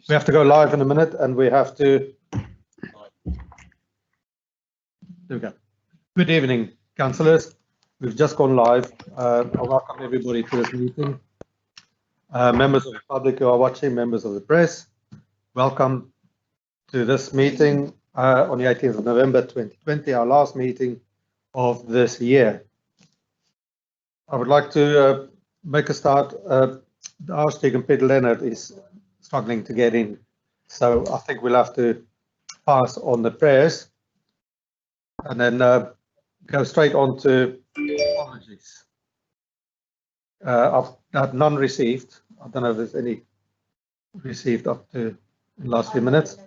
We have to go live in a minute, and we have to. There we go. Good evening, councillors. We've just gone live. I welcome everybody to this meeting. Members of the public who are watching, members of the press, welcome to this meeting on the 18th of November 2020, our last meeting of this year. I would like to make a start. The Archdeacon Peter Leonard is struggling to get in, so I think we'll have to pass on the prayers and then go straight on to apologies. I've had none received. I don't know if there's any received up to the last few minutes.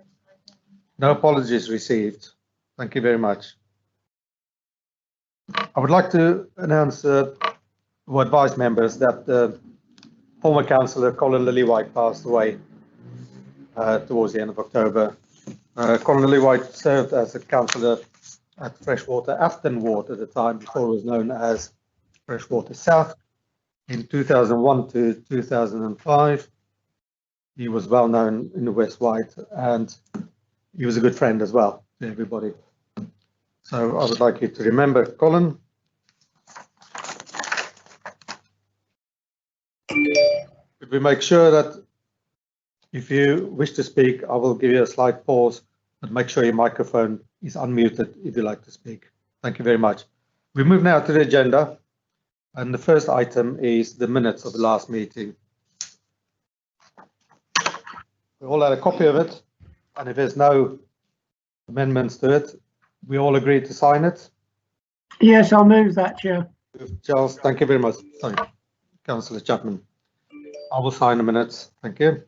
No apologies received. Thank you very much. I would like to announce or advise members that former councillor Colin Lilley passed away towards the end of October. Colin Lilley served as a councillor at Freshwater Afton Ward at the time, before it was known as Freshwater South, in 2001 to 2005. He was well known in the West White, and he was a good friend as well to everybody. So I would like you to remember Colin. Could we make sure that if you wish to speak, I will give you a slight pause, but make sure your microphone is unmuted if you like to speak. Thank you very much. We move now to the agenda, and the first item is the minutes of the last meeting. We all had a copy of it, and if there's no amendments to it, we all agree to sign it. Yes, I'll move that, Chair. Charles, thank you very much. Sorry, Councillor Chapman. I will sign the minutes. Thank you.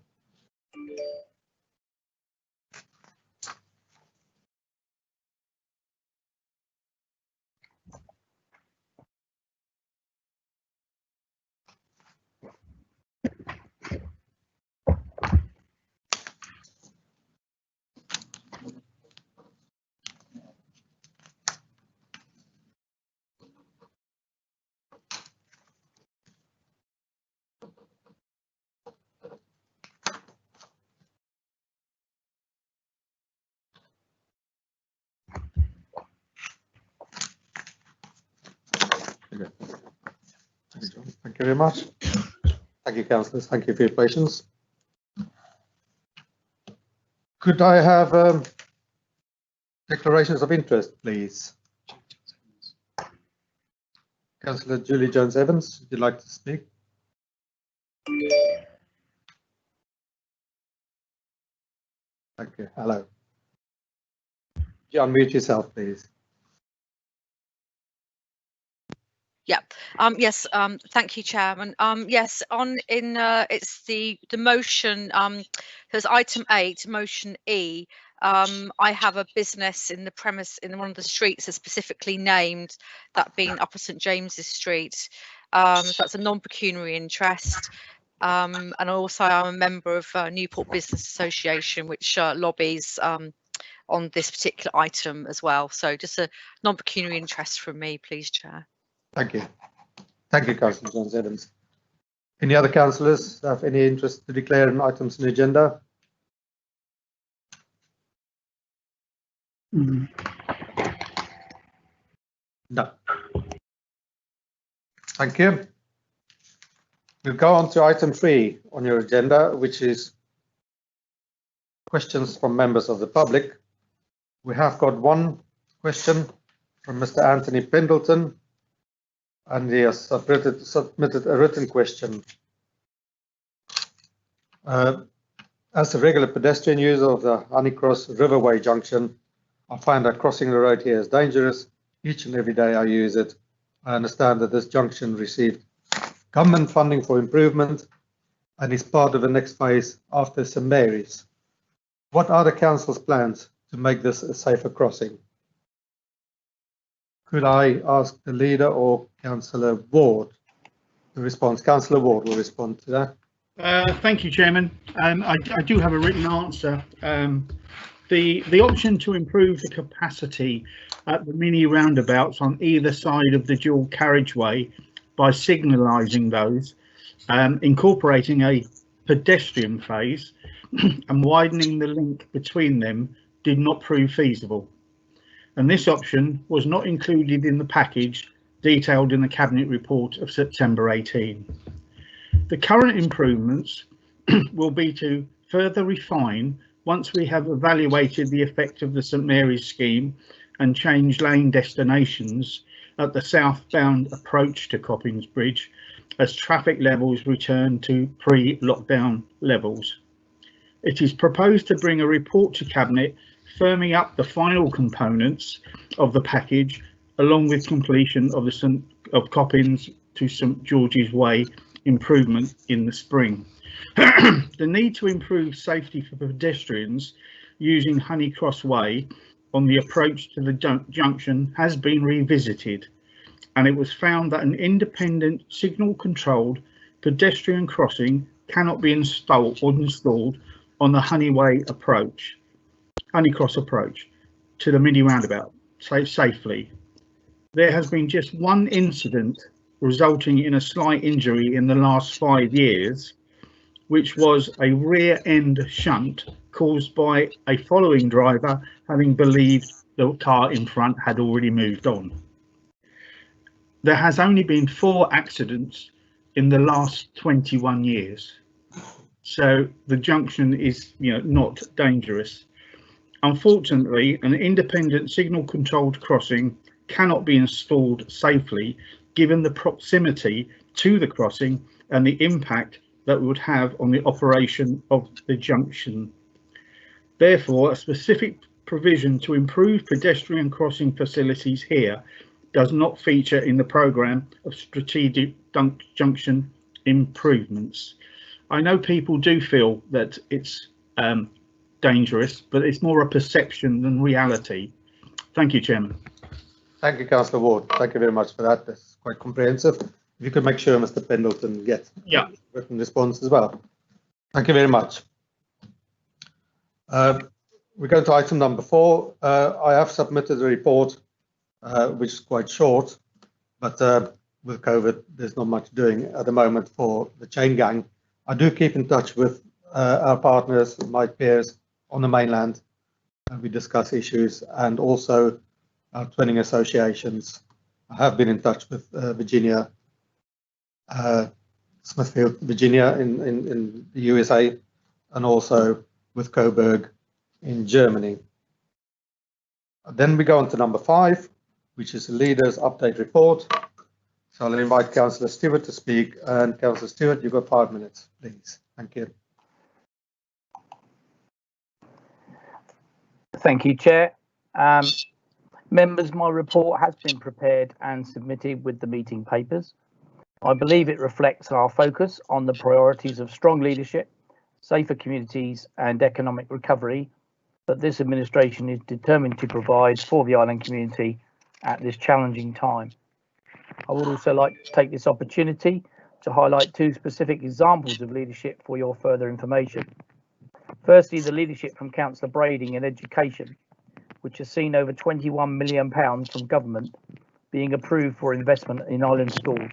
Thank you very much. Thank you, councillors. Thank you for your patience. Could I have declarations of interest, please? Councillor Julie Jones-Evans, would you like to speak? Thank you. Hello. Could you unmute yourself, please? Yeah. Yes. Thank you, Chairman. Yes. It's the motion. There's item 8, motion E. I have a business in the premise in one of the streets that's specifically named, that being Upper St James's Street. So that's a non-pecuniary interest. And also I'm a member of Newport Business Association, which lobbies on this particular item as well. So just a non-pecuniary interest from me, please, Chair. Thank you. Thank you, Councillor Jones-Evans. Any other councillors have any interest to declare on items in the agenda? No. Thank you. We'll go on to item 3 on your agenda, which is questions from members of the public. We have got one question from Mr. Anthony Pendleton, and he has submitted a written question. As a regular pedestrian user of the Honeycross Riverway Junction, I find that crossing the road here is dangerous. Each and every day I use it. I understand that this junction received government funding for improvement and is part of the next phase after St Mary's. What are the council's plans to make this a safer crossing? Could I ask the leader or Councillor Ward to respond? Councillor Ward will respond to that. Thank you, Chairman. I do have a written answer. The option to improve the capacity at the mini roundabouts on either side of the dual carriageway by signalising those, incorporating a pedestrian phase and widening the link between them did not prove feasible, and this option was not included in the package detailed in the Cabinet report of September 18. The current improvements will be to further refine once we have evaluated the effect of the St Mary's scheme and changed lane destinations at the southbound approach to Coppins Bridge as traffic levels return to pre-lockdown levels. It is proposed to bring a report to Cabinet firming up the final components of the package along with completion of the Coppins to St George's Way improvement in the spring. The need to improve safety for pedestrians using Honeycross Way on the approach to the junction has been revisited, and it was found that an independent signal controlled pedestrian crossing cannot be installed on the Honeycross approach to the mini roundabout safely. There has been just one incident resulting in a slight injury in the last 5 years, which was a rear end shunt caused by a following driver having believed the car in front had already moved on. There has only been 4 accidents in the last 21 years. So the junction is, not dangerous. Unfortunately, an independent signal controlled crossing cannot be installed safely given the proximity to the crossing and the impact that would have on the operation of the junction. Therefore, a specific provision to improve pedestrian crossing facilities here does not feature in the programme of strategic junction improvements. I know people do feel that it's dangerous, but it's more a perception than reality. Thank you, Chairman. Thank you, Councillor Ward. Thank you very much for that. That's quite comprehensive. If you could make sure Mr. Pendleton gets a written response as well. Thank you very much. We go to item number 4. I have submitted a report, which is quite short, but with COVID, there's not much doing at the moment for the chain gang. I do keep in touch with our partners, my peers on the mainland, and we discuss issues, and also our twinning associations. I have been in touch with Virginia, Smithfield, Virginia in the USA, and also with Coburg in Germany. Then we go on to number 5, which is the Leaders Update Report. So I'll invite Councillor Stewart to speak, and Councillor Stewart, you've got 5 minutes, please. Thank you. Thank you, Chair. Members, my report has been prepared and submitted with the meeting papers. I believe it reflects our focus on the priorities of strong leadership, safer communities and economic recovery that this administration is determined to provide for the island community at this challenging time. I would also like to take this opportunity to highlight 2 specific examples of leadership for your further information. Firstly, the leadership from Councillor Brodie in education, which has seen over £21 million from government being approved for investment in island schools,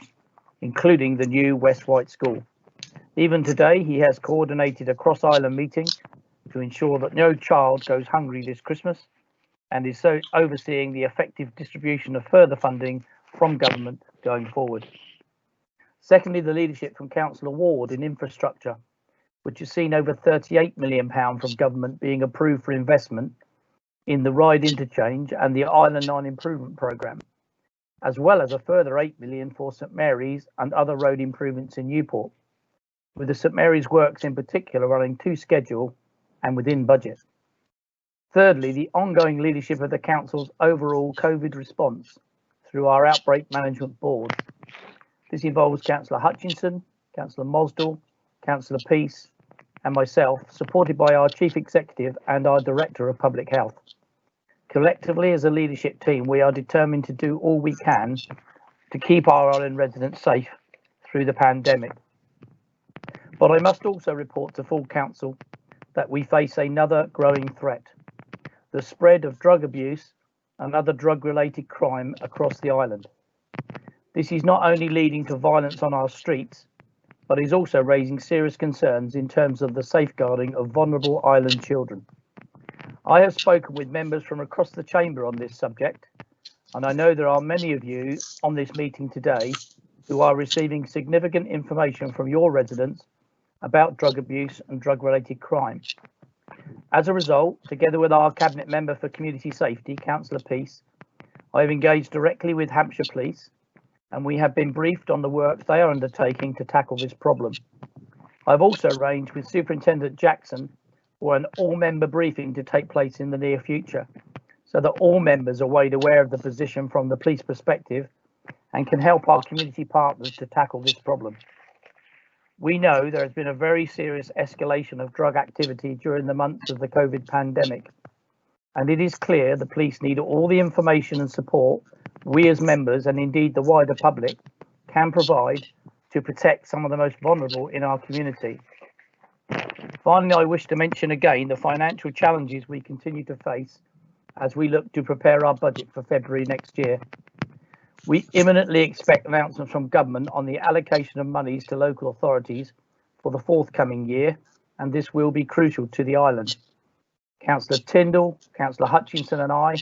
including the new West White School. Even today, he has coordinated a cross-island meeting to ensure that no child goes hungry this Christmas, and is so overseeing the effective distribution of further funding from government going forward. Secondly, the leadership from Councillor Ward in infrastructure, which has seen over £38 million from government being approved for investment in the Ryde interchange and the Island 9 improvement programme, as well as a further £8 million for St Mary's and other road improvements in Newport, with the St Mary's works in particular running to schedule and within budget. Thirdly, the ongoing leadership of the Council's overall COVID response through our Outbreak Management Board. This involves Councillor Hutchinson, Councillor Mosdell, Councillor Peace and myself, supported by our Chief Executive and our Director of Public Health. Collectively, as a leadership team, we are determined to do all we can to keep our island residents safe through the pandemic. But I must also report to full council that we face another growing threat: the spread of drug abuse and other drug-related crime across the island. This is not only leading to violence on our streets, but is also raising serious concerns in terms of the safeguarding of vulnerable island children. I have spoken with members from across the chamber on this subject, and I know there are many of you on this meeting today who are receiving significant information from your residents about drug abuse and drug-related crime. As a result, together with our Cabinet Member for Community Safety, Councillor Peace, I have engaged directly with Hampshire Police, and we have been briefed on the work they are undertaking to tackle this problem. I've also arranged with Superintendent Jackson for an all-member briefing to take place in the near future, so that all members are made aware of the position from the police perspective and can help our community partners to tackle this problem. We know there has been a very serious escalation of drug activity during the months of the COVID pandemic, and it is clear the police need all the information and support we as members, and indeed the wider public, can provide to protect some of the most vulnerable in our community. Finally, I wish to mention again the financial challenges we continue to face as we look to prepare our budget for February next year. We imminently expect announcements from government on the allocation of monies to local authorities for the forthcoming year, and this will be crucial to the island. Councillor Tyndall, Councillor Hutchinson and I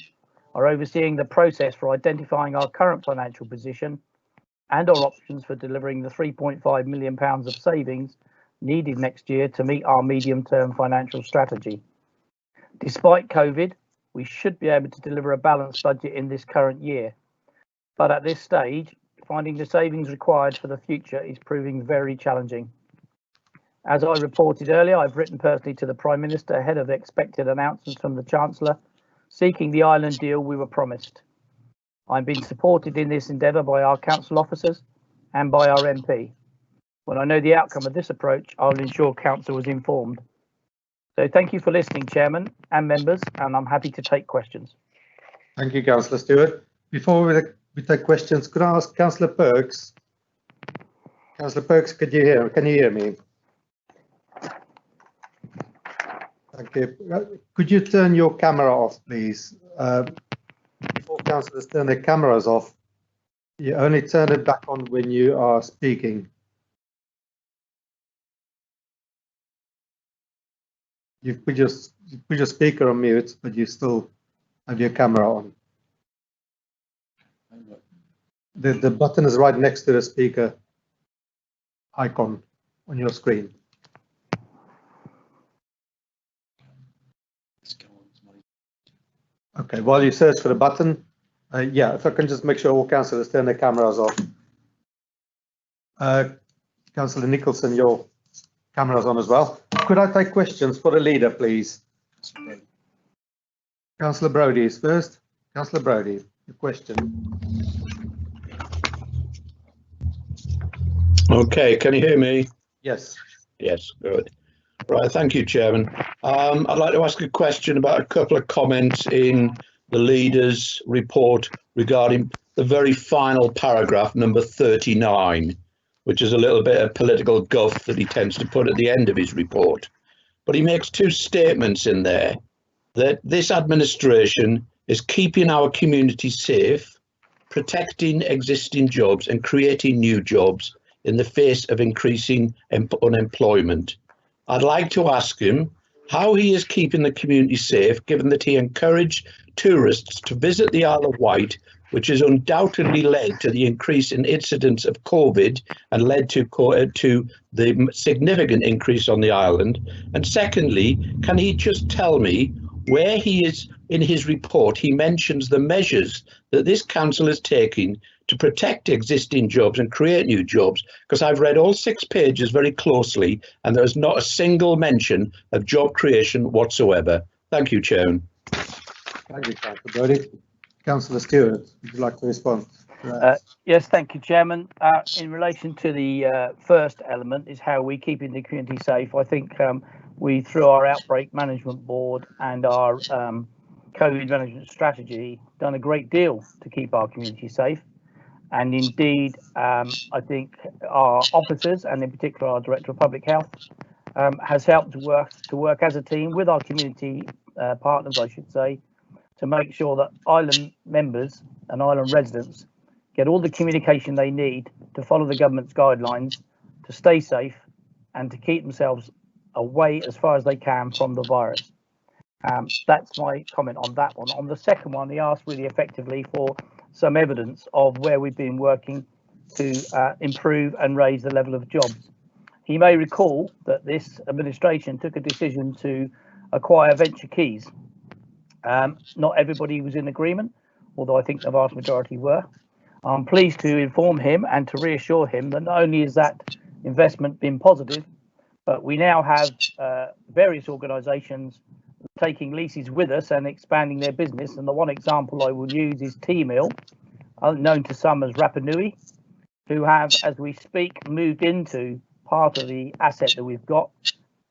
are overseeing the process for identifying our current financial position and our options for delivering the £3.5 million of savings needed next year to meet our medium-term financial strategy. Despite COVID, we should be able to deliver a balanced budget in this current year, but at this stage, finding the savings required for the future is proving very challenging. As I reported earlier, I've written personally to the Prime Minister ahead of the expected announcements from the Chancellor, seeking the island deal we were promised. I'm being supported in this endeavour by our council officers and by our MP. When I know the outcome of this approach, I'll ensure council is informed. So thank you for listening, Chairman and members, and I'm happy to take questions. Thank you, Councillor Stewart. Before we take questions, could I ask Councillor Perks? Councillor Perks, can you hear me? Thank you. Could you turn your camera off, please? Before councillors turn their cameras off, you only turn it back on when you are speaking. You put your speaker on mute, but you still have your camera on. The button is right next to the speaker icon on your screen. Okay, while you search for the button, yeah, if I can just make sure all councillors turn their cameras off. Councillor Nicholson, your camera's on as well. Could I take questions for the leader, please? Councillor Brodie is first. Councillor Brodie, your question. Okay, can you hear me? Yes. Yes, good. Right, thank you, Chairman. I'd like to ask a question about a couple of comments in the leader's report regarding the very final paragraph, number 39, which is a little bit of political guff that he tends to put at the end of his report. But he makes two statements in there, that this administration is keeping our community safe, protecting existing jobs and creating new jobs in the face of increasing unemployment. I'd like to ask him how he is keeping the community safe, given that he encouraged tourists to visit the Isle of Wight, which has undoubtedly led to the increase in incidence of COVID and led to the significant increase on the island. And secondly, can he just tell me where he is in his report? He mentions the measures that this council is taking to protect existing jobs and create new jobs, because I've read all 6 pages very closely and there is not a single mention of job creation whatsoever. Thank you, Chairman. Thank you, Councillor Brodie. Councillor Stewart, would you like to respond? Yes, thank you, Chairman. In relation to the first element is how we're keeping the community safe. I think we, through our outbreak management board and our COVID management strategy, done a great deal to keep our community safe. And indeed, I think our officers, and in particular our Director of Public Health, has helped to work as a team with our community partners, I should say, to make sure that island members and island residents get all the communication they need to follow the government's guidelines to stay safe and to keep themselves away as far as they can from the virus. That's my comment on that one. On the second one, he asked really effectively for some evidence of where we've been working to improve and raise the level of jobs. He may recall that this administration took a decision to acquire Venture Keys. Not everybody was in agreement, although I think the vast majority were. I'm pleased to inform him and to reassure him that not only is that investment been positive, but we now have various organisations taking leases with us and expanding their business. And the one example I will use is T-Mill, known to some as Rapa Nui, who have, as we speak, moved into part of the asset that we've got.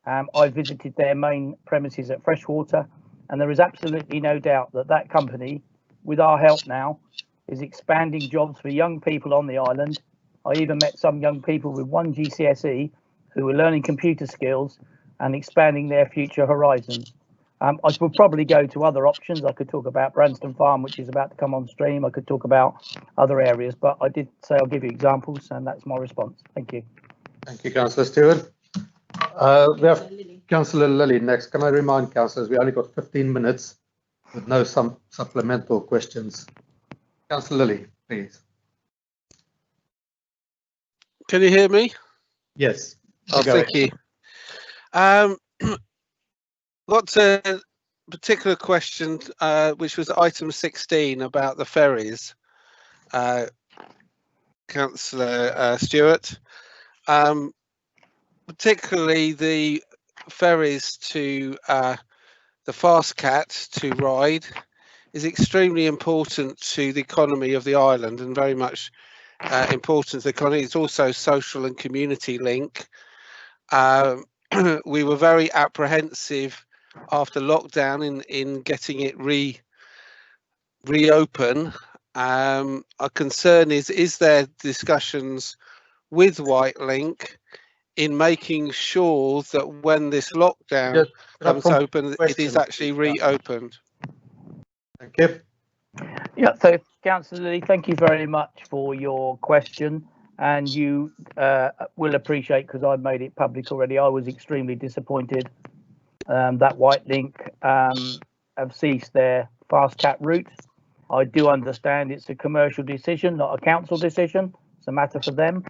I visited their main premises at Freshwater, and there is absolutely no doubt that that company, with our help now, is expanding jobs for young people on the island. I even met some young people with 1 GCSE who were learning computer skills and expanding their future horizons. I would probably go to other options. I could talk about Branston Farm, which is about to come on stream. I could talk about other areas, but I did say I'll give you examples, and that's my response. Thank you. Thank you, Councillor Stewart. We have Councillor Lilley next. Can I remind councillors we only got 15 minutes with no supplemental questions. Councillor Lilley, please. Can you hear me? Yes. Oh, thank you. Got a particular question, which was item 16 about the ferries. Councillor Stewart, particularly the ferries to the Fast Cat to Ryde is extremely important to the economy of the island and very much important to the economy. It's also social and community link. We were very apprehensive after lockdown in getting it reopen. Our concern is there discussions with Whitelink in making sure that when this lockdown comes open, it is actually reopened? Thank you. Yeah, so Councillor Lilley, thank you very much for your question, and you will appreciate, because I've made it public already, I was extremely disappointed that Whitelink have ceased their Fast Cat route. I do understand it's a commercial decision, not a council decision. It's a matter for them.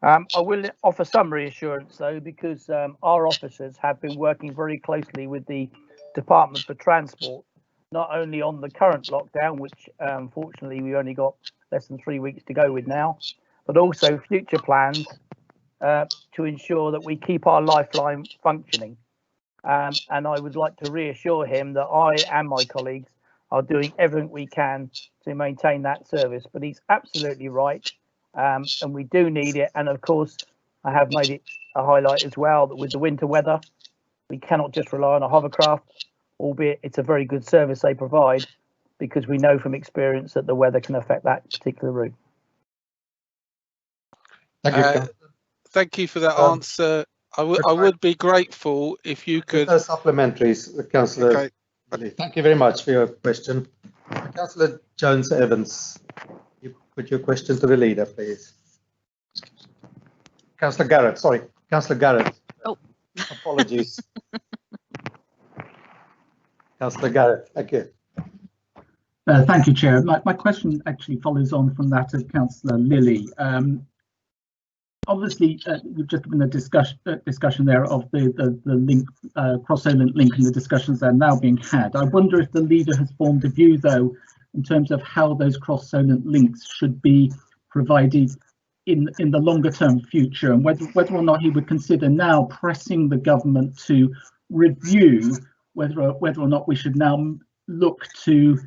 I will offer some reassurance though, because our officers have been working very closely with the Department for Transport, not only on the current lockdown, which unfortunately we only got less than 3 weeks to go with now, but also future plans to ensure that we keep our lifeline functioning. And I would like to reassure him that I and my colleagues are doing everything we can to maintain that service. But he's absolutely right, and we do need it. And of course, I have made it a highlight as well that with the winter weather, we cannot just rely on a hovercraft, albeit it's a very good service they provide, because we know from experience that the weather can affect that particular route. Thank you. Thank you for that answer. I would be grateful if you could. No supplementaries, Councillor. Okay. Thank you very much for your question. Councillor Jones-Evans, you put your question to the leader, please. Councillor Garrett, sorry, Councillor Garrett. Oh. Apologies. Councillor Garrett, thank you. Thank you, Chair. My question actually follows on from that of Councillor Lilley. Obviously, we've just been a discussion there of the link, cross-island link, and the discussions that are now being had. I wonder if the leader has formed a view, though, in terms of how those cross-island links should be provided in the longer-term future, and whether or not he would consider now pressing the government to review whether or not we should now look to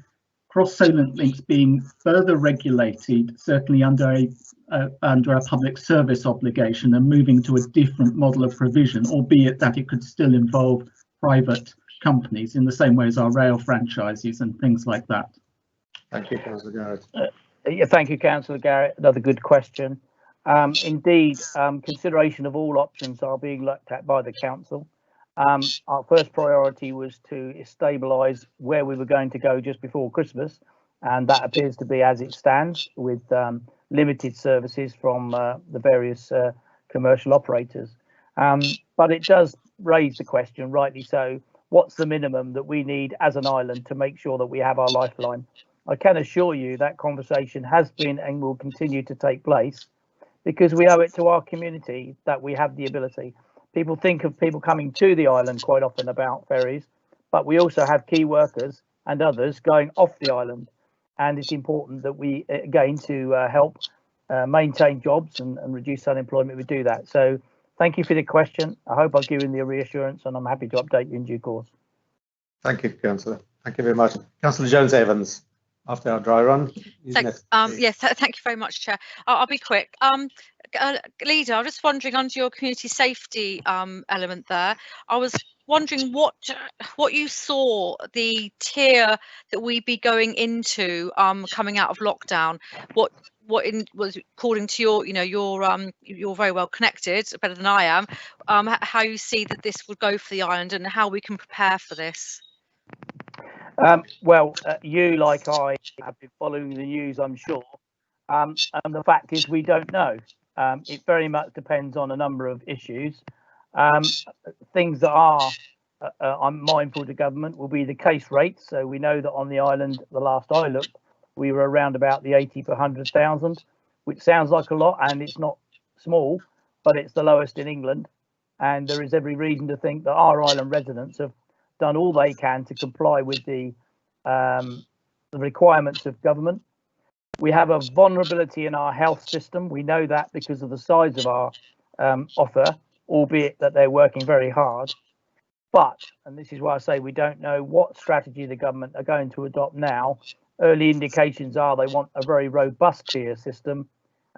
cross-island links being further regulated, certainly under a public service obligation, and moving to a different model of provision, albeit that it could still involve private companies in the same way as our rail franchises and things like that. Thank you, Councillor Garrett. Yeah, thank you, Councillor Garrett. Another good question. Indeed, consideration of all options are being looked at by the council. Our first priority was to stabilise where we were going to go just before Christmas, and that appears to be as it stands, with limited services from the various commercial operators. But it does raise the question, rightly so, what's the minimum that we need as an island to make sure that we have our lifeline? I can assure you that conversation has been and will continue to take place, because we owe it to our community that we have the ability. People think of people coming to the island quite often about ferries, but we also have key workers and others going off the island. And it's important that we, again, to help maintain jobs and reduce unemployment, we do that. So thank you for the question. I hope I've given the reassurance, and I'm happy to update you in due course. Thank you, Councillor. Thank you very much. Councillor Jones-Evans, after our dry run. Yes, thank you very much, Chair. I'll be quick. Leader, I'm just wondering, under your community safety element there, I was wondering what you saw the tier that we'd be going into coming out of lockdown. What was, according to your, you're very well connected, better than I am, how you see that this would go for the island and how we can prepare for this. Well, you, like I, have been following the news, I'm sure, and the fact is we don't know. It very much depends on a number of issues. Things that are, I'm mindful to government, will be the case rates. So we know that on the island, the last I looked, we were around about the 80 per 100,000, which sounds like a lot, and it's not small, but it's the lowest in England. And there is every reason to think that our island residents have done all they can to comply with the requirements of government. We have a vulnerability in our health system. We know that because of the size of our offer, albeit that they're working very hard. But, and this is why I say we don't know what strategy the government are going to adopt now. Early indications are they want a very robust tier system.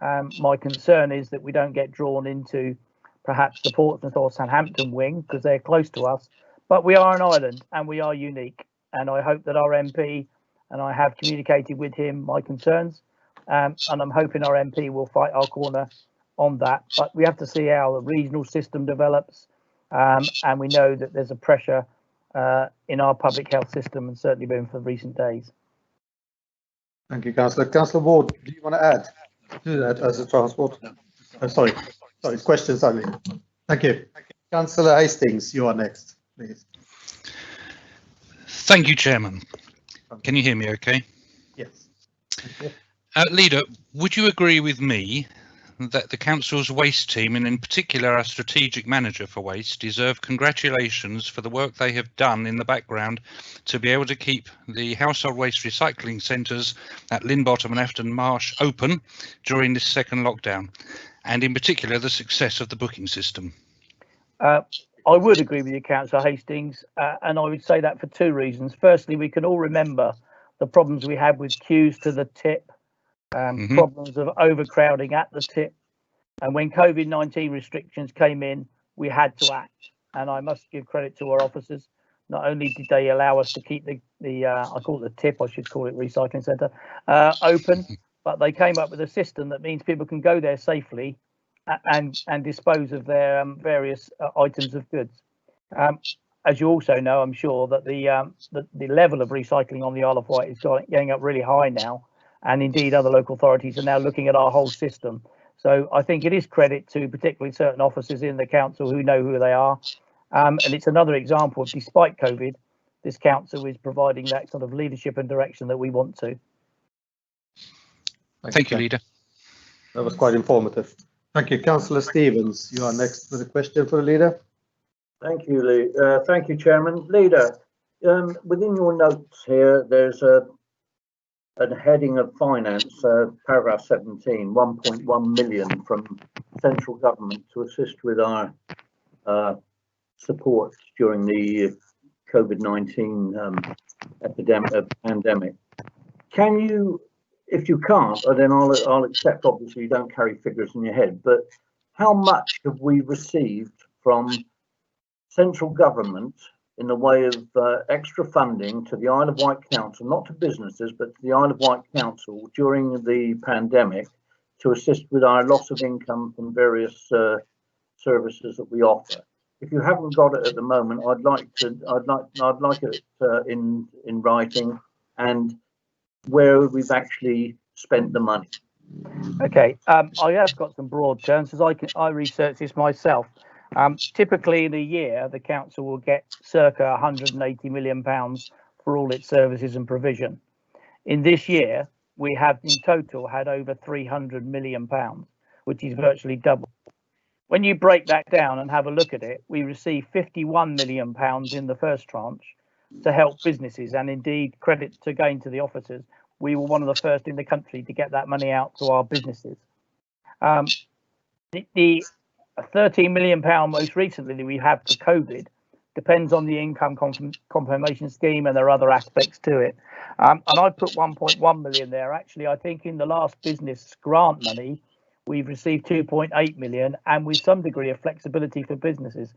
My concern is that we don't get drawn into perhaps the Portsmouth or Southampton wing, because they're close to us. But we are an island and we are unique. And I hope that our MP, and I have communicated with him my concerns, and I'm hoping our MP will fight our corner on that. But we have to see how the regional system develops. And we know that there's a pressure in our public health system, and certainly been for recent days. Thank you, Councillor. Councillor Ward, do you want to add to that as a transport? Sorry, questions only. Thank you. Councillor Hastings, you are next, please. Thank you, Chairman. Can you hear me okay? Yes. Thank you. Leader, would you agree with me that the Council's waste team, and in particular our strategic manager for waste, deserve congratulations for the work they have done in the background to be able to keep the household waste recycling centres at Linbottom and Afton Marsh open during this second lockdown, and in particular the success of the booking system? I would agree with you, Councillor Hastings, and I would say that for two reasons. Firstly, we can all remember the problems we had with queues to the tip, problems of overcrowding at the tip, and when COVID-19 restrictions came in, we had to act. And I must give credit to our officers. Not only did they allow us to keep the I call it the tip, I should call it recycling centre, open, but they came up with a system that means people can go there safely and dispose of their various items of goods. As you also know, I'm sure that the level of recycling on the Isle of Wight is going up really high now, and indeed other local authorities are now looking at our whole system. So I think it is credit to particularly certain officers in the council who know who they are, and it's another example of, despite COVID, this council is providing that sort of leadership and direction that we want to. Thank you, Leader. That was quite informative. Thank you. Councillor Stevens, you are next with a question for the Leader. Thank you, Lee. Thank you, Chairman. Leader, within your notes here, there's a heading of finance, paragraph 17, 1.1 million from central government to assist with our support during the COVID-19 pandemic. Can you, if you can't, then I'll accept, obviously you don't carry figures in your head, but how much have we received from central government in the way of extra funding to the Isle of Wight Council, not to businesses, but to the Isle of Wight Council during the pandemic to assist with our loss of income from various services that we offer? If you haven't got it at the moment, I'd like it in writing, and where we've actually spent the money. Okay, I have got some broad terms as I researched this myself. Typically in a year, the council will get circa 180 million pounds for all its services and provision. In this year, we have in total had over 300 million pounds, which is virtually double. When you break that down and have a look at it, we received 51 million pounds in the first tranche to help businesses, and indeed credit to going to the officers. We were one of the first in the country to get that money out to our businesses. The 13 million pound most recently that we have for COVID depends on the income confirmation scheme, and there are other aspects to it. And I put 1.1 million there. Actually, I think in the last business grant money, we've received 2.8 million, and with some degree of flexibility for businesses.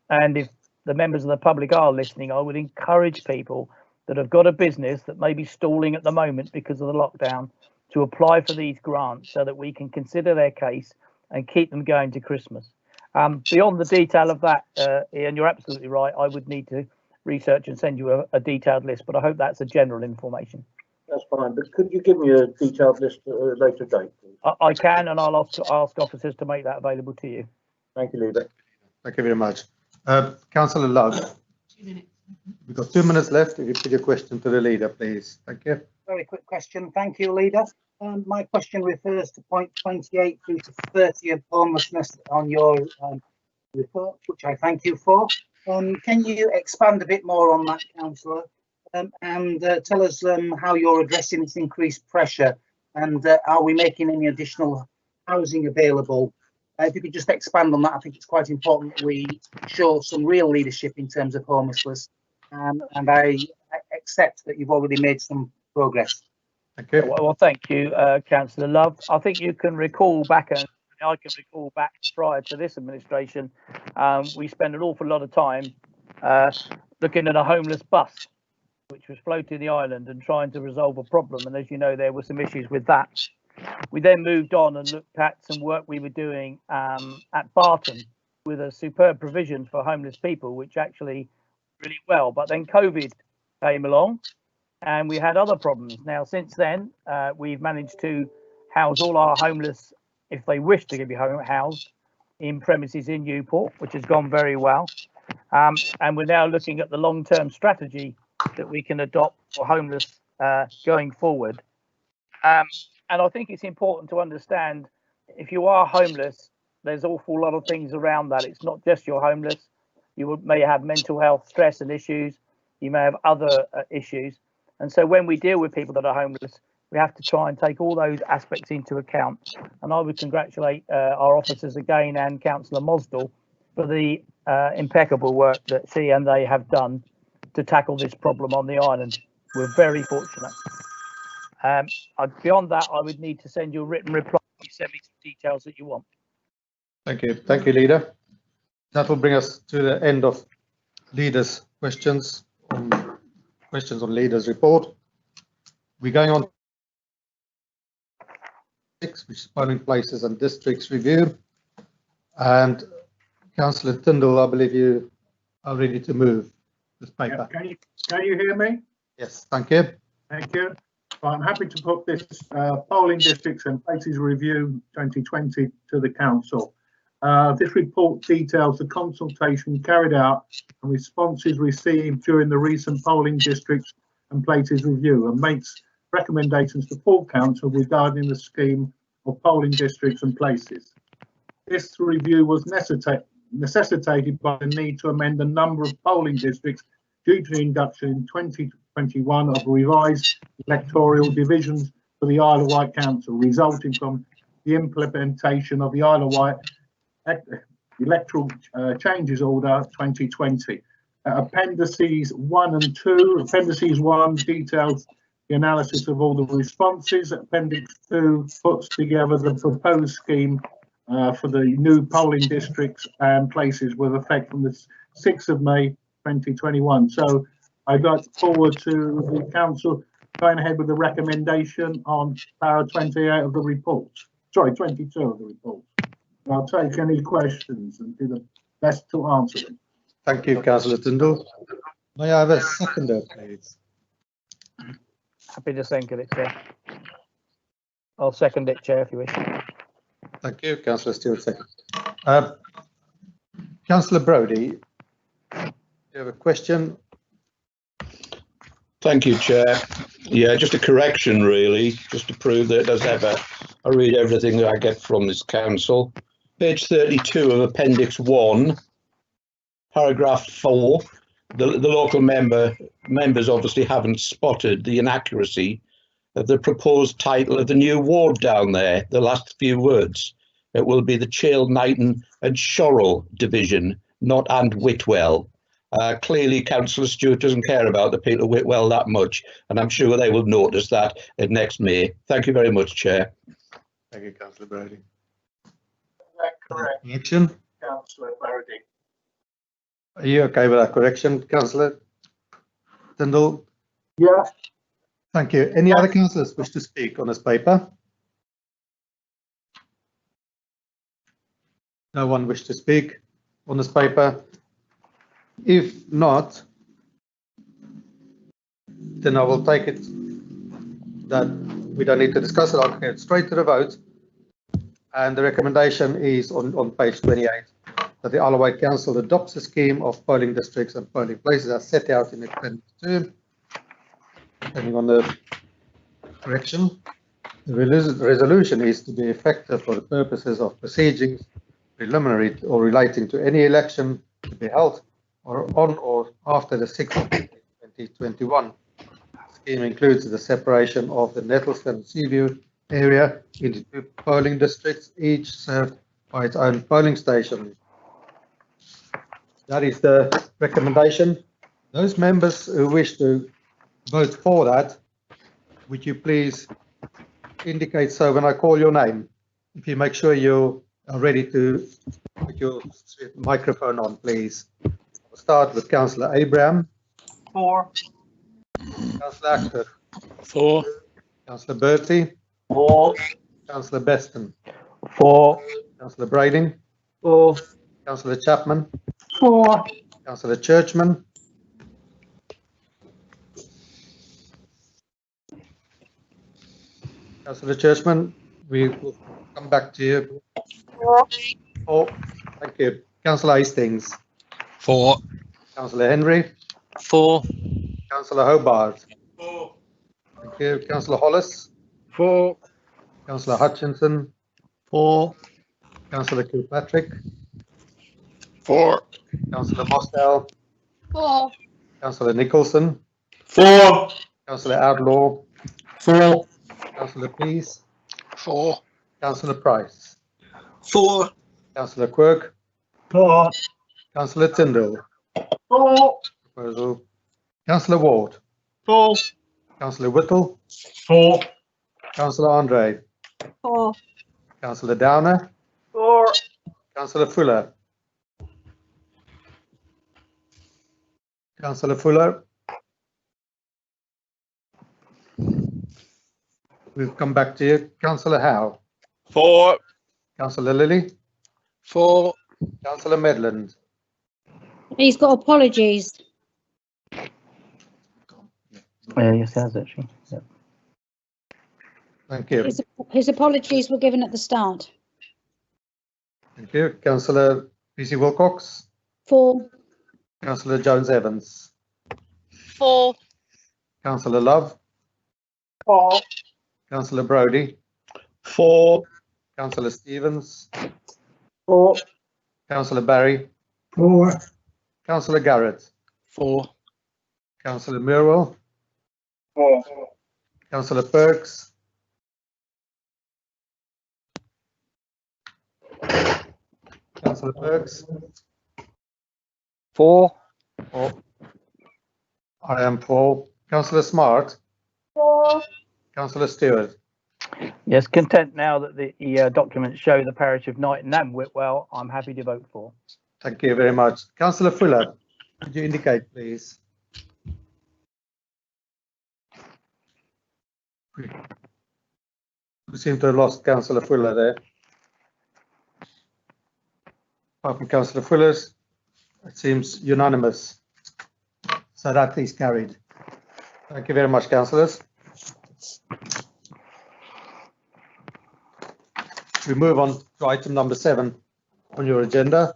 And if the members of the public are listening, I would encourage people that have got a business that may be stalling at the moment because of the lockdown to apply for these grants so that we can consider their case and keep them going to Christmas. Beyond the detail of that, Ian, you're absolutely right. I would need to research and send you a detailed list, but I hope that's a general information. That's fine, but could you give me a detailed list at a later date, please? I can, and I'll ask officers to make that available to you. Thank you, Leader. Thank you very much. Councillor Love. 2 minutes. We've got 2 minutes left. If you put your question to the leader, please. Thank you. Very quick question. Thank you, Leader. My question refers to point 28 through to 30 of homelessness on your report, which I thank you for. Can you expand a bit more on that, Councillor, and tell us how you're addressing this increased pressure, and are we making any additional housing available? If you could just expand on that, I think it's quite important that we show some real leadership in terms of homelessness, and I accept that you've already made some progress. Thank you. Well, thank you, Councillor Love. I think you can recall back, and I can recall back prior to this administration, we spent an awful lot of time looking at a homeless bus, which was floating the island and trying to resolve a problem. And as you know, there were some issues with that. We then moved on and looked at some work we were doing at Barton with a superb provision for homeless people, which actually really well. But then COVID came along and we had other problems. Now, since then, we've managed to house all our homeless, if they wish to be housed, in premises in Newport, which has gone very well. And we're now looking at the long-term strategy that we can adopt for homeless going forward. And I think it's important to understand, if you are homeless, there's an awful lot of things around that. It's not just you're homeless. You may have mental health, stress and issues. You may have other issues. And so when we deal with people that are homeless, we have to try and take all those aspects into account. And I would congratulate our officers again and Councillor Mosdell for the impeccable work that she and they have done to tackle this problem on the island. We're very fortunate. Beyond that, I would need to send you a written reply. You send me some details that you want. Thank you. Thank you, Leader. That will bring us to the end of Leader's questions on Leader's report. We're going on 6, which is polling places and districts review. And Councillor Tyndall, I believe you are ready to move this paper. Yeah, can you hear me? Yes, thank you. Thank you. I'm happy to put this polling districts and places review 2020 to the council. This report details the consultation carried out and responses received during the recent polling districts and places review, and makes recommendations to full council regarding the scheme of polling districts and places. This review was necessitated by the need to amend the number of polling districts due to the induction in 2021 of revised electoral divisions for the Isle of Wight Council, resulting from the implementation of the Isle of Wight Electoral Changes Order 2020. Appendices 1 and 2. Appendices 1 details the analysis of all the responses. Appendix 2 puts together the proposed scheme for the new polling districts and places with effect from the 6th of May 2021. So I'd like to forward to the council going ahead with the recommendation on para 28 of the report. Sorry, 22 of the report. I'll take any questions and do the best to answer them. Thank you, Councillor Tyndall. May I have a seconder, please? Happy to second it, sir. I'll second it, Chair, if you wish. Thank you, Councillor Stewart. Second. Councillor Brodie, you have a question? Thank you, Chair. Yeah, just a correction, really, just to prove that as ever, I read everything that I get from this council. Page 32 of Appendix 1, paragraph 4. The local members obviously haven't spotted the inaccuracy of the proposed title of the new ward down there, the last few words. It will be the Chale, Knighton and Shorrell division, not and Whitwell. Clearly, Councillor Stewart doesn't care about the people of Whitwell that much, and I'm sure they will notice that at next May. Thank you very much, Chair. Thank you, Councillor Brodie. Is that correct, Correction? Councillor Brodie? Are you okay with that correction, Councillor Tyndall? Yeah. Thank you. Any other councillors wish to speak on this paper? No one wish to speak on this paper. If not, then I will take it that we don't need to discuss it. I'll get straight to the vote. And the recommendation is on page 28, that the Isle of Wight Council adopts a scheme of polling districts and polling places as set out in Appendix 2. Depending on the correction, the resolution is to be effective for the purposes of proceedings preliminary or relating to any election to be held or on or after the 6th of 2021. The scheme includes the separation of the Nettleston and Seaview area into 2 polling districts, each served by its own polling station. That is the recommendation. Those members who wish to vote for that, would you please indicate so when I call your name? If you make sure you are ready to put your microphone on, please. We'll start with Councillor Abraham. 4. Councillor Actor. 4. Councillor Bertie. 4. Councillor Beston. 4. Councillor Brading. 4. Councillor Chapman. 4. Councillor Churchman. Councillor Churchman, we will come back to you. 4. Thank you. Councillor Hastings. 4. Councillor Henry. 4. Councillor Hobart. 4. Thank you. Councillor Hollis. 4. Councillor Hutchinson. 4. Councillor Kilpatrick. 4. Councillor Mosdell. 4. Councillor Nicholson. 4. Councillor Outlaw. 4. Councillor Peace. 4. Councillor Price. 4. Councillor Quirk. 4. Councillor Tyndall. 4. Proposal. Councillor Ward. 4. Councillor Whittle. 4. Councillor Andre. 4. Councillor Downer. 4. Councillor Fuller. Councillor Fuller. We'll come back to you. Councillor Howe. 4. Councillor Lilley. 4. Councillor Medland. He's got apologies. Yes, he has actually. Yep. Thank you. His apologies were given at the start. Thank you. Councillor PC Wilcox. 4. Councillor Jones Evans. 4. Councillor Love. 4. Councillor Brodie. 4. Councillor Stevens. 4. Councillor Barry. 4. Councillor Garrett. 4. Councillor Murwell. 4. Councillor Perks. Councillor Perks. 4. 4. I am 4. Councillor Smart. 4. Councillor Stewart. Yes, content now that the documents show the parish of Knighton and Whitwell, I'm happy to vote for. Thank you very much. Councillor Fuller, could you indicate, please? We seem to have lost Councillor Fuller there. Apart from Councillor Fuller's, it seems unanimous. So that is carried. Thank you very much, councillors. we move on to item number 7 on your agenda.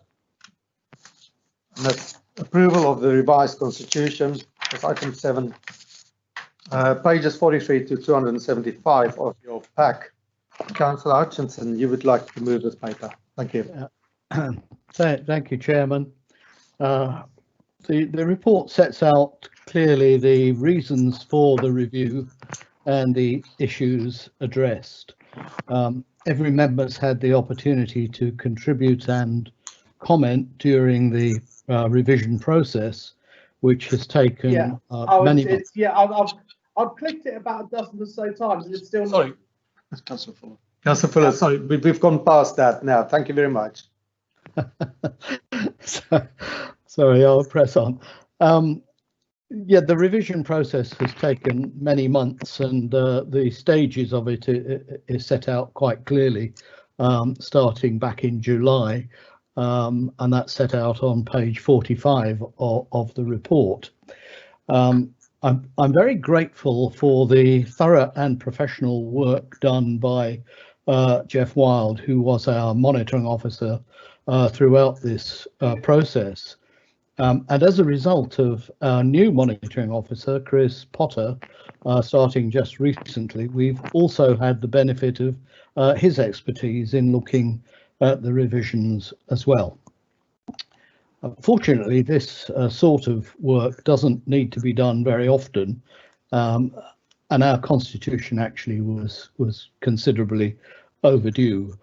And that's approval of the revised constitution. That's item 7, pages 43 to 275 of your pack. Councillor Hutchinson, you would like to move this paper. Thank you. Thank you, Chairman. The report sets out clearly the reasons for the review and the issues addressed. Every member's had the opportunity to contribute and comment during the revision process, which has taken many months. I've clicked it about a dozen or so times and it's still Sorry. not. That's Councillor Fuller. Councillor Fuller, sorry, we've gone past that now. Thank you very much. Sorry, I'll press on. The revision process has taken many months, and the stages of it is set out quite clearly, starting back in July, and that's set out on page 45 of the report. I'm very grateful for the thorough and professional work done by Jeff Wild, who was our monitoring officer throughout this process. And as a result of our new monitoring officer, Chris Potter, starting just recently, we've also had the benefit of his expertise in looking at the revisions as well. Fortunately, this sort of work doesn't need to be done very often, and our constitution actually was considerably overdue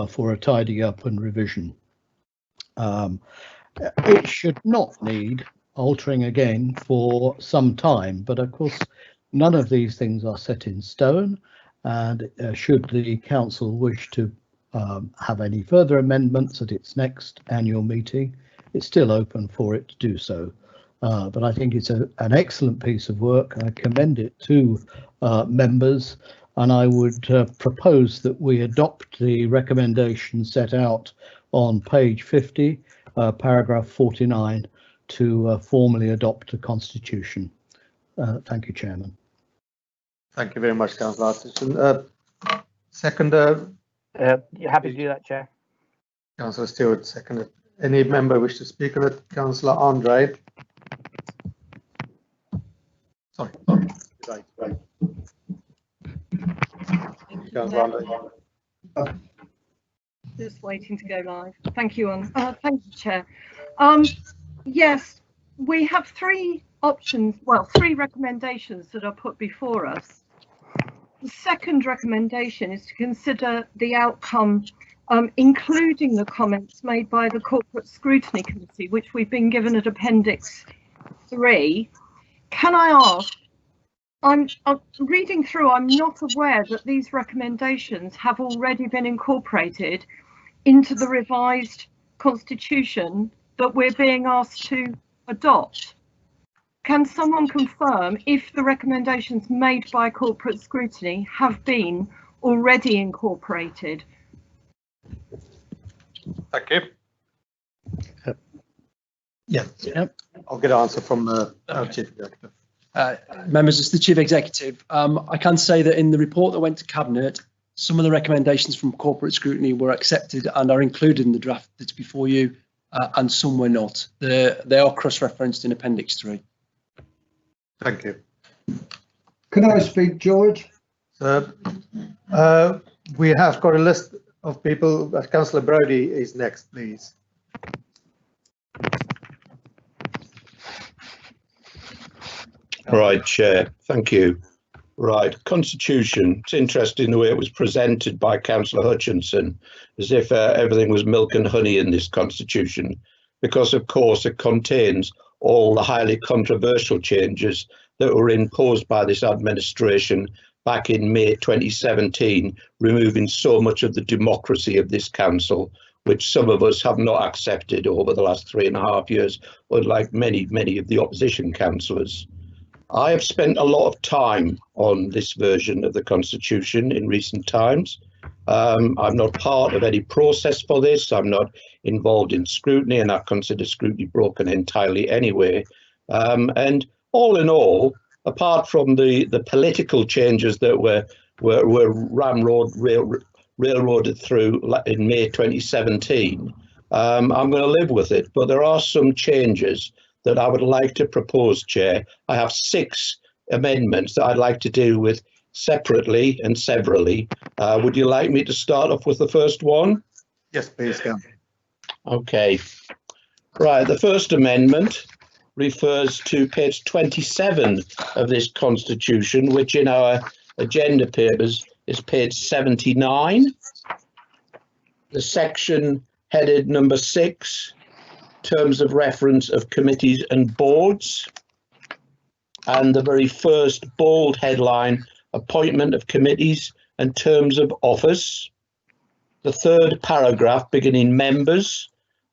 for a tidy up and revision. It should not need altering again for some time, but of course none of these things are set in stone, and should the council wish to have any further amendments at its next annual meeting, it's still open for it to do so. But I think it's an excellent piece of work. I commend it to members, and I would propose that we adopt the recommendation set out on page 50, paragraph 49, to formally adopt the constitution. Thank you, Chairman. Thank you very much, Councillor Hutchinson. Seconder. You happy to do that, Chair? Councillor Stewart, seconded. Any member wish to speak on it? Councillor Andre. Sorry. Right. Councillor Andre. Just waiting to go live. Thank you, thank you, Chair. Yes, we have 3 options, well, 3 recommendations that are put before us. The second recommendation is to consider the outcome, including the comments made by the Corporate Scrutiny Committee, which we've been given at Appendix 3. Can I ask, I'm reading through, I'm not aware that these recommendations have already been incorporated into the revised constitution that we're being asked to adopt. Can someone confirm if the recommendations made by corporate scrutiny have been already incorporated? Thank you. Yeah. I'll get an answer from our Chief Executive. Members, as the Chief Executive, I can say that in the report that went to Cabinet, some of the recommendations from corporate scrutiny were accepted and are included in the draft that's before you, and some were not. They are cross-referenced in Appendix 3. Thank you. Can I speak, George? We have got a list of people. Councillor Brodie is next, please. Right, Chair. Thank you. Right, Constitution. It's interesting the way it was presented by Councillor Hutchinson, as if everything was milk and honey in this Constitution, because of course it contains all the highly controversial changes that were imposed by this administration back in May 2017, removing so much of the democracy of this council, which some of us have not accepted over the last 3.5 years, unlike many of the opposition councillors. I have spent a lot of time on this version of the Constitution in recent times. I'm not part of any process for this. I'm not involved in scrutiny, and I consider scrutiny broken entirely anyway. And all in all, apart from the political changes that were railroaded through in May 2017, I'm going to live with it. But there are some changes that I would like to propose, Chair. I have 6 amendments that I'd like to deal with separately and severally. Would you like me to start off with the first one? Yes, please, Councillor. Okay. Right, the first amendment refers to page 27 of this constitution, which in our agenda papers is page 79. The section headed number 6, terms of reference of committees and boards. And the very first bold headline, appointment of committees and terms of office. The third paragraph beginning members,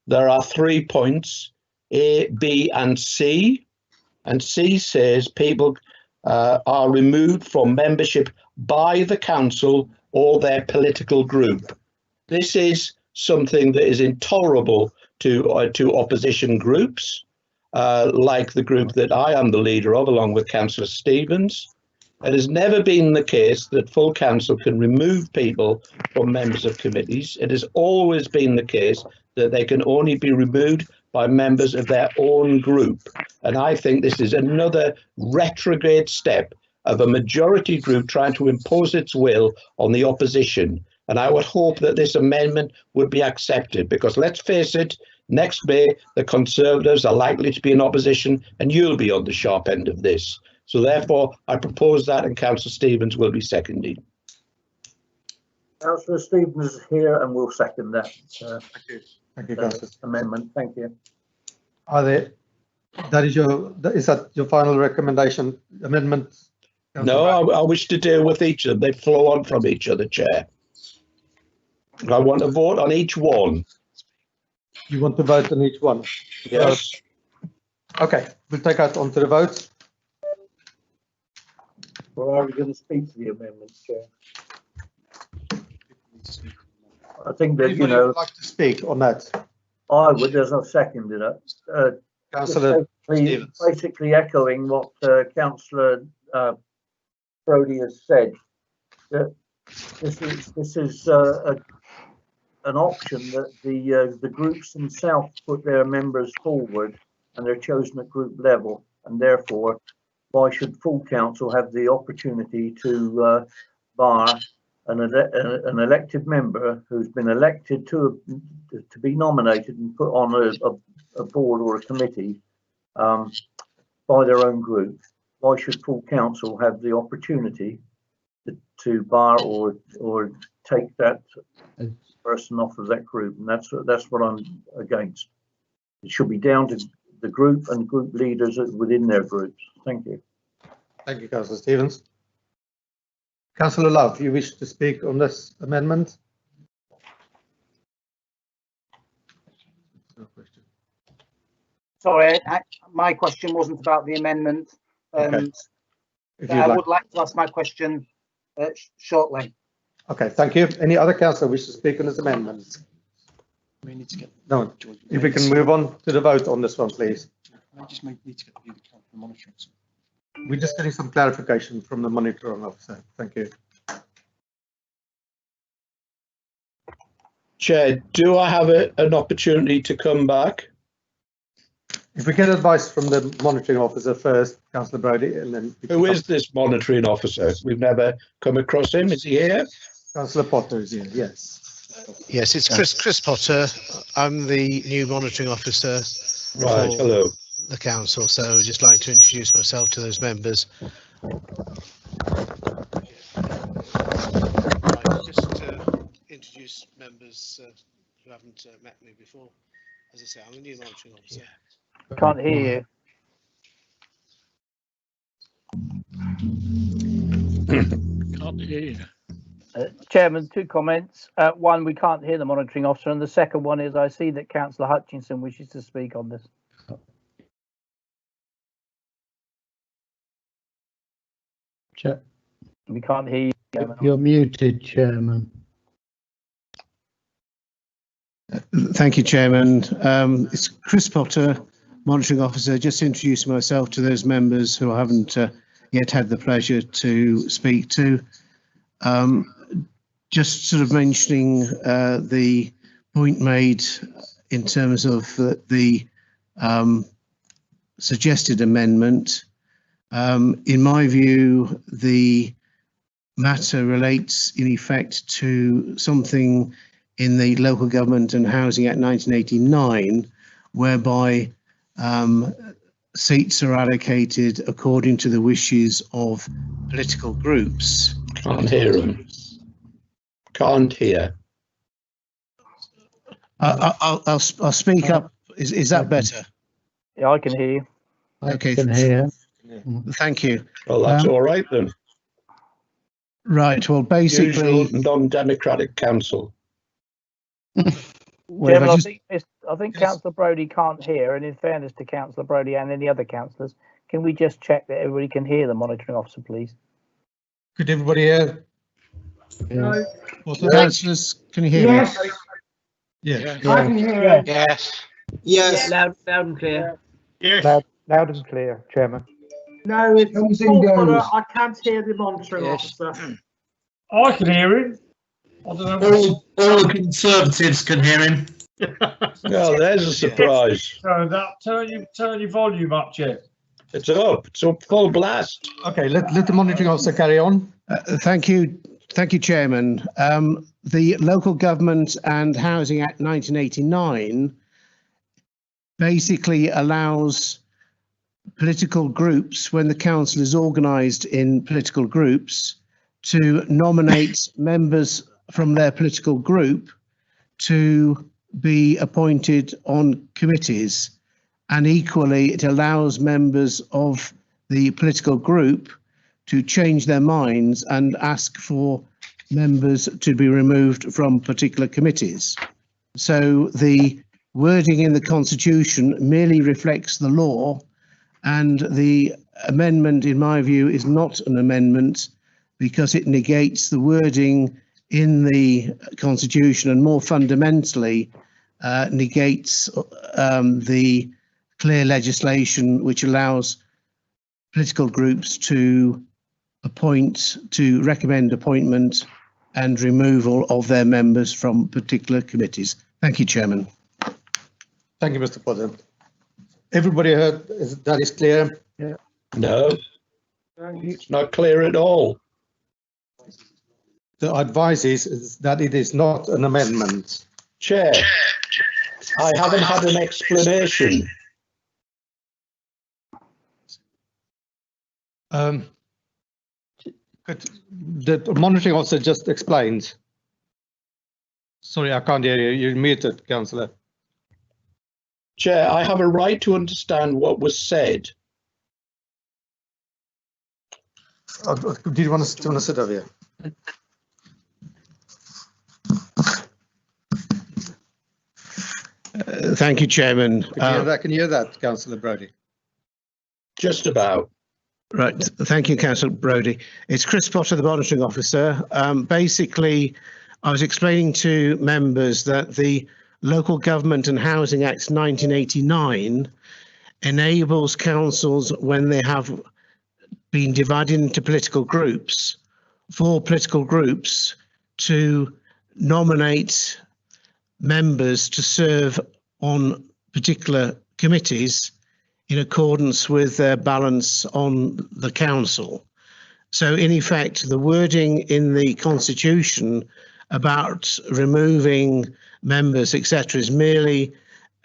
there are 3 points, A, B and C. And C says people are removed from membership by the council or their political group. This is something that is intolerable to opposition groups, like the group that I am the leader of, along with Councillor Stevens. It has never been the case that full council can remove people from members of committees. It has always been the case that they can only be removed by members of their own group. And I think this is another retrograde step of a majority group trying to impose its will on the opposition. And I would hope that this amendment would be accepted, because let's face it, next May, the Conservatives are likely to be in opposition and you'll be on the sharp end of this. So therefore, I propose that, and Councillor Stevens will be seconding. Councillor Stevens is here and will second that. Thank you, Councillor. Amendment. Thank you. Are there? Is that your final recommendation? Amendment? No, I wish to deal with each of them. They flow on from each other, Chair. I want to vote on each one. You want to vote on each one? Yes. Okay, we'll take that onto the vote. Well, are we going to speak to the amendments, Chair? I think that, you know, would like to speak on that. I would, as I've seconded it. Councillor basically echoing what Councillor Brodie has said. That this is an option that the groups themselves put their members forward, and they're chosen at group level, and therefore, why should full council have the opportunity to bar an elected member who's been elected to be nominated and put on a board or a committee by their own group? Why should full council have the opportunity to bar or take that person off of that group? And that's what I'm against. It should be down to the group and group leaders within their groups. Thank you. Thank you, Councillor Stevens. Councillor Love, you wish to speak on this amendment? Sorry, my question wasn't about the amendment. Okay. I would like to ask my question shortly. Okay, thank you. Any other councillor wish to speak on this amendment? We need to get. No. If we can move on to the vote on this one, please. I just need to get the monitoring. We're just getting some clarification from the monitoring officer. Thank you. Chair, do I have an opportunity to come back? If we get advice from the monitoring officer first, Councillor Brodie, and then... Who is this monitoring officer? We've never come across him. Is he here? Councillor Potter is here, yes. Yes, it's Chris Potter. I'm the new monitoring officer. Right, hello. The council, so I'd just like to introduce myself to those members. Just to introduce members who haven't met me before. As I say, I'm the new monitoring officer. Can't hear you. Can't hear you. Chairman, 2 comments. One, we can't hear the monitoring officer, and the second one is I see that Councillor Hutchinson wishes to speak on this. We can't hear you, Chairman. You're muted, Chairman. Thank you, Chairman. It's Chris Potter, monitoring officer. Just introducing myself to those members who I haven't yet had the pleasure to speak to. just sort of mentioning the point made in terms of the suggested amendment. In my view, the matter relates in effect to something in the Local Government and Housing Act 1989, whereby seats are allocated according to the wishes of political groups. Can't hear them. Can't hear. I'll speak up. Is that better? Yeah, I can hear you. Okay. I can hear. Thank you. Well, that's all right then. Right. Well, basically, Usual non-democratic council. well, Chairman, if I think Councillor Brodie can't hear, and in fairness to Councillor Brodie and any other councillors, can we just check that everybody can hear the monitoring officer, please? Could everybody hear? No. Councillors, can you hear Yes. me? Yeah. I can hear. Yes. Yes. Loud and clear. Yes. Loud and clear, Chairman. No, it's Comes and full, but goes. I can't hear the monitoring Yes. officer. I can hear him. I don't know. All the Conservatives can hear him. Well, there's a surprise. Turn your volume up, Chair. It's up. It's up full blast. Okay, let the monitoring officer carry on. Thank you, Chairman. The Local Government and Housing Act 1989 basically allows political groups, when the council is organised in political groups, to nominate members from their political group to be appointed on committees, and equally it allows members of the political group to change their minds and ask for members to be removed from particular committees. So the wording in the Constitution merely reflects the law, and the amendment, in my view, is not an amendment because it negates the wording in the Constitution and more fundamentally negates the clear legislation which allows political groups to recommend appointment and removal of their members from particular committees. Thank you, Chairman. Thank you, Mr. Potter. Everybody heard that is clear? Yeah. No, it's not clear at all. The advice is that it is not an amendment. Chair, I haven't had an explanation. The monitoring officer just explained. Sorry, I can't hear you. You're muted, Councillor. Chair, I have a right to understand what was said. Do you want to sit over here? Thank you, Chairman. Can you hear that, Councillor Brodie? Just about. Right. Thank you, Councillor Brodie. It's Chris Potter, the monitoring officer. Basically, I was explaining to members that the Local Government and Housing Act 1989 enables councils, when they have been divided into political groups, for political groups to nominate members to serve on particular committees in accordance with their balance on the council. So in effect, the wording in the Constitution about removing members, etc., is merely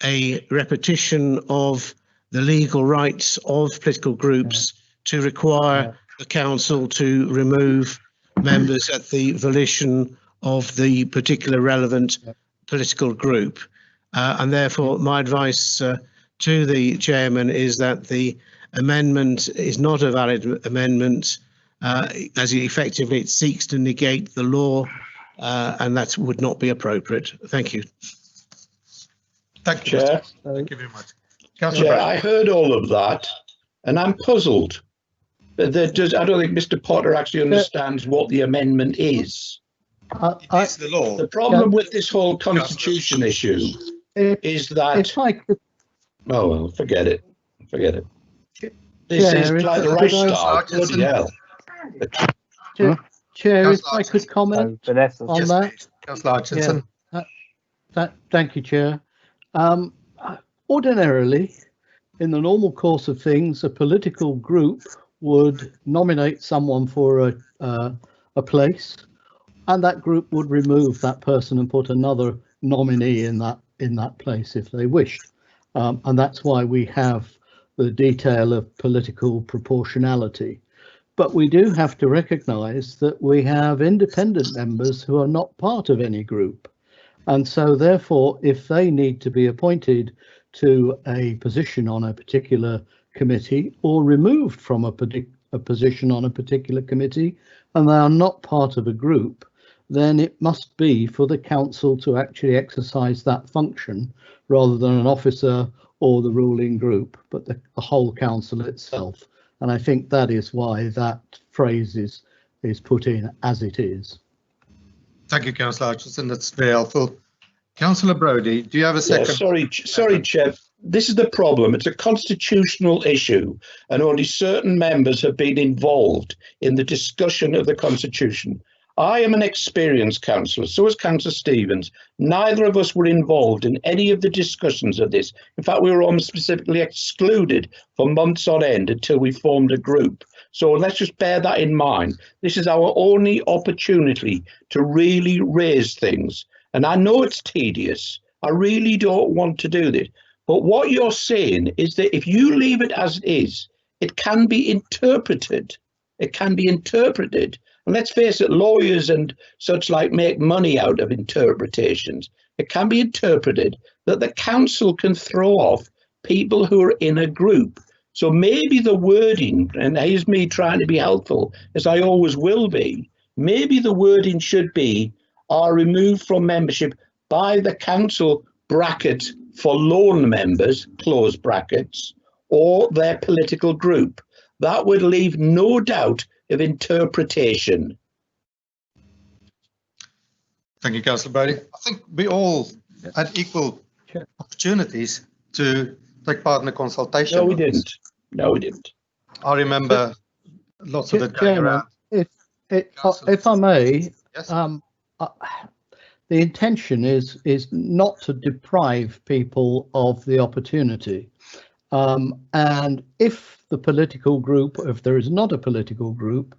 a repetition of the legal rights of political groups to require the council to remove members at the volition of the particular relevant political group. And therefore, my advice to the chairman is that the amendment is not a valid amendment, as effectively it seeks to negate the law, and that would not be appropriate. Thank you. Thank you, Chair. Thank you very much. Chair, I heard all of that, and I'm puzzled. I don't think Mr. Potter actually understands what the amendment is. It's the law. The problem with this whole constitution issue is that. Oh well, forget it. Forget it. This is like the right start. Bloody hell. Chair, if Councillor I could comment on Yes, that. please. Councillor Hutchinson. Thank you, Chair. Ordinarily, in the normal course of things, a political group would nominate someone for a place, and that group would remove that person and put another nominee in that place if they wished. And that's why we have the detail of political proportionality. But we do have to recognise that we have independent members who are not part of any group. And so therefore, if they need to be appointed to a position on a particular committee or removed from a position on a particular committee, and they are not part of a group, then it must be for the council to actually exercise that function rather than an officer or the ruling group, but the whole council itself. And I think that is why that phrase is put in as it is. Thank you, Councillor Hutchinson. That's very helpful. Councillor Brodie, do you have a second? Sorry, Chair. This is the problem. It's a constitutional issue, and only certain members have been involved in the discussion of the Constitution. I am an experienced councillor, so is Councillor Stevens. Neither of us were involved in any of the discussions of this. In fact, we were almost specifically excluded for months on end until we formed a group. So let's just bear that in mind. This is our only opportunity to really raise things. And I know it's tedious. I really don't want to do this. But what you're saying is that if you leave it as it is, it can be interpreted. It can be interpreted. And let's face it, lawyers and such like make money out of interpretations. It can be interpreted that the council can throw off people who are in a group. So maybe the wording, and here's me trying to be helpful, as I always will be, maybe the wording should be, are removed from membership by the council bracket for lone members, close brackets, or their political group. That would leave no doubt of interpretation. Thank you, Councillor Brodie. I think we all had equal opportunities to take part in the consultation. No, we didn't. No, we didn't. I remember lots of it going Chairman, around. if I may, Yes. the intention is not to deprive people of the opportunity. And if the political group, if there is not a political group,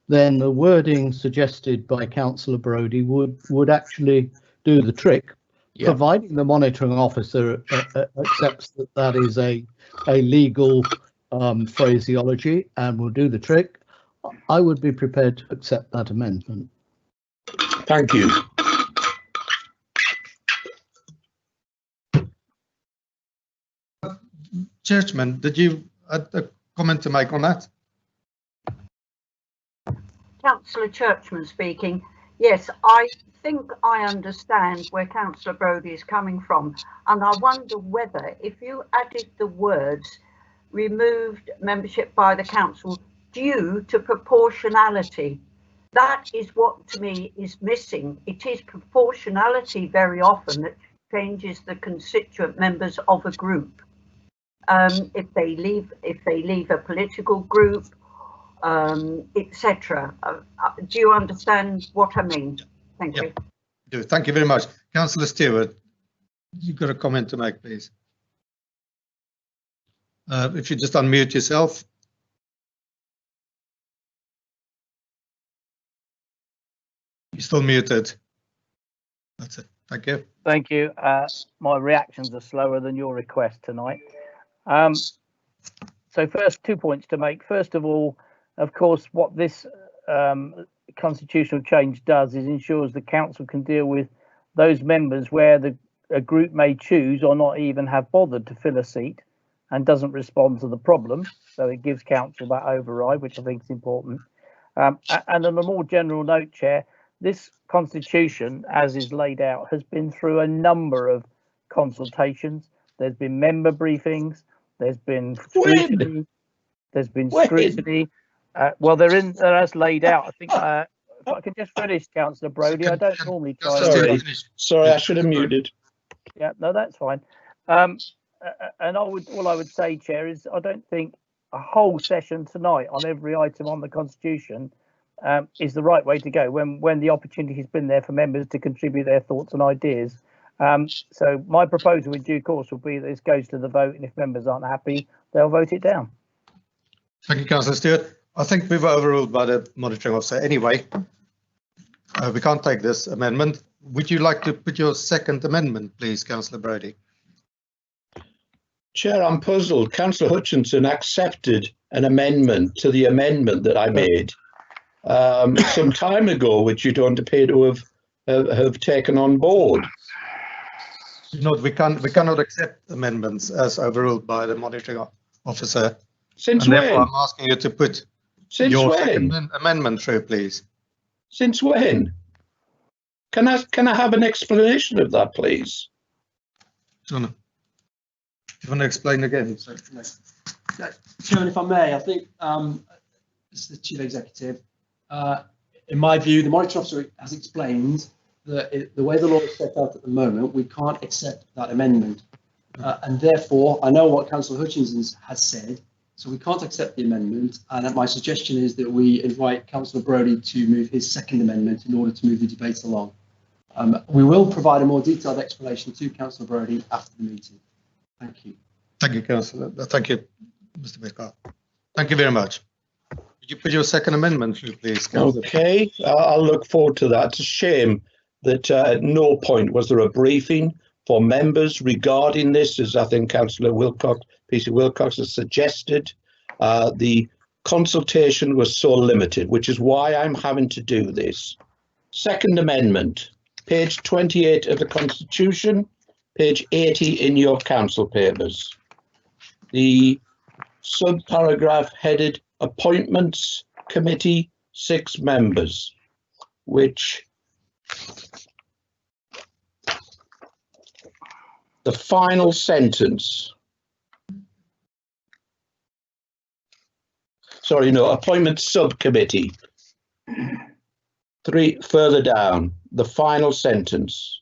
then the wording suggested by Councillor Brodie would actually do the trick, providing the monitoring officer accepts that that is a legal phraseology and will do the trick. I would be prepared to accept that amendment. Thank you. Churchman, did you have a comment to make on that? Councillor Churchman speaking. Yes, I think I understand where Councillor Brodie is coming from, and I wonder whether if you added the words removed membership by the council due to proportionality, that is what to me is missing. It is proportionality very often that changes the constituent members of a group. If they leave a political group, etc. Do you understand what I mean? Thank you. Do. Thank you very much. Councillor Stewart, you've got a comment to make, please. If you just unmute yourself. You're still muted. That's it. Thank you. Thank you. My reactions are slower than your request tonight. So first, 2 points to make. First of all, of course, what this constitutional change does is ensures the council can deal with those members where a group may choose or not even have bothered to fill a seat and doesn't respond to the problem. So it gives council that override, which I think is important. And on a more general note, Chair, this constitution, as is laid out, has been through a number of consultations. There's been member briefings. There's been scrutiny. There's been scrutiny. Well, they're as laid out. I think if I can just finish, Councillor Brodie. I don't normally try. Sorry, I should have muted. Yeah, no, that's fine. And all I would say, Chair, is I don't think a whole session tonight on every item on the Constitution is the right way to go when the opportunity has been there for members to contribute their thoughts and ideas. So my proposal in due course will be that this goes to the vote, and if members aren't happy, they'll vote it down. Thank you, Councillor Stewart. I think we were overruled by the monitoring officer anyway. We can't take this amendment. Would you like to put your second amendment, please, Councillor Brodie? Chair, I'm puzzled. Councillor Hutchinson accepted an amendment to the amendment that I made some time ago, which you don't appear to have taken on board. No, we cannot accept amendments as overruled by the monitoring officer. Since and when? Therefore, I'm asking you to put your second amendment through, please. Since when? Can I have an explanation of that, please? Do you want to explain again? Chairman, if I may, I think as the Chief Executive, in my view, the monitoring officer has explained that the way the law is set out at the moment, we can't accept that amendment. And therefore, I know what Councillor Hutchinson has said, so we can't accept the amendment. And my suggestion is that we invite Councillor Brodie to move his second amendment in order to move the debate along. We will provide a more detailed explanation to Councillor Brodie after the meeting. Thank you. Thank you, Councillor. Thank you, Mr. Baker. Thank you very much. Could you put your second amendment through, please, Councillor? Okay, I'll look forward to that. It's a shame that at no point was there a briefing for members regarding this, as I think Councillor PC Wilcox has suggested. The consultation was so limited, which is why I'm having to do this. Second amendment, page 28 of the Constitution, page 80 in your council papers. The subparagraph headed Appointments Committee, 6 members, which the final sentence, sorry, no, Appointment Subcommittee, 3 further down, the final sentence,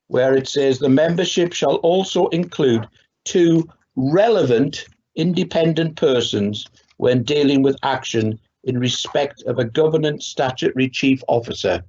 where it says the membership shall also include 2 relevant independent persons when dealing with action in respect of a governance statutory chief officer.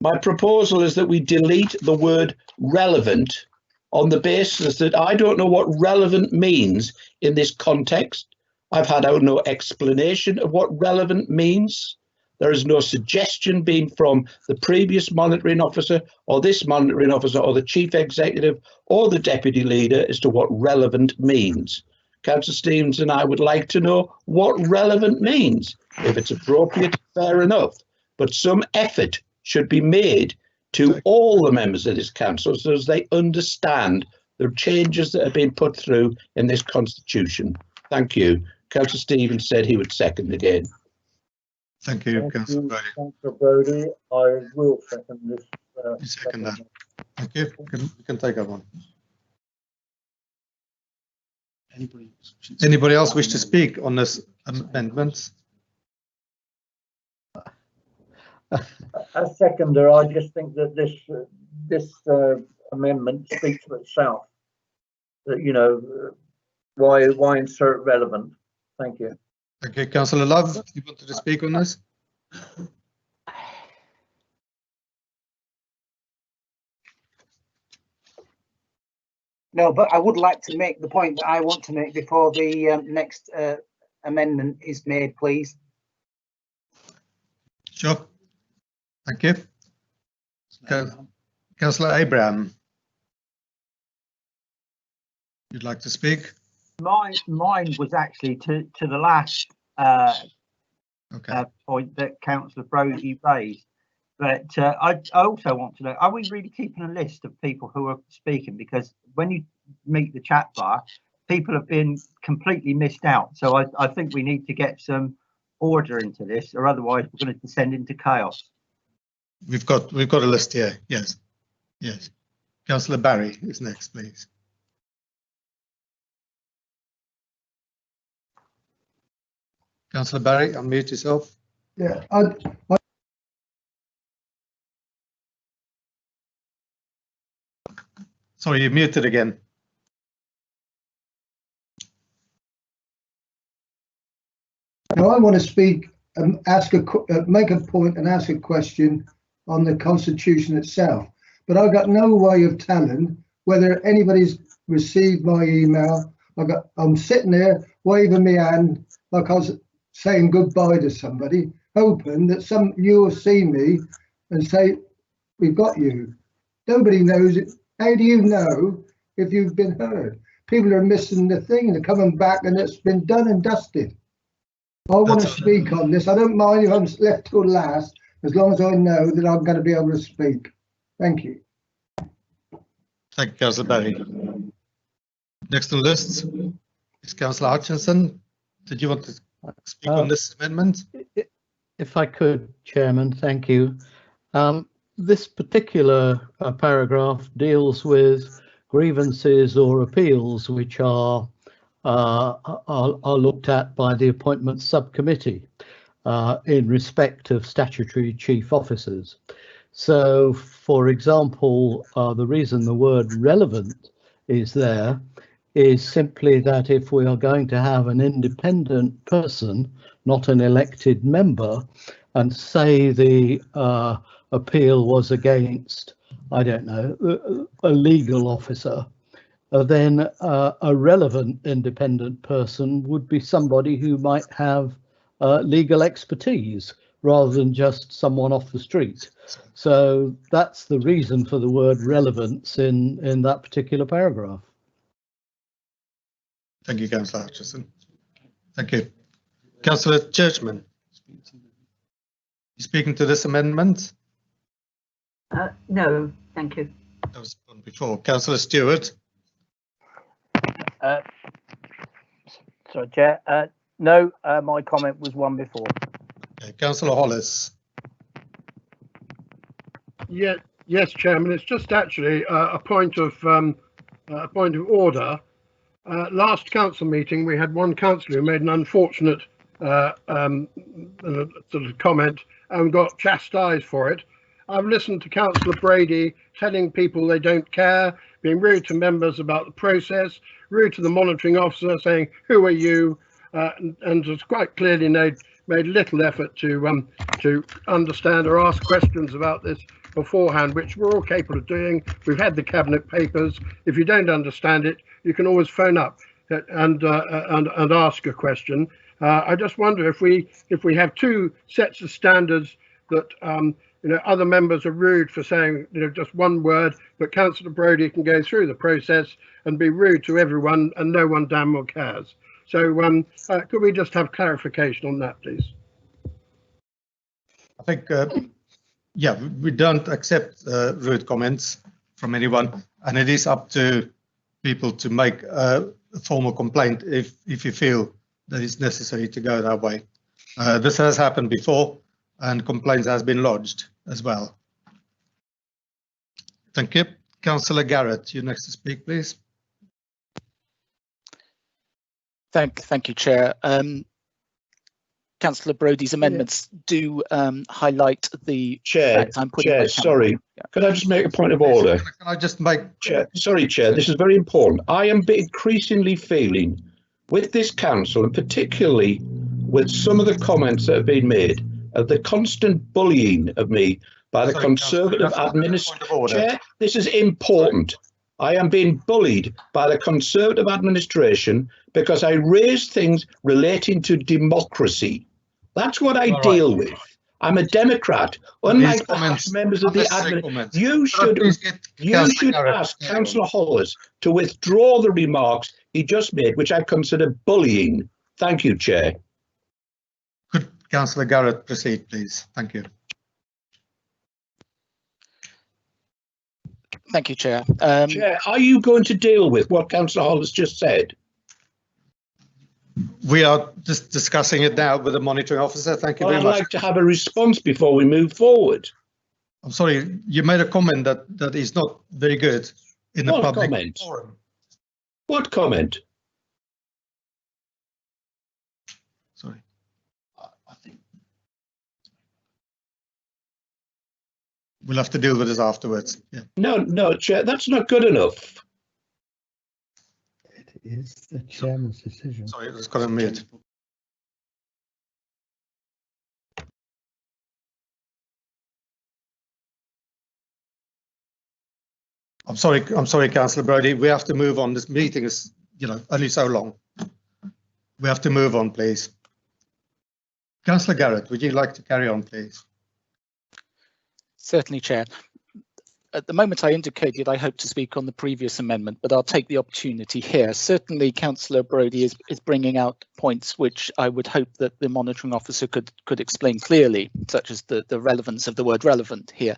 My proposal is that we delete the word relevant on the basis that I don't know what relevant means in this context. I've had no explanation of what relevant means. There is no suggestion being from the previous monitoring officer or this monitoring officer or the chief executive or the deputy leader as to what relevant means. Councillor Stevens and I would like to know what relevant means. If it's appropriate, fair enough. But some effort should be made to all the members of this council so as they understand the changes that have been put through in this constitution. Thank you. Councillor Stevens said he would second again. Thank you, Councillor Brodie. Councillor Brodie, I will second this. You second that. Thank you. You can take that one. Anybody else wish to speak on this amendment? As seconder, I just think that this amendment speaks for itself. That, you know, why insert relevant? Thank you. Okay, Councillor Love, you wanted to speak on this? No, but I would like to make the point that I want to make before the next amendment is made, please. Sure. Thank you. Councillor Abraham, you'd like to speak? Mine was actually to the last point that Councillor Brodie raised. But I also want to know, are we really keeping a list of people who are speaking? Because when you meet the chat bar, people have been completely missed out. So I think we need to get some order into this, or otherwise we're going to descend into chaos. We've got a list here. Yes. Yes. Councillor Barry is next, please. Councillor Barry, unmute yourself. Yeah, Sorry, you're muted again. Now I want to speak make a point and ask a question on the Constitution itself. But I've got no way of telling whether anybody's received my email. I'm sitting there waving my hand like I was saying goodbye to somebody, hoping that you will see me and say, we've got you. Nobody knows it. How do you know if you've been heard? People are missing the thing and they're coming back and it's been done and dusted. I want to speak on this. I don't mind if I'm left till last, as long as I know that I'm going to be able to speak. Thank you. Thank you, Councillor Barry. Next on the list is Councillor Hutchinson. Did you want to speak on this amendment? If I could, Chairman, thank you. This particular paragraph deals with grievances or appeals which are looked at by the Appointments Subcommittee in respect of statutory chief officers. So, for example, the reason the word relevant is there is simply that if we are going to have an independent person, not an elected member, and say the appeal was against, I don't know, a legal officer, then a relevant independent person would be somebody who might have legal expertise rather than just someone off the street. So that's the reason for the word relevance in that particular paragraph. Thank you, Councillor Hutchinson. Thank you. Councillor Churchman, you speaking to this amendment? No, thank you. That was one before. Councillor Stewart. Sorry, Chair. No, my comment was one before. Okay. Councillor Hollis. Yeah, yes, Chairman. It's just actually a point of order. Last council meeting, we had one councillor who made an unfortunate sort of comment and got chastised for it. I've listened to Councillor Brodie telling people they don't care, being rude to members about the process, rude to the monitoring officer, saying, "Who are you?" And has quite clearly made little effort to understand or ask questions about this beforehand, which we're all capable of doing. We've had the cabinet papers. If you don't understand it, you can always phone up and ask a question. I just wonder if we have two sets of standards that other members are rude for saying just one word, but Councillor Brodie can go through the process and be rude to everyone and no one damn well cares. So could we just have clarification on that, please? I think, yeah, we don't accept rude comments from anyone, and it is up to people to make a formal complaint if you feel that it's necessary to go that way. This has happened before, and complaints has been lodged as well. Thank you. Councillor Garrett, you're next to speak, please. Thank you, Chair. Councillor Brodie's amendments do highlight the Chair. Sorry, could I just make a point of order? Can I just make? Chair, sorry, Chair. This is very important. I am increasingly feeling with this council, and particularly with some of the comments that have been made, of the constant bullying of me by the Conservative administration. Chair, this is important. I am being bullied by the Conservative administration because I raise things relating to democracy. That's what I deal with. I'm a Democrat. Unlike the members of the administration, you should ask Councillor Hollis to withdraw the remarks he just made, which I consider bullying. Thank you, Chair. Could Councillor Garrett proceed, please? Thank you. Thank you, Chair. Chair, are you going to deal with what Councillor Hollis just said? We are just discussing it now with the monitoring officer. Thank you very much. I'd like to have a response before we move forward. I'm sorry, you made a comment that is not very good in the public forum. What comment? Sorry. I think we'll have to deal with this afterwards. Yeah. No, Chair, that's not good enough. It is the chairman's decision. Sorry, it was got on mute. I'm sorry, Councillor Brodie. We have to move on. This meeting is, only so long. We have to move on, please. Councillor Garrett, would you like to carry on, please? Certainly, Chair. At the moment, I indicated I hope to speak on the previous amendment, but I'll take the opportunity here. Certainly, Councillor Brodie is bringing out points which I would hope that the monitoring officer could explain clearly, such as the relevance of the word relevant here.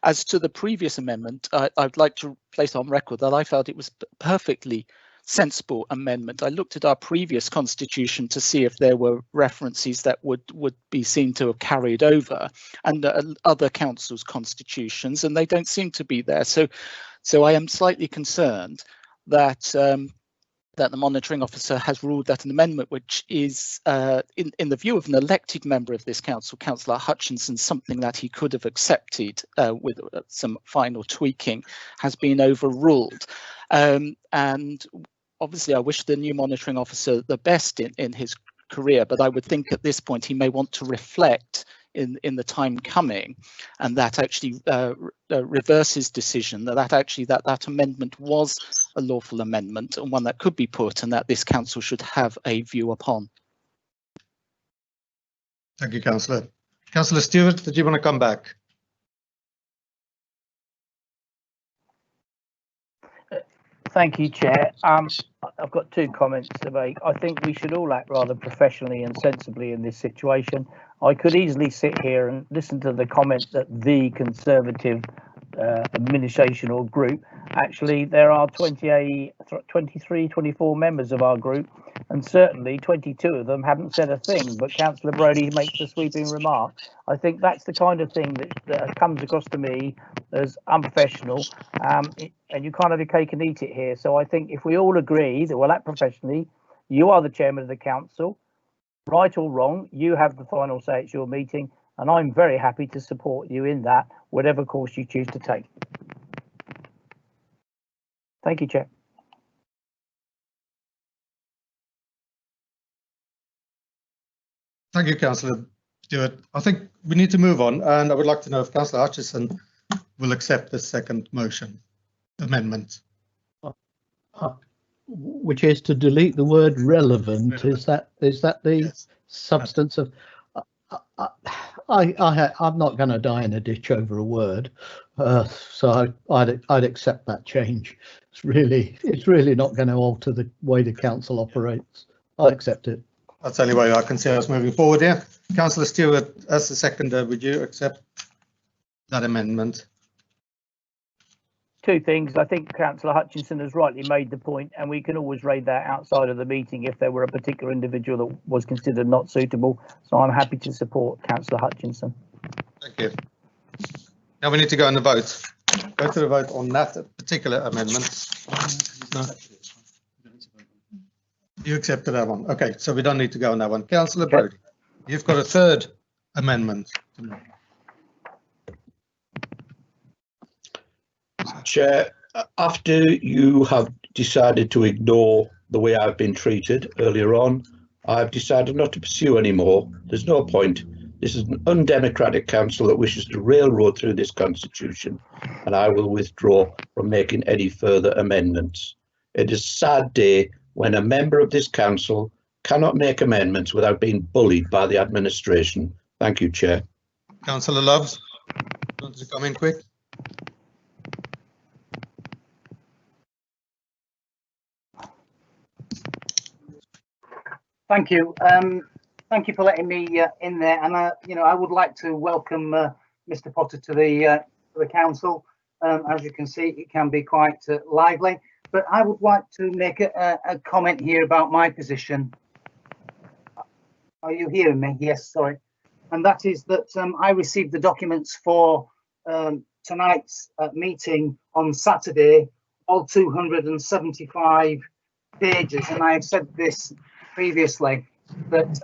As to the previous amendment, I'd like to place on record that I felt it was perfectly sensible amendment. I looked at our previous constitution to see if there were references that would be seen to have carried over and other councils' constitutions, and they don't seem to be there. So I am slightly concerned that that the monitoring officer has ruled that an amendment which is, in the view of an elected member of this council, Councillor Hutchinson, something that he could have accepted with some final tweaking, has been overruled. And obviously, I wish the new monitoring officer the best in his career, but I would think at this point he may want to reflect in the time coming, and that actually reverse his decision, that amendment was a lawful amendment and one that could be put, and that this council should have a view upon. Thank you, Councillor. Councillor Stewart, did you want to come back? Thank you, Chair. I've got two comments to make. I think we should all act rather professionally and sensibly in this situation. I could easily sit here and listen to the comment that the Conservative administration or group, actually there are 23, 24 members of our group, and certainly 22 of them haven't said a thing, but Councillor Brodie makes a sweeping remark. I think that's the kind of thing that comes across to me as unprofessional, and you can't have your cake and eat it here. So I think if we all agree that we'll act professionally, you are the chairman of the council, right or wrong, you have the final say, it's your meeting, and I'm very happy to support you in that, whatever course you choose to take. Thank you, Chair. Thank you, Councillor Stewart. I think we need to move on, and I would like to know if Councillor Hutchinson will accept the second motion amendment. Which is to delete the word relevant. Is that the Yes. substance of? I'm not going to die in a ditch over a word, so I'd accept that change. It's really not going to alter the way the council operates. I'll accept it. That's the only way I can see us moving forward here. Councillor Stewart, as the seconder, would you accept that amendment? Two things. I think Councillor Hutchinson has rightly made the point, and we can always raise that outside of the meeting if there were a particular individual that was considered not suitable. So I'm happy to support Councillor Hutchinson. Thank you. Now we need to go on the vote. Go to the vote on that particular amendment. No. You accepted that one. Okay, so we don't need to go on that one. Councillor Brodie, you've got a third amendment. Chair, after you have decided to ignore the way I've been treated earlier on, I've decided not to pursue anymore. There's no point. This is an undemocratic council that wishes to railroad through this constitution, and I will withdraw from making any further amendments. It is a sad day when a member of this council cannot make amendments without being bullied by the administration. Thank you, Chair. Councillor Loves, want to come in quick? Thank you. Thank you for letting me in there. And I would like to welcome Mr. Potter to the council. As you can see, it can be quite lively. But I would like to make a comment here about my position. Are you hearing me? Yes, sorry. And that is that I received the documents for tonight's meeting on Saturday, all 275 pages. And I have said this previously, that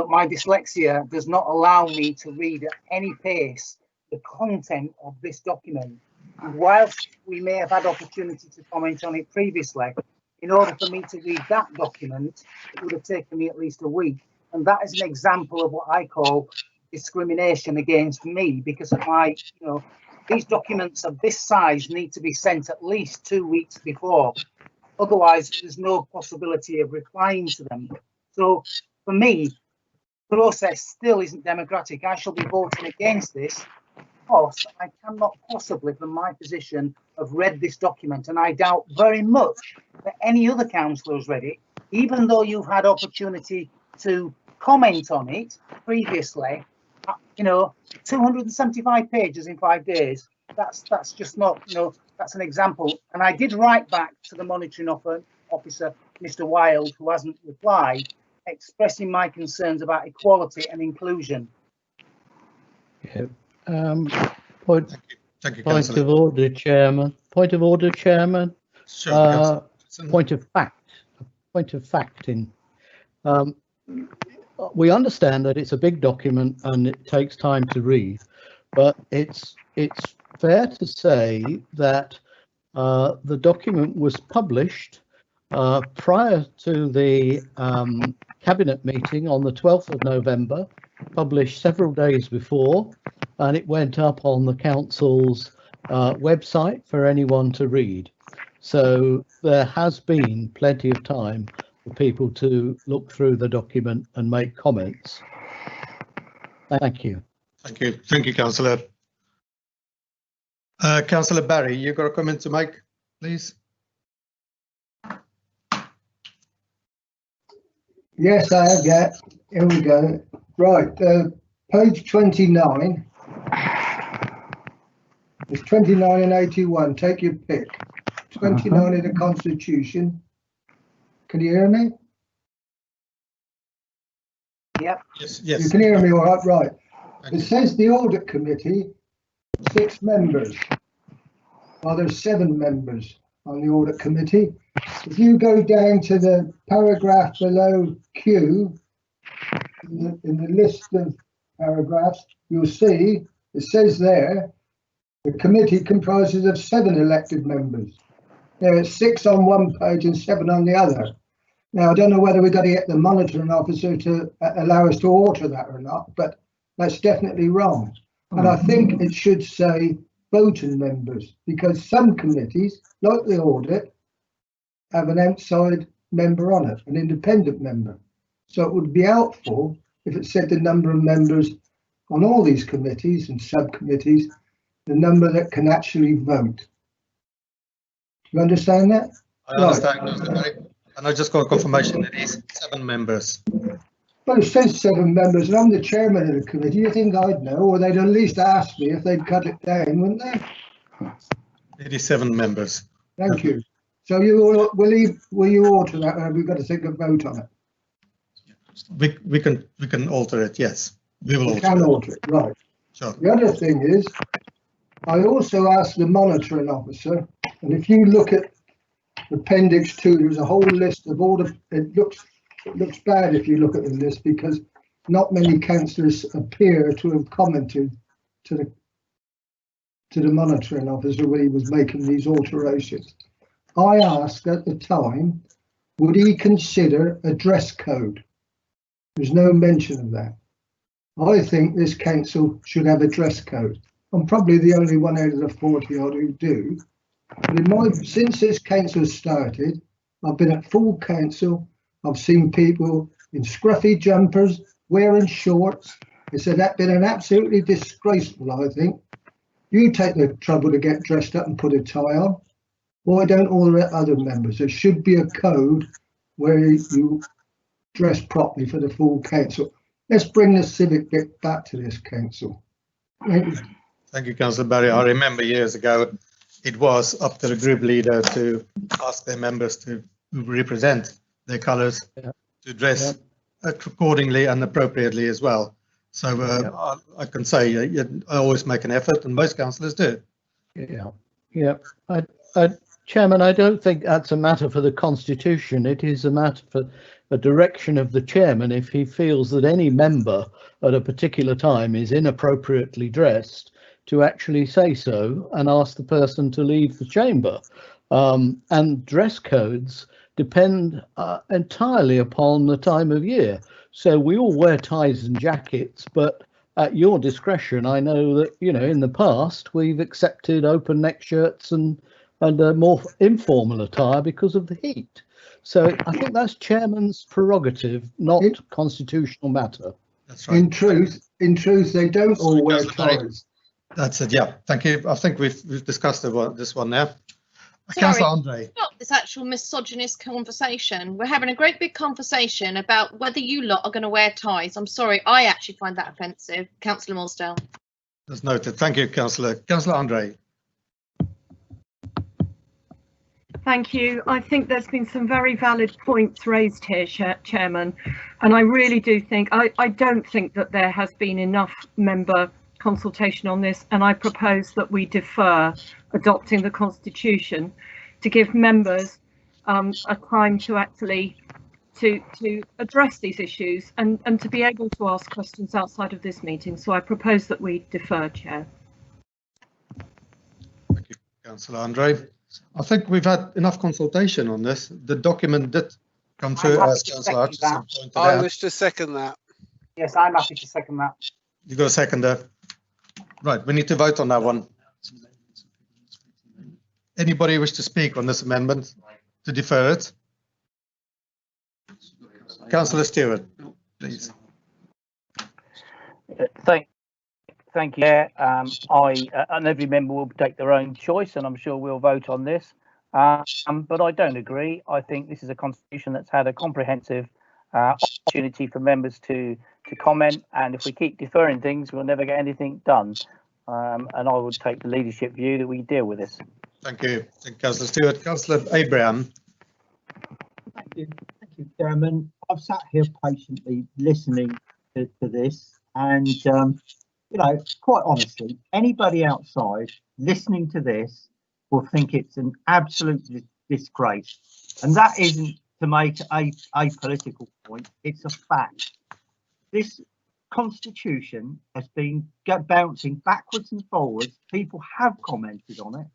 my dyslexia does not allow me to read at any pace the content of this document. And whilst we may have had opportunity to comment on it previously, in order for me to read that document, it would have taken me at least a week. And that is an example of what I call discrimination against me because of my these documents of this size need to be sent at least 2 weeks before. Otherwise, there's no possibility of replying to them. So for me, the process still isn't democratic. I shall be voting against this because I cannot possibly, from my position, have read this document, and I doubt very much that any other councillor has read it, even though you've had opportunity to comment on it previously. You know, 275 pages in 5 days. That's just not, you know, that's an example. And I did write back to the monitoring officer, Mr. Wild, who hasn't replied, expressing my concerns about equality and inclusion. Yeah. Point Thank you, point of order, Chairman. Point of order, Chairman. Sure, Point of fact. Point of facting. We understand that it's a big document and it takes time to read, but it's fair to say that the document was published prior to the cabinet meeting on the 12th of November, published several days before, and it went up on the council's website for anyone to read. So there has been plenty of time for people to look through the document and make comments. Thank you. Thank you, Councillor. Councillor Barry, you got a comment to make, please? Yes, I have, yeah. Here we go. Right, page 29. It's 29 and 81, take your pick. 29 in the Constitution. Can you hear me? Yep. Yes. You can hear me all right, right. It says the Audit Committee, 6 members. Well, there's 7 members on the Audit Committee. If you go down to the paragraph below Q, in the list of paragraphs, you'll see it says there, the committee comprises of 7 elected members. There are 6 on one page and 7 on the other. Now, I don't know whether we've got to get the monitoring officer to allow us to alter that or not, but that's definitely wrong. And I think it should say voting members, because some committees, like the audit, have an outside member on it, an independent member. So it would be helpful if it said the number of members on all these committees and subcommittees, the number that can actually vote. You understand that? I understand, and I just got confirmation that it is 7 members. Well, it says 7 members, and I'm the chairman of the committee. You think I'd know, or they'd at least ask me if they'd cut it down, wouldn't they? It is 7 members. Thank you. So will you alter that, or have we got to take a vote on it? We can alter it. Yes, we will. We can alter it, right? Sure. The other thing is, I also asked the monitoring officer, and if you look at Appendix 2, there's a whole list of all the. It looks bad if you look at the list, because not many councillors appear to have commented to the monitoring officer when he was making these alterations. I asked at the time, would he consider a dress code? There's no mention of that. I think this council should have a dress code. I'm probably the only one out of the 40 odd who do. But since this council started, I've been at full council. I've seen people in scruffy jumpers, wearing shorts. It's that's been an absolutely disgraceful, I think. You take the trouble to get dressed up and put a tie on. Why don't all the other members? There should be a code where you dress properly for the full council. Let's bring the civic bit back to this council. Thank you. Thank you, Councillor Barry. I remember years ago, it was up to the group leader to ask their members to represent their colours, to dress accordingly and appropriately as well. So I can say I always make an effort, and most councillors do. Chairman, I don't think that's a matter for the Constitution. It is a matter for a direction of the chairman if he feels that any member at a particular time is inappropriately dressed, to actually say so and ask the person to leave the chamber. And dress codes depend entirely upon the time of year. So we all wear ties and jackets, but at your discretion. I know that, you know, in the past we've accepted open neck shirts and a more informal attire because of the heat. So I think that's chairman's prerogative, not constitutional matter. That's right. In truth, they don't all wear ties. That's it. Yeah. Thank you. I think we've discussed this one now. Sorry, Councillor Andre. stop this actual misogynist conversation. We're having a great big conversation about whether you lot are going to wear ties. I'm sorry, I actually find that offensive. Councillor Mosdell. That's noted. Thank you, Councillor. Councillor Andre. Thank you. I think there's been some very valid points raised here, Chairman, and I really do think, I don't think that there has been enough member consultation on this, and I propose that we defer adopting the Constitution to give members a time to actually to address these issues and to be able to ask questions outside of this meeting. So I propose that we defer, Chair. Thank you, Councillor Andre. I think we've had enough consultation on this. The document did come through as Councillor Hutchinson pointed out. I wish to second that. Yes, I'm happy to second that. You got a seconder? Right, we need to vote on that one. Anybody wish to speak on this amendment to defer it? Councillor Stewart, please. Thank you. And every member will take their own choice, and I'm sure we'll vote on this. But I don't agree. I think this is a constitution that's had a comprehensive opportunity for members to comment, and if we keep deferring things, we'll never get anything done. And I would take the leadership view that we deal with this. Thank you, Councillor Stewart. Councillor Abraham. Thank you, Chairman. I've sat here patiently listening to this, and you know, quite honestly, anybody outside listening to this will think it's an absolute disgrace, and that isn't to make a political point. It's a fact. This constitution has been bouncing backwards and forwards. People have commented on it,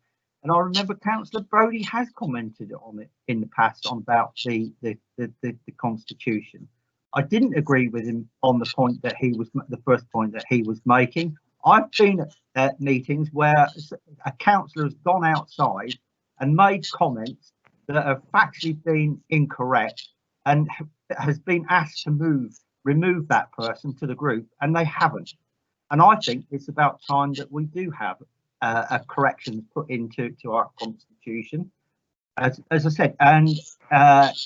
and I remember Councillor Brodie has commented on it in the past on about the constitution. I didn't agree with him on the point that he was the first point that he was making. I've been at meetings where a councillor has gone outside and made comments that have factually been incorrect and has been asked to remove that person to the group, and they haven't. And I think it's about time that we do have a correction put into our constitution, as I said. And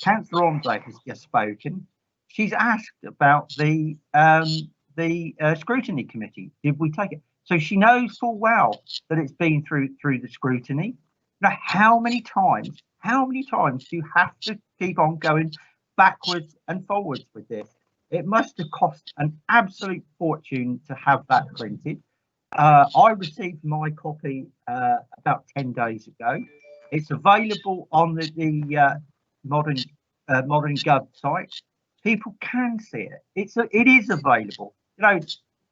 Councillor Andre has just spoken. She's asked about the scrutiny committee. Did we take it? So she knows full well that it's been through the scrutiny. Now, how many times do you have to keep on going backwards and forwards with this? It must have cost an absolute fortune to have that printed. I received my copy about 10 days ago. It's available on the Modern Gov site. People can see it. It is available. You know,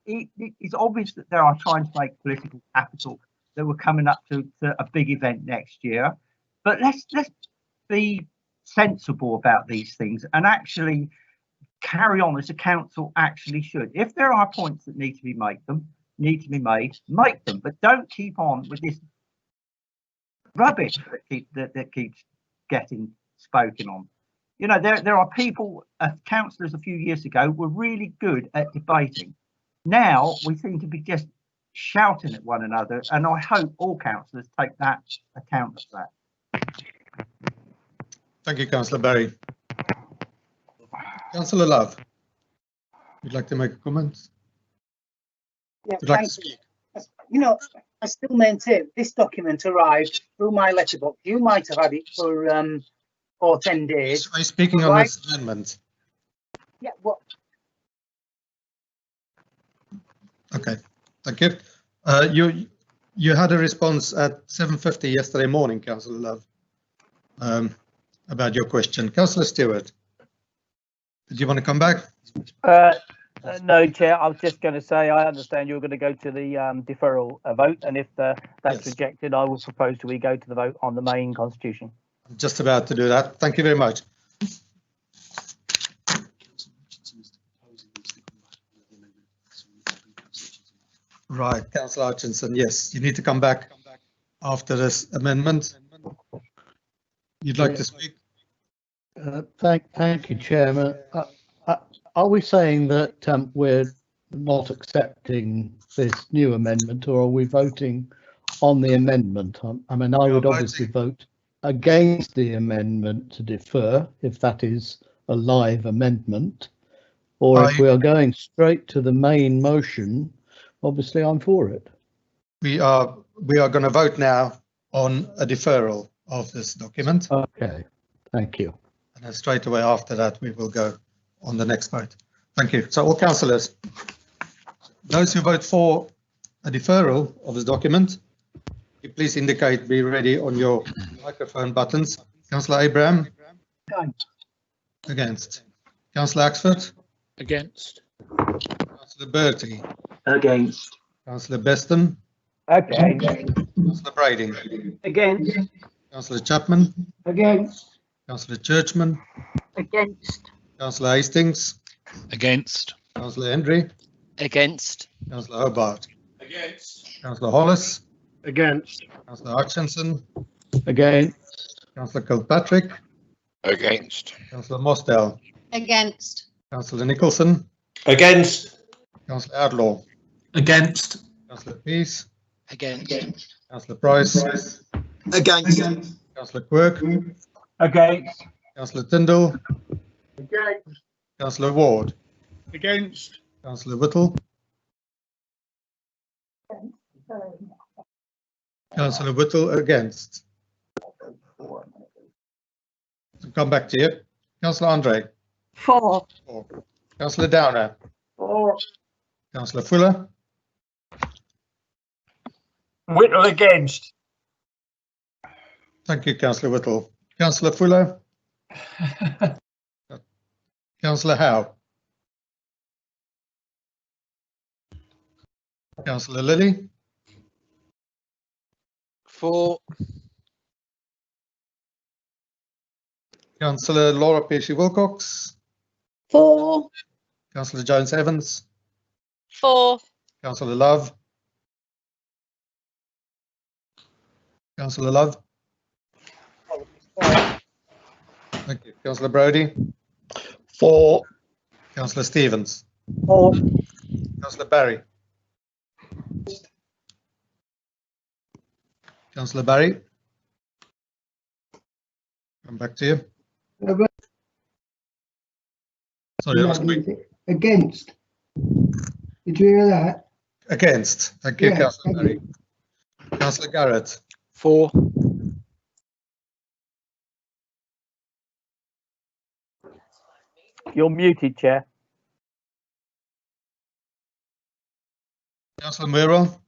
it's obvious that they are trying to make political capital, that we're coming up to a big event next year. But let's be sensible about these things and actually carry on as a council actually should. If there are points that need to be made, make them. But don't keep on with this rubbish that keeps getting spoken on. You know, there are people, councillors a few years ago were really good at debating. Now we seem to be just shouting at one another, and I hope all councillors take that account of that. Thank you, Councillor Barry. Councillor Love, would you like to make a comment? Yeah, thank you. You know, I still maintain this document arrived through my letterbox. You might have had it for 10 days. Are you speaking on this amendment? Yeah, well. Okay, thank you. You had a response at 7:50 yesterday morning, Councillor Love, about your question. Councillor Stewart, did you want to come back? No, Chair. I was just going to say I understand you're going to go to the deferral vote, and if that's rejected, I will propose we go to the vote on the main constitution. I'm just about to do that. Thank you very much. Right, Councillor Hutchinson, yes, you need to come back after this amendment. You'd like to speak? Thank you, Chairman. Are we saying that we're not accepting this new amendment, or are we voting on the amendment? I mean, I would obviously vote against the amendment to defer if that is a live amendment, or if we are going straight to the main motion, obviously I'm for it. We are going to vote now on a deferral of this document. Okay, thank you. And then straight away after that, we will go on the next vote. Thank you. So all councillors, those who vote for a deferral of this document, please indicate, be ready on your microphone buttons. Councillor Abraham? Against. Councillor Axford? Against. Councillor Brodie? Against. Councillor Beston? Against. Councillor Brodie? Against. Councillor Chapman? Against. Councillor Churchman? Against. Councillor Hastings? Against. Councillor Andre? Against. Councillor Hobart? Against. Councillor Hollis? Against. Councillor Hutchinson? Against. Councillor Kilpatrick? Against. Councillor Mosdell? Against. Councillor Nicholson? Against. Councillor Outlaw? Against. Councillor Peace? Against. Councillor Price? Against. Councillor Quirk? Against. Councillor Tyndall? Against. Councillor Ward? Against. Councillor Whittle? Councillor Whittle against. So come back to you. Councillor Andre? For. Councillor Downer? For. Councillor Fuller? Whittle against. Thank you, Councillor Whittle. Councillor Fuller? Councillor Howe? Councillor Lilley? For. Councillor Laura Pearcey-Wilcox? For. Councillor Jones Evans? For. Councillor Love? Councillor Love? Thank you. Councillor Brodie? For. Councillor Stevens? For. Councillor Barry? Councillor Barry? Come back to you. Sorry, I was against. Did you hear that? Against. Thank you, Yeah, Councillor thank Barry. Councillor Garrett? For. You're muted, Chair. Councillor Murrell?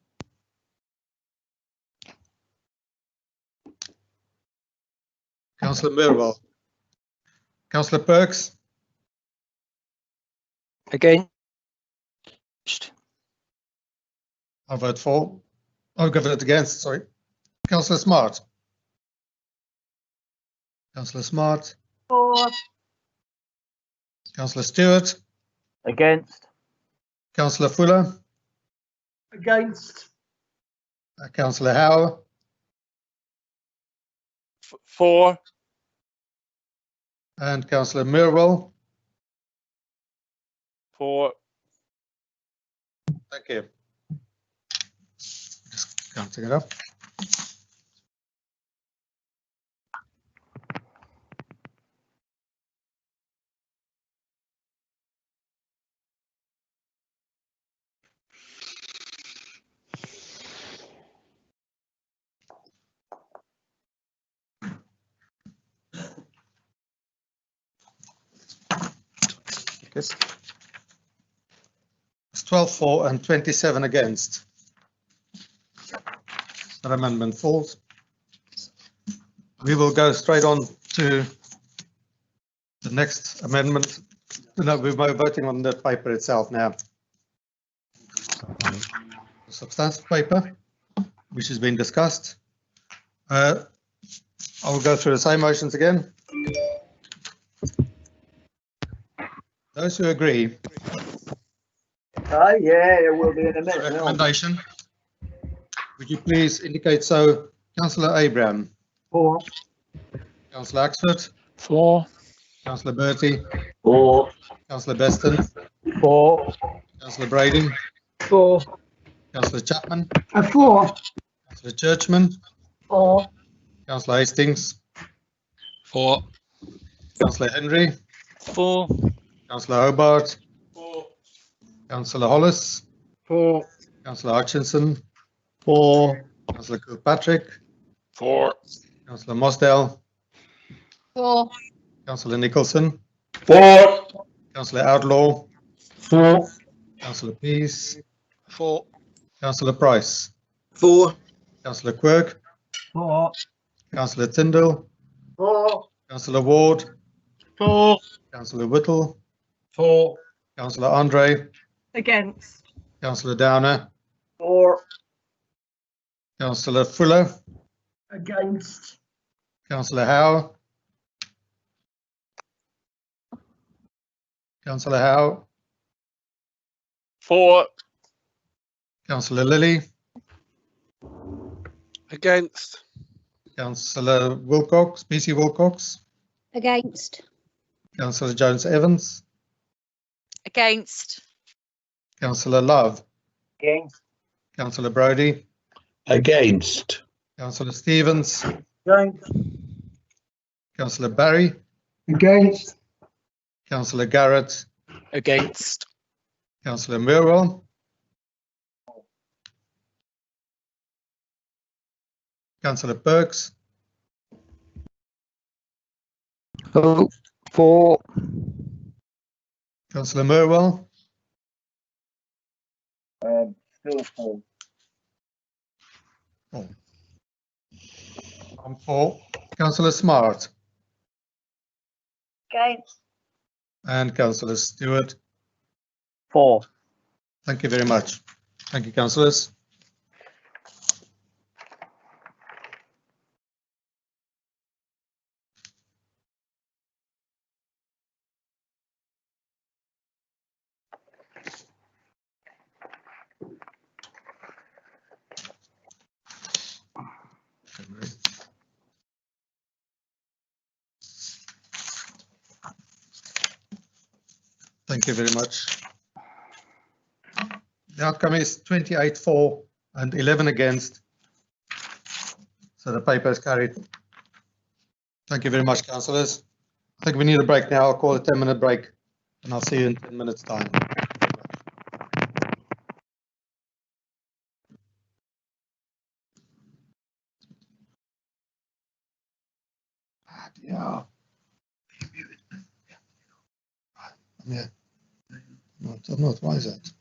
Councillor Murrell? Councillor Perks? Against. I vote for. I'll give it against, sorry. Councillor Smart? Councillor Smart? For. Councillor Stewart? Against. Councillor Fuller? Against. Councillor Howe? For. And Councillor Murrell? For. Thank you. Just counting it up. It's 12 for and 27 against. That amendment falls. We will go straight on to the next amendment. No, we're voting on the paper itself now. The substantive paper, which has been discussed. I will go through the same motions again. Those who agree Oh, yeah, it will be in a minute. Recommendation. Would you please indicate so? Councillor Abraham. For. Councillor Axford. For. Councillor Brodie. For. Councillor Beston. For. Councillor Brodie. For. Councillor Chapman. For. Councillor Churchman. For. Councillor Hastings. For. Councillor Henry. For. Councillor Hobart. Councillor Hollis. For. Councillor Hutchinson. For. Councillor Kirkpatrick. For. Councillor Mosdell. For. Councillor Nicholson. For. Councillor Outlaw. For. Councillor Peace. For. Councillor Price. For. Councillor Quirk. For. Councillor Tyndall. For. Councillor Ward. For. Councillor Whittle. For. Councillor Andre. Against. Councillor Downer. For. Councillor Fuller. Against. Councillor Howe. Councillor Howe. For. Councillor Lilley. Against. Councillor Wilcox, BC Wilcox. Against. Councillor Jones Evans. Against. Councillor Love. Against. Councillor Brodie. Against. Councillor Stevens. Against. Councillor Barry. Against. Councillor Garrett. Against. Councillor Mirwell. Councillor Perks. For. Councillor Mirwell. Still for. I'm for. Councillor Smart. Against. And Councillor Stewart. For. Thank you very much. Thank you, councillors. Thank you very much. The outcome is 28 for and 11 against. So the paper is carried. Thank you very much, councillors. I think we need a break now. I'll call a 10-minute break and I'll see you in 10 minutes' time. Yeah. Yeah. I'm not. Why is that?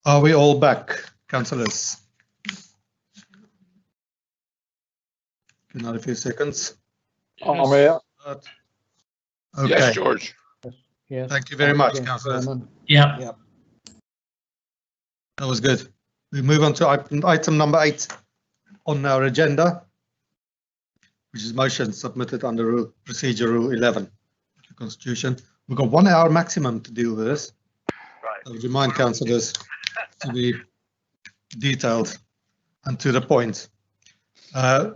Are we all back, councillors? Another few seconds. I'm here. Okay. Yes, George. Yes. Thank you very much, councillors. Yeah. That was good. We move on to item number 8 on our agenda, which is motion submitted under procedure rule 11 of the Constitution. We've got 1 hour maximum to deal with this. I would remind councillors to be detailed and to the point. I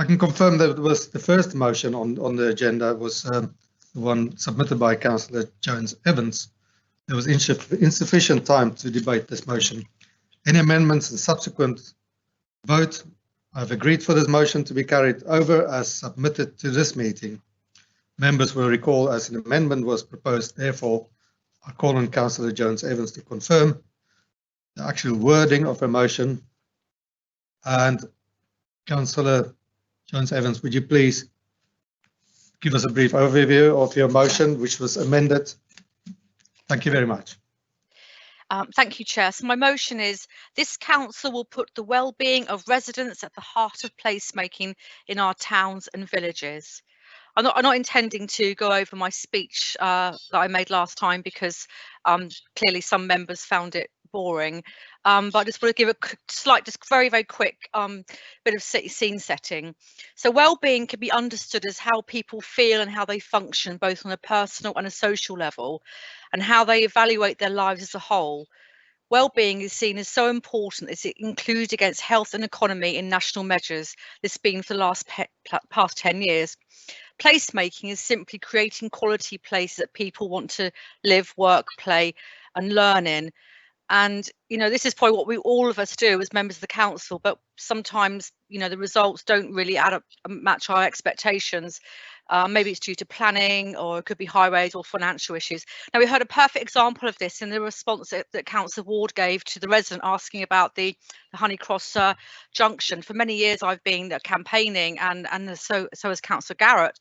can confirm that it was the first motion on the agenda was the one submitted by Councillor Jones Evans. There was insufficient time to debate this motion. Any amendments and subsequent vote, I've agreed for this motion to be carried over as submitted to this meeting. Members will recall as an amendment was proposed, therefore I call on Councillor Jones Evans to confirm the actual wording of her motion. And Councillor Jones Evans, would you please give us a brief overview of your motion, which was amended? Thank you very much. Thank you, Chair. So my motion is this council will put the well-being of residents at the heart of placemaking in our towns and villages. I'm not intending to go over my speech that I made last time because clearly some members found it boring, but I just want to give a slight, just very quick bit of scene setting. So well-being can be understood as how people feel and how they function both on a personal and a social level, and how they evaluate their lives as a whole. Well-being is seen as so important as it includes against health and economy in national measures. This been for the past 10 years. Placemaking is simply creating quality places that people want to live, work, play and learn in. And, you know, this is probably what we all of us do as members of the council, but sometimes, you know, the results don't really add up, match our expectations. Maybe it's due to planning, or it could be highways or financial issues. Now, we heard a perfect example of this in the response that Councillor Ward gave to the resident asking about the Honeycross junction. For many years, I've been campaigning, and so has Councillor Garrett,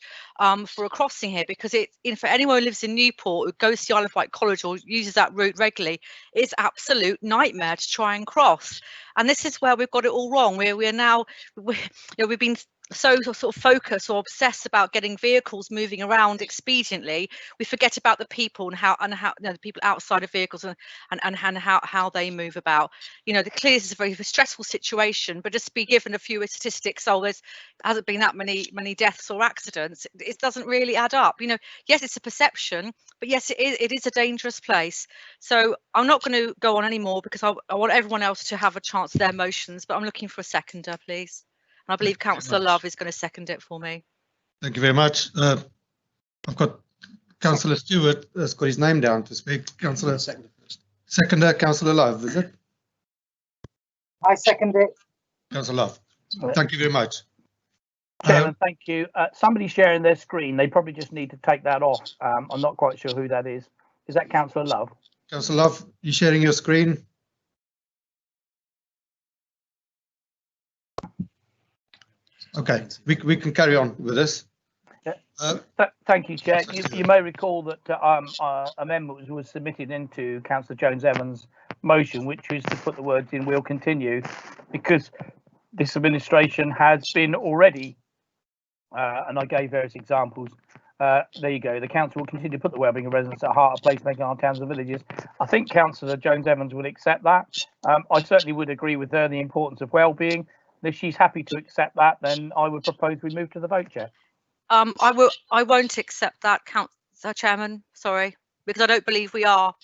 for a crossing here, because for anyone who lives in Newport, who goes to the Isle of Wight College or uses that route regularly, it's absolute nightmare to try and cross. And this is where we've got it all wrong. We've been so sort of focused or obsessed about getting vehicles moving around expediently, we forget about the people and how the people outside of vehicles and how they move about. You know, clearly this is a very stressful situation, but just to be given a few statistics, there hasn't been that many deaths or accidents, it doesn't really add up. You know, yes, it's a perception, but yes, it is a dangerous place. So I'm not going to go on anymore because I want everyone else to have a chance to their motions, but I'm looking for a seconder, please. I believe Councillor Love is going to second it for me. Thank you very much. I've got Councillor Stewart has got his name down to speak. Councillor Seconder, Councillor Love, is it? I second it. Councillor Love. Thank you very much. Chairman, thank you. Somebody's sharing their screen. They probably just need to take that off. I'm not quite sure who that is. Is that Councillor Love? Councillor Love, you sharing your screen? Okay, we can carry on with this. Thank you, Chair. You may recall that amendment was submitted into Councillor Jones Evans' motion, which was to put the words in "will continue," because this administration has been already, and I gave various examples. There you go. The council will continue to put the wellbeing of residents at the heart of placemaking our towns and villages. I think Councillor Jones Evans would accept that. I certainly would agree with her on the importance of wellbeing. If she's happy to accept that, then I would propose we move to the vote, Chair. I won't accept that, Councillor Chairman. Sorry, because I don't believe we are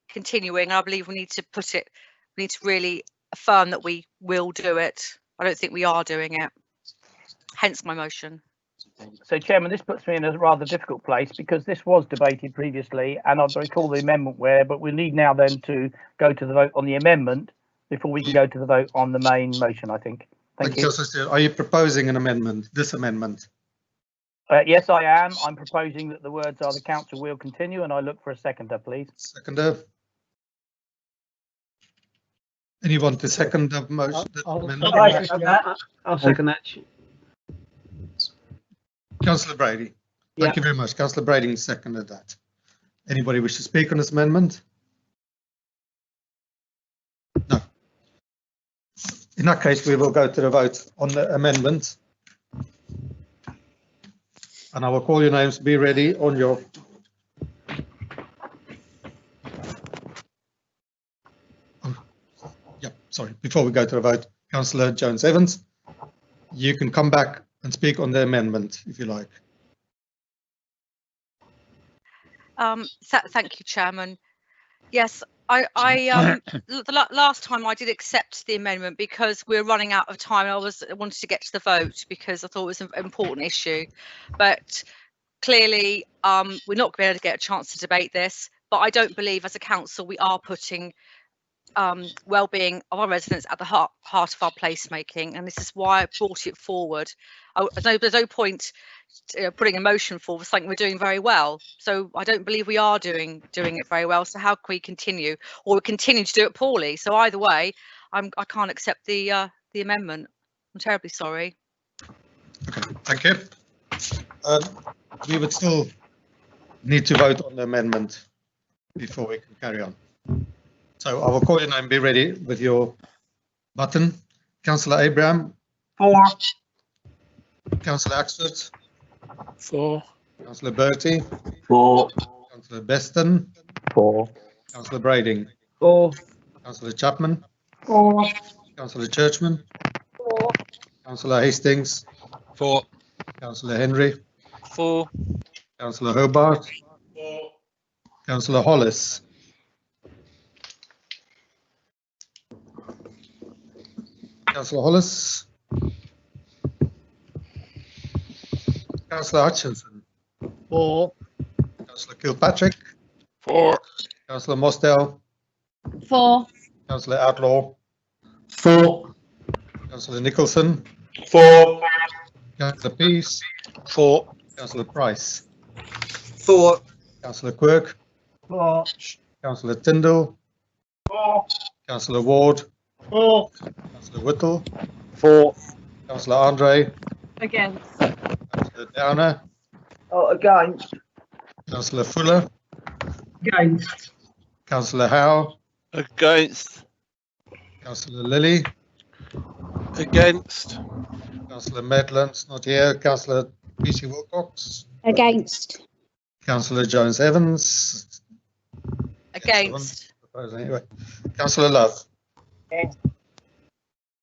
continuing. I believe we need to really affirm that we will do it. I don't think we are doing it. Hence my motion. So, Chairman, this puts me in a rather difficult place because this was debated previously, and I recall the amendment but we need now then to go to the vote on the amendment before we can go to the vote on the main motion, I think. Thank you. Are you proposing an amendment, this amendment? Yes, I am. I'm proposing that the words are "the council will continue," and I look for a seconder, please. Seconder. Anyone to second the motion? I'll second that. Councillor Brodie. Thank you very much. Councillor Brodie seconded that. Anybody wish to speak on this amendment? that case, we will go to the vote on the amendment. And I will call your names. Be ready on your... Sorry, before we go to the vote, Councillor Jones-Evans, you can come back and speak on the amendment if you like. Thank you, Chairman. Yes, the last time I did accept the amendment because we're running out of time. I wanted to get to the vote because I thought it was an important issue, but clearly we're not going to be able to get a chance to debate this. But I don't believe as a council we are putting well-being of our residents at the heart of our placemaking, and this is why I brought it forward. There's no point putting a motion forward for something we're doing very well. So I don't believe we are doing it very well. So how can we continue, or we continue to do it poorly? So either way, I can't accept the amendment. I'm terribly sorry. Okay, thank you. We would still need to vote on the amendment before we can carry on. So I will call your name. Be ready with your button. Councillor Abraham. 4. Councillor Axford. 4. Councillor Brodie. 4. Councillor Beston. 4. Councillor Brading. 4. Councillor Chapman. 4. Councillor Churchman. 4. Councillor Hastings. 4. Councillor Henry. 4. Councillor Hobart. 4. Councillor Hollis. Councillor Hollis. Councillor Hutchinson. 4. Councillor Kilpatrick. 4. Councillor Mosdell. 4. Councillor Outlaw. 4. Councillor Nicholson. 4. Councillor Peace. 4. Councillor Price. 4. Councillor Quirk. 4. Councillor Tyndall. 4. Councillor Ward. 4. Councillor Whittle. 4. Councillor Andre. Against. Councillor Downer. Oh, against. Councillor Fuller. Against. Councillor Howe. Against. Councillor Lilley. Against. Councillor Medland's not here. Councillor PC Wilcox. Against. Councillor Jones-Evans. Against. Anyway. Councillor Love. Against.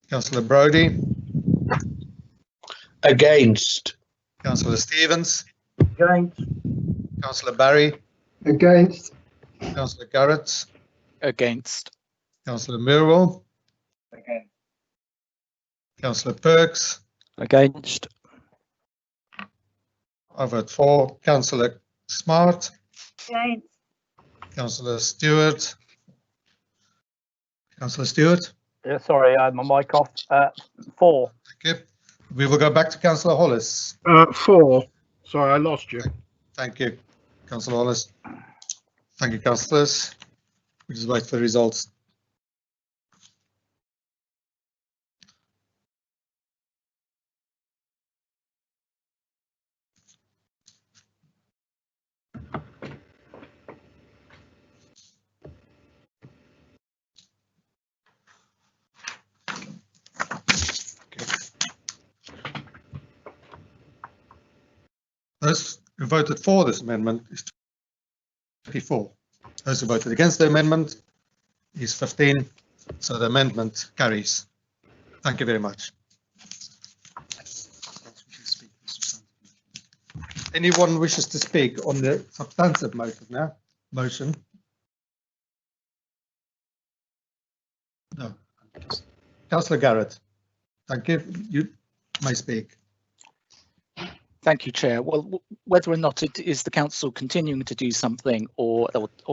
Councillor Brodie. Against. Councillor Stevens. Against. Councillor Barry. Against. Councillor Garrett. Against. Councillor Mirwell. Against. Councillor Perks. Against. I vote for. Councillor Smart. Against. Councillor Stewart. Councillor Stewart. Yeah, sorry, I had my mic off. 4. Thank you. We will go back to Councillor Hollis. 4. Sorry, I lost you. Thank you, Councillor Hollis. Thank you, councillors. We just wait for the results. Those who voted for this amendment is 24. Those who voted against the amendment is 15. So the amendment carries. Thank you very much. Anyone wishes to speak on the substantive motion now? Motion? No. Councillor Garrett. Thank you. You may speak. Thank you, Chair. Well, whether or not it is the council continuing to do something or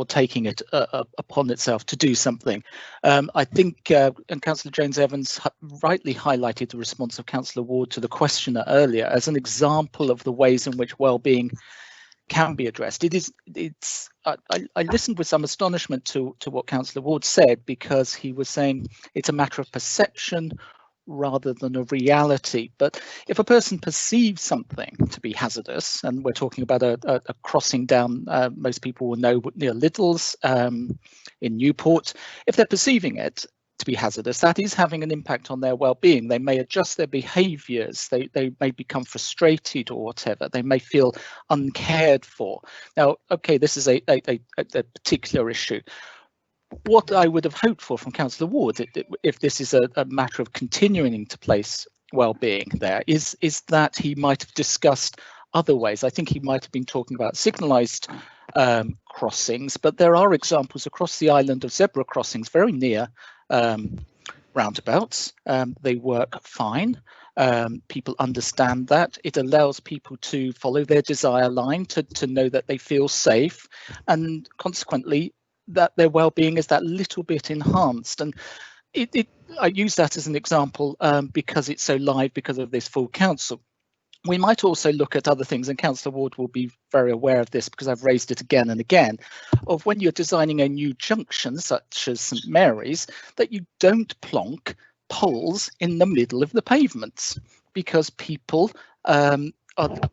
taking it upon itself to do something, I think and Councillor Jones-Evans rightly highlighted the response of Councillor Ward to the questioner earlier as an example of the ways in which well-being can be addressed. I listened with some astonishment to what Councillor Ward said, because he was saying it's a matter of perception rather than a reality. But if a person perceives something to be hazardous, and we're talking about a crossing down, most people will know near Little's in Newport, if they're perceiving it, to be hazardous, that is having an impact on their well-being. They may adjust their behaviours, they may become frustrated or whatever, they may feel uncared for. Now, okay, this is a particular issue. What I would have hoped for from Councillor Ward, if this is a matter of continuing to place well-being there, is that he might have discussed other ways. I think he might have been talking about signalised crossings, but there are examples across the island of zebra crossings very near roundabouts. They work fine. People understand that. It allows people to follow their desire line, to know that they feel safe, and consequently that their well-being is that little bit enhanced. And I use that as an example because it's so live because of this full council. We might also look at other things, and Councillor Ward will be very aware of this because I've raised it again and again, of when you're designing a new junction such as St Mary's, that you don't plonk poles in the middle of the pavements, because people are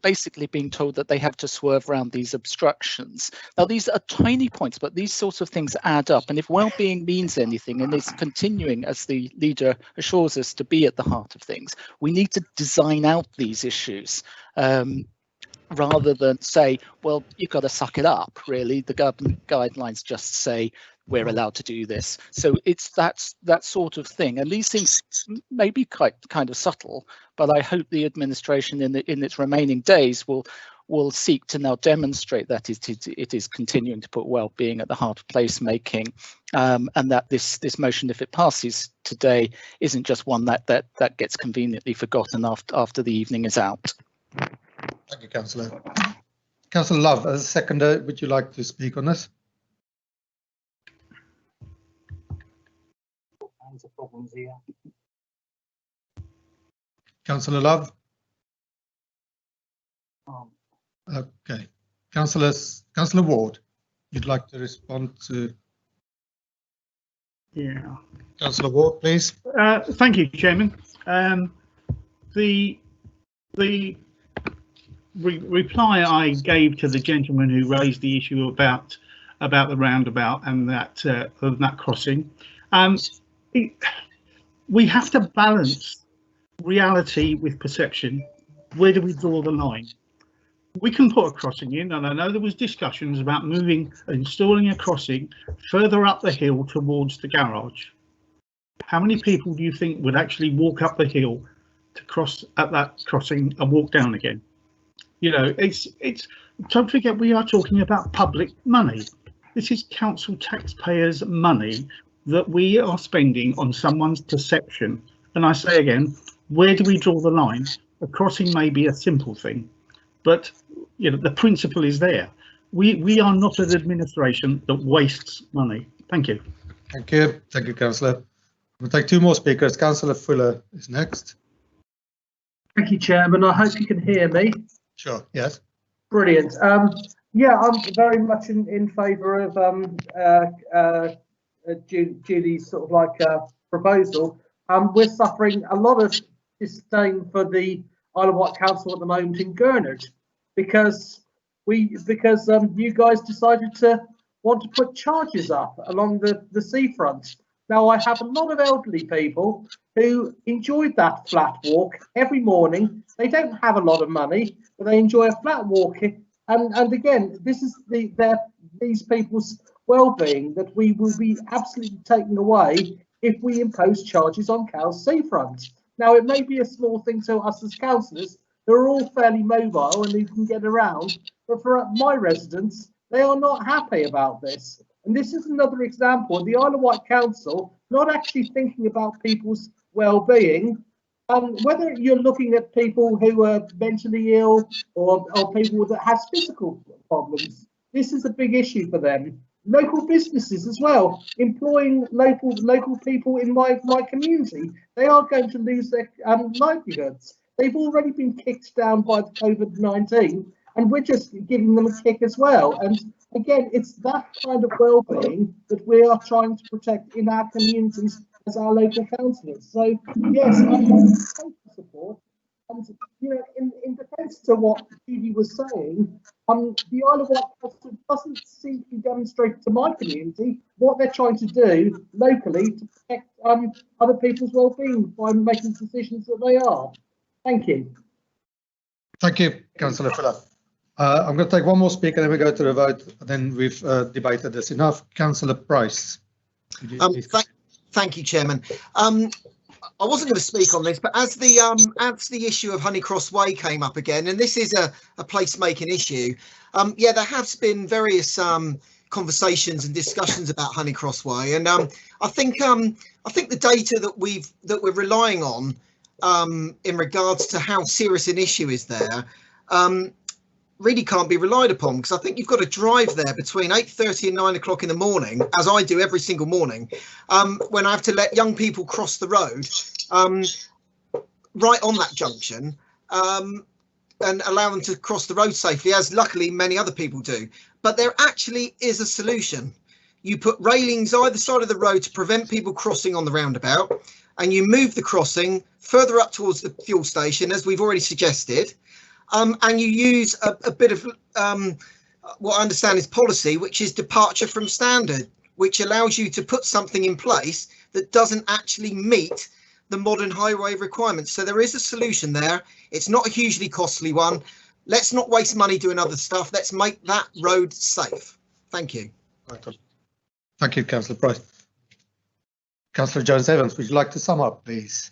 basically being told that they have to swerve around these obstructions. Now, these are tiny points, but these sorts of things add up. And if well-being means anything, and it's continuing, as the leader assures us, to be at the heart of things, we need to design out these issues rather than say, well, you've got to suck it up, really. The government guidelines just say we're allowed to do this. So it's that sort of thing. And these things may be kind of subtle, but I hope the administration in its remaining days will seek to now demonstrate that it is continuing to put well-being at the heart of placemaking, and that this motion, if it passes today, isn't just one that gets conveniently forgotten after the evening is out. Thank you, Councillor. Councillor Love, as a seconder, would you like to speak on this? Problems here. Councillor Love? Okay. Councillor Ward, you'd like to respond to? Yeah. Councillor Ward, please. Thank you, Chairman. The reply I gave to the gentleman who raised the issue about the roundabout and that crossing, we have to balance reality with perception. Where do we draw the line? We can put a crossing in, and I know there was discussions about installing a crossing further up the hill towards the garage. How many people do you think would actually walk up the hill to cross at that crossing and walk down again? You know, it's don't forget, we are talking about public money. This is council taxpayers' money that we are spending on someone's perception. And I say again, where do we draw the line? A crossing may be a simple thing, but you know, the principle is there. We are not an administration that wastes money. Thank you. Thank you. Thank you, Councillor. We'll take two more speakers. Councillor Fuller is next. Thank you, Chairman. I hope you can hear me. Sure, yes. Brilliant. Yeah, I'm very much in favour of Julie's sort of like proposal. We're suffering a lot of disdain for the Isle of Wight Council at the moment in Gurnard because you guys decided to want to put charges up along the seafront. Now, I have a lot of elderly people who enjoyed that flat walk every morning. They don't have a lot of money, but they enjoy a flat walk. And again, this is these people's well-being that we will be absolutely taken away if we impose charges on Cowes seafront. Now, it may be a small thing to us as councillors. They're all fairly mobile and they can get around. But for my residents, they are not happy about this. And this is another example of the Isle of Wight Council not actually thinking about people's well-being. Whether you're looking at people who are mentally ill or people that have physical problems, this is a big issue for them. Local businesses as well, employing local people in my community, they are going to lose their livelihoods. They've already been kicked down by the COVID-19, and we're just giving them a kick as well. And again, it's that kind of well-being that we are trying to protect in our communities as our local councillors. So yes, I'm going to support. And you know, in defence to what Judy was saying, The Isle of Wight Council doesn't seem to be demonstrating to my community what they're trying to do locally to protect other people's well-being by making decisions that they are. Thank you. Thank you, Councillor Fuller. I'm going to take one more speaker, then we go to the vote. Then we've debated this enough. Councillor Price. Thank you, Chairman. I wasn't going to speak on this, but as the issue of Honeycross Way came up again, and this is a placemaking issue, yeah, there has been various conversations and discussions about Honeycross Way, and I think the data that we're relying on in regards to how serious an issue is there really can't be relied upon, because I think you've got to drive there between 8:30 and 9 o'clock in the morning, as I do every single morning, when I have to let young people cross the road right on that junction and allow them to cross the road safely, as luckily many other people do. But there actually is a solution. You put railings either side of the road to prevent people crossing on the roundabout, and you move the crossing further up towards the fuel station, as we've already suggested. And you use a bit of what I understand is policy, which is departure from standard, which allows you to put something in place that doesn't actually meet the modern highway requirements. So there is a solution there. It's not a hugely costly one. Let's not waste money doing other stuff. Let's make that road safe. Thank you. Thank you, Councillor Price. Councillor Jones-Evans, would you like to sum up, please?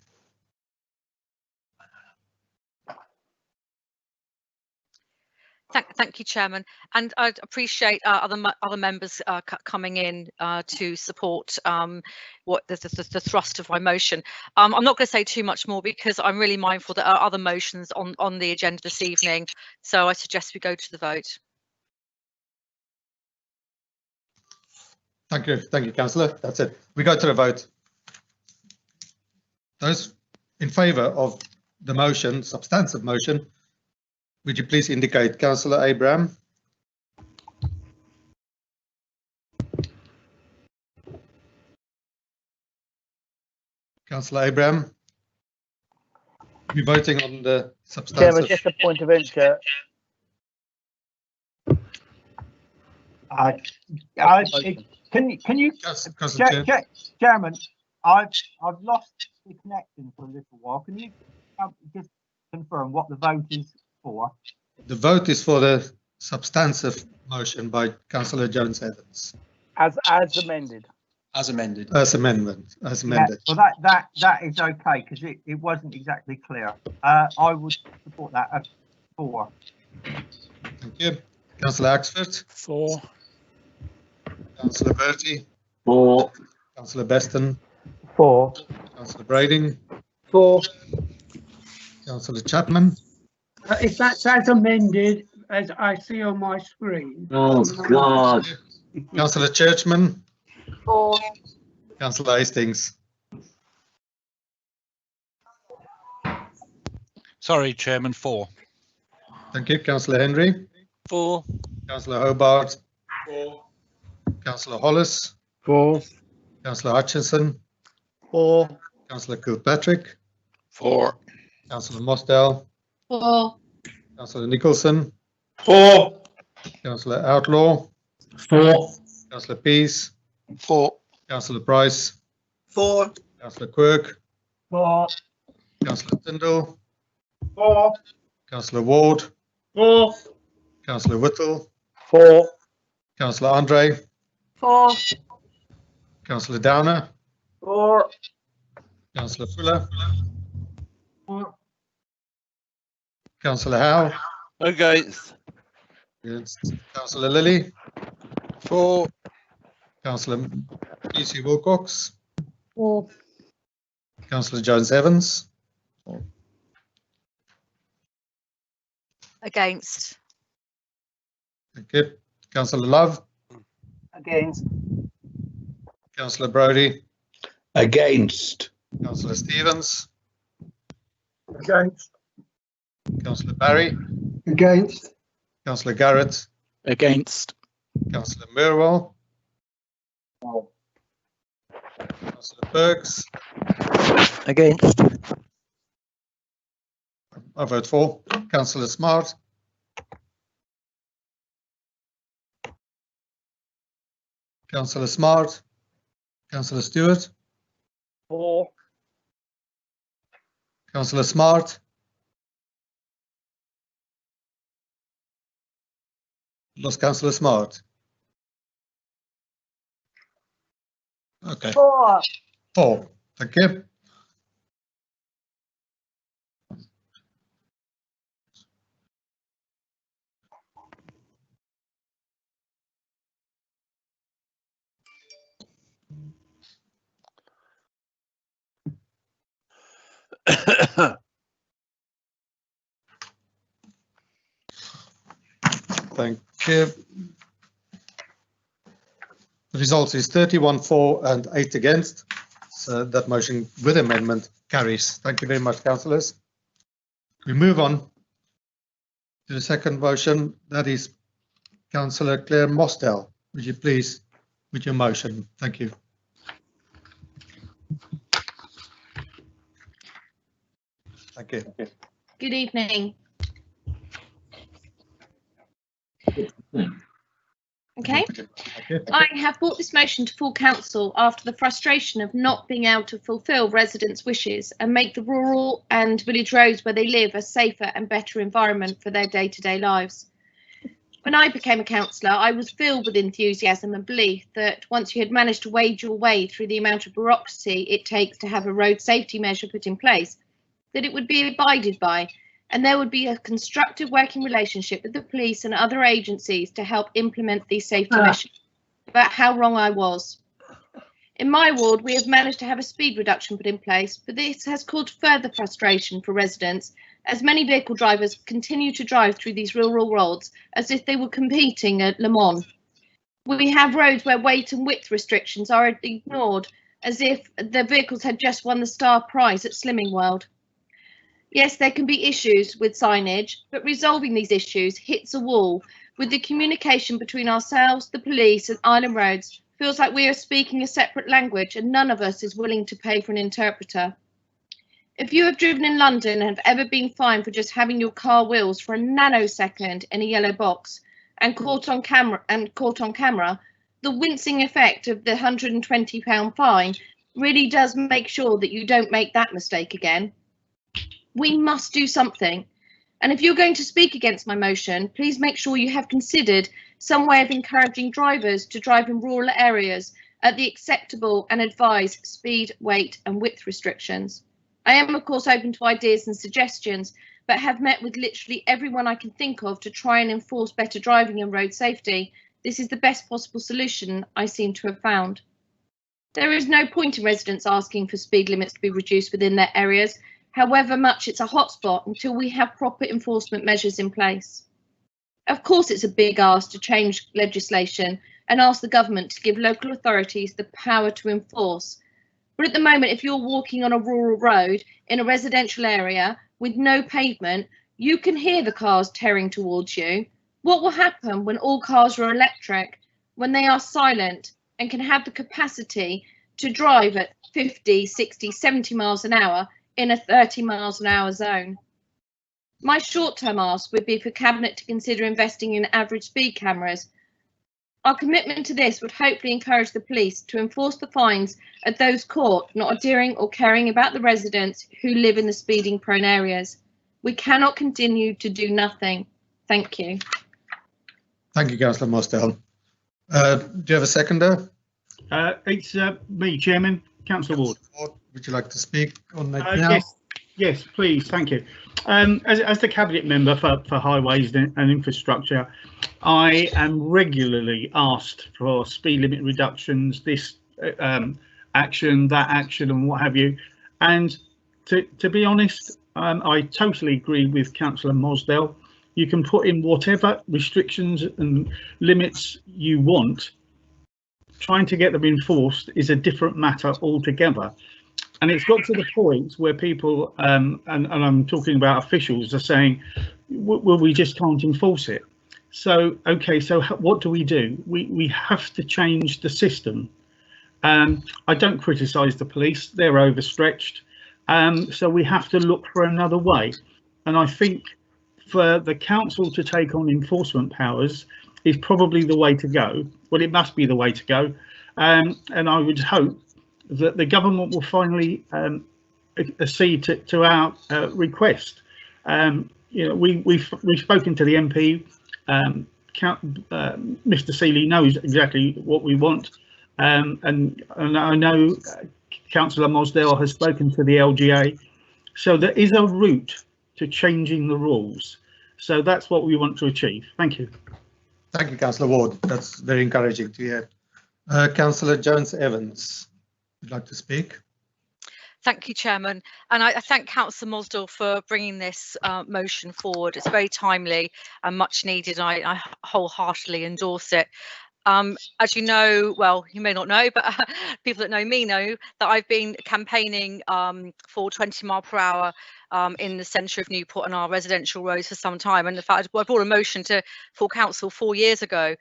Thank you, Chairman, and I'd appreciate other members coming in to support what the thrust of my motion. I'm not going to say too much more because I'm really mindful that there are other motions on the agenda this evening, so I suggest we go to the vote. Thank you, Councillor. That's it. We go to the vote. Those in favour of the motion, substantive motion, would you please indicate? Councillor Abraham. Councillor Abraham. We're voting on the substantive. Chairman, just a point of interest. Can you, Chairman? I've lost the connection for a little while. Can you just confirm what the vote is for? The vote is for the substantive motion by Councillor Jones-Evans. As amended. As amended. As amendment. As amended. Yeah, well, that is okay, because it wasn't exactly clear. I would support that as 4. Thank you. Councillor Axford. 4. Councillor Brodie. 4. Councillor Beston. 4. Councillor Brodie. 4. Councillor Chapman. If that's as amended as I see on my screen. Oh, God. Councillor Churchman. 4. Councillor Hastings. Sorry, Chairman, 4. Thank you. Councillor Henry. 4. Councillor Hobart. 4. Councillor Hollis. 4. Councillor Hutchinson. 4. Councillor Kilpatrick. 4. Councillor Mosdell. 4. Councillor Nicholson. 4. Councillor Outlaw. 4. Councillor Pease. 4. Councillor Price. 4. Councillor Quirk. 4. Councillor Tyndall. 4. Councillor Ward. 4. Councillor Whittle. 4. Councillor Andre. 4. Councillor Downer. 4. Councillor Fuller. 4. Councillor Howe. Against. Councillor Lilley. 4. Councillor PC Wilcox. 4. Councillor Jones-Evans. Against. Thank you. Councillor Love. Against. Councillor Brodie. Against. Councillor Stevens. Against. Councillor Barry. Against. Councillor Garrett. Against. Councillor Mirwell. Councillor Bergs. Against. I vote for. Councillor Smart. Councillor Smart, Councillor Stewart, 4, Councillor Smart, lost Councillor Smart. Okay. 4. 4. Thank you. Thank you. The result is 31 for and 8 against. So that motion with amendment carries. Thank you very much, councillors. We move on to the second motion. That is Councillor Clare Mosdell. Would you please with your motion? Thank you. Thank you. Good evening. Okay, I have brought this motion to full council after the frustration of not being able to fulfil residents' wishes and make the rural and village roads where they live a safer and better environment for their day-to-day lives. When I became a councillor, I was filled with enthusiasm and belief that once you had managed to wade your way through the amount of bureaucracy it takes to have a road safety measure put in place, that it would be abided by, and there would be a constructive working relationship with the police and other agencies to help implement these safety measures. About how wrong I was. In my ward, we have managed to have a speed reduction put in place, but this has caused further frustration for residents as many vehicle drivers continue to drive through these rural roads as if they were competing at Le Mans. We have roads where weight and width restrictions are ignored as if the vehicles had just won the star prize at Slimming World. Yes, there can be issues with signage, but resolving these issues hits a wall with the communication between ourselves, the police and Island Roads feels like we are speaking a separate language and none of us is willing to pay for an interpreter. If you have driven in London and have ever been fined for just having your car wheels for a nanosecond in a yellow box and caught on camera, the wincing effect of the £120 fine really does make sure that you don't make that mistake again. We must do something. And if you're going to speak against my motion, please make sure you have considered some way of encouraging drivers to drive in rural areas at the acceptable and advised speed, weight and width restrictions. I am of course open to ideas and suggestions, but have met with literally everyone I can think of to try and enforce better driving and road safety. This is the best possible solution I seem to have found. There is no point in residents asking for speed limits to be reduced within their areas, however much it's a hotspot, until we have proper enforcement measures in place. Of course, it's a big ask to change legislation and ask the government to give local authorities the power to enforce. But at the moment, if you're walking on a rural road in a residential area with no pavement, you can hear the cars tearing towards you. What will happen when all cars are electric, when they are silent and can have the capacity to drive at 50, 60, 70 miles an hour in a 30 miles an hour zone? My short-term ask would be for Cabinet to consider investing in average speed cameras. Our commitment to this would hopefully encourage the police to enforce the fines at those caught not adhering or caring about the residents who live in the speeding prone areas. We cannot continue to do nothing. Thank you. Thank you, Councillor Mosdell. Do you have a seconder? It's me, Chairman, Councillor Ward. Would you like to speak on that now? Yes, please, thank you. As the Cabinet Member for Highways and Infrastructure, I am regularly asked for speed limit reductions, this action, that action and what have you. And to be honest, I totally agree with Councillor Mosdell. You can put in whatever restrictions and limits you want. Trying to get them enforced is a different matter altogether. And it's got to the point where people, and I'm talking about officials, are saying, well, we just can't enforce it. So, OK, so what do? We have to change the system. I don't criticise the police, they're overstretched. So we have to look for another way. And I think for the council to take on enforcement powers, is probably the way to go. Well, it must be the way to go. And I would hope that the government will finally accede to our request. You know, we've spoken to the MP. Mr. Seeley knows exactly what we want, and I know Councillor Mosdell has spoken to the LGA. So there is a route to changing the rules. So that's what we want to achieve. Thank you. Thank you, Councillor Ward. That's very encouraging to hear. Councillor Jones-Evans, would like to speak? Thank you, Chairman. And I thank Councillor Mosdell for bringing this motion forward. It's very timely and much needed. I wholeheartedly endorse it. As you know, well, you may not know, but people that know me know that I've been campaigning for 20 mile per hour in the centre of Newport and our residential roads for some time. And in fact, I brought a motion to full council 4 years ago,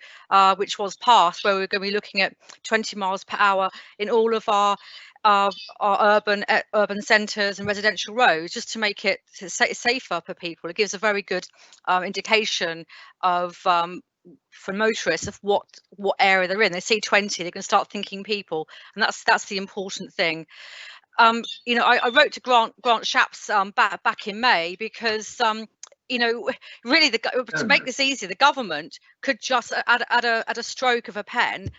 which was passed, where we're going to be looking at 20 miles per hour in all of our urban centres and residential roads, just to make it safer for people. It gives a very good indication of for motorists of what area they're in. They see 20, they can start thinking people, and that's the important thing. You know, I wrote to Grant Shapps back in May because you know, really to make this easy, the government could just at a stroke of a pen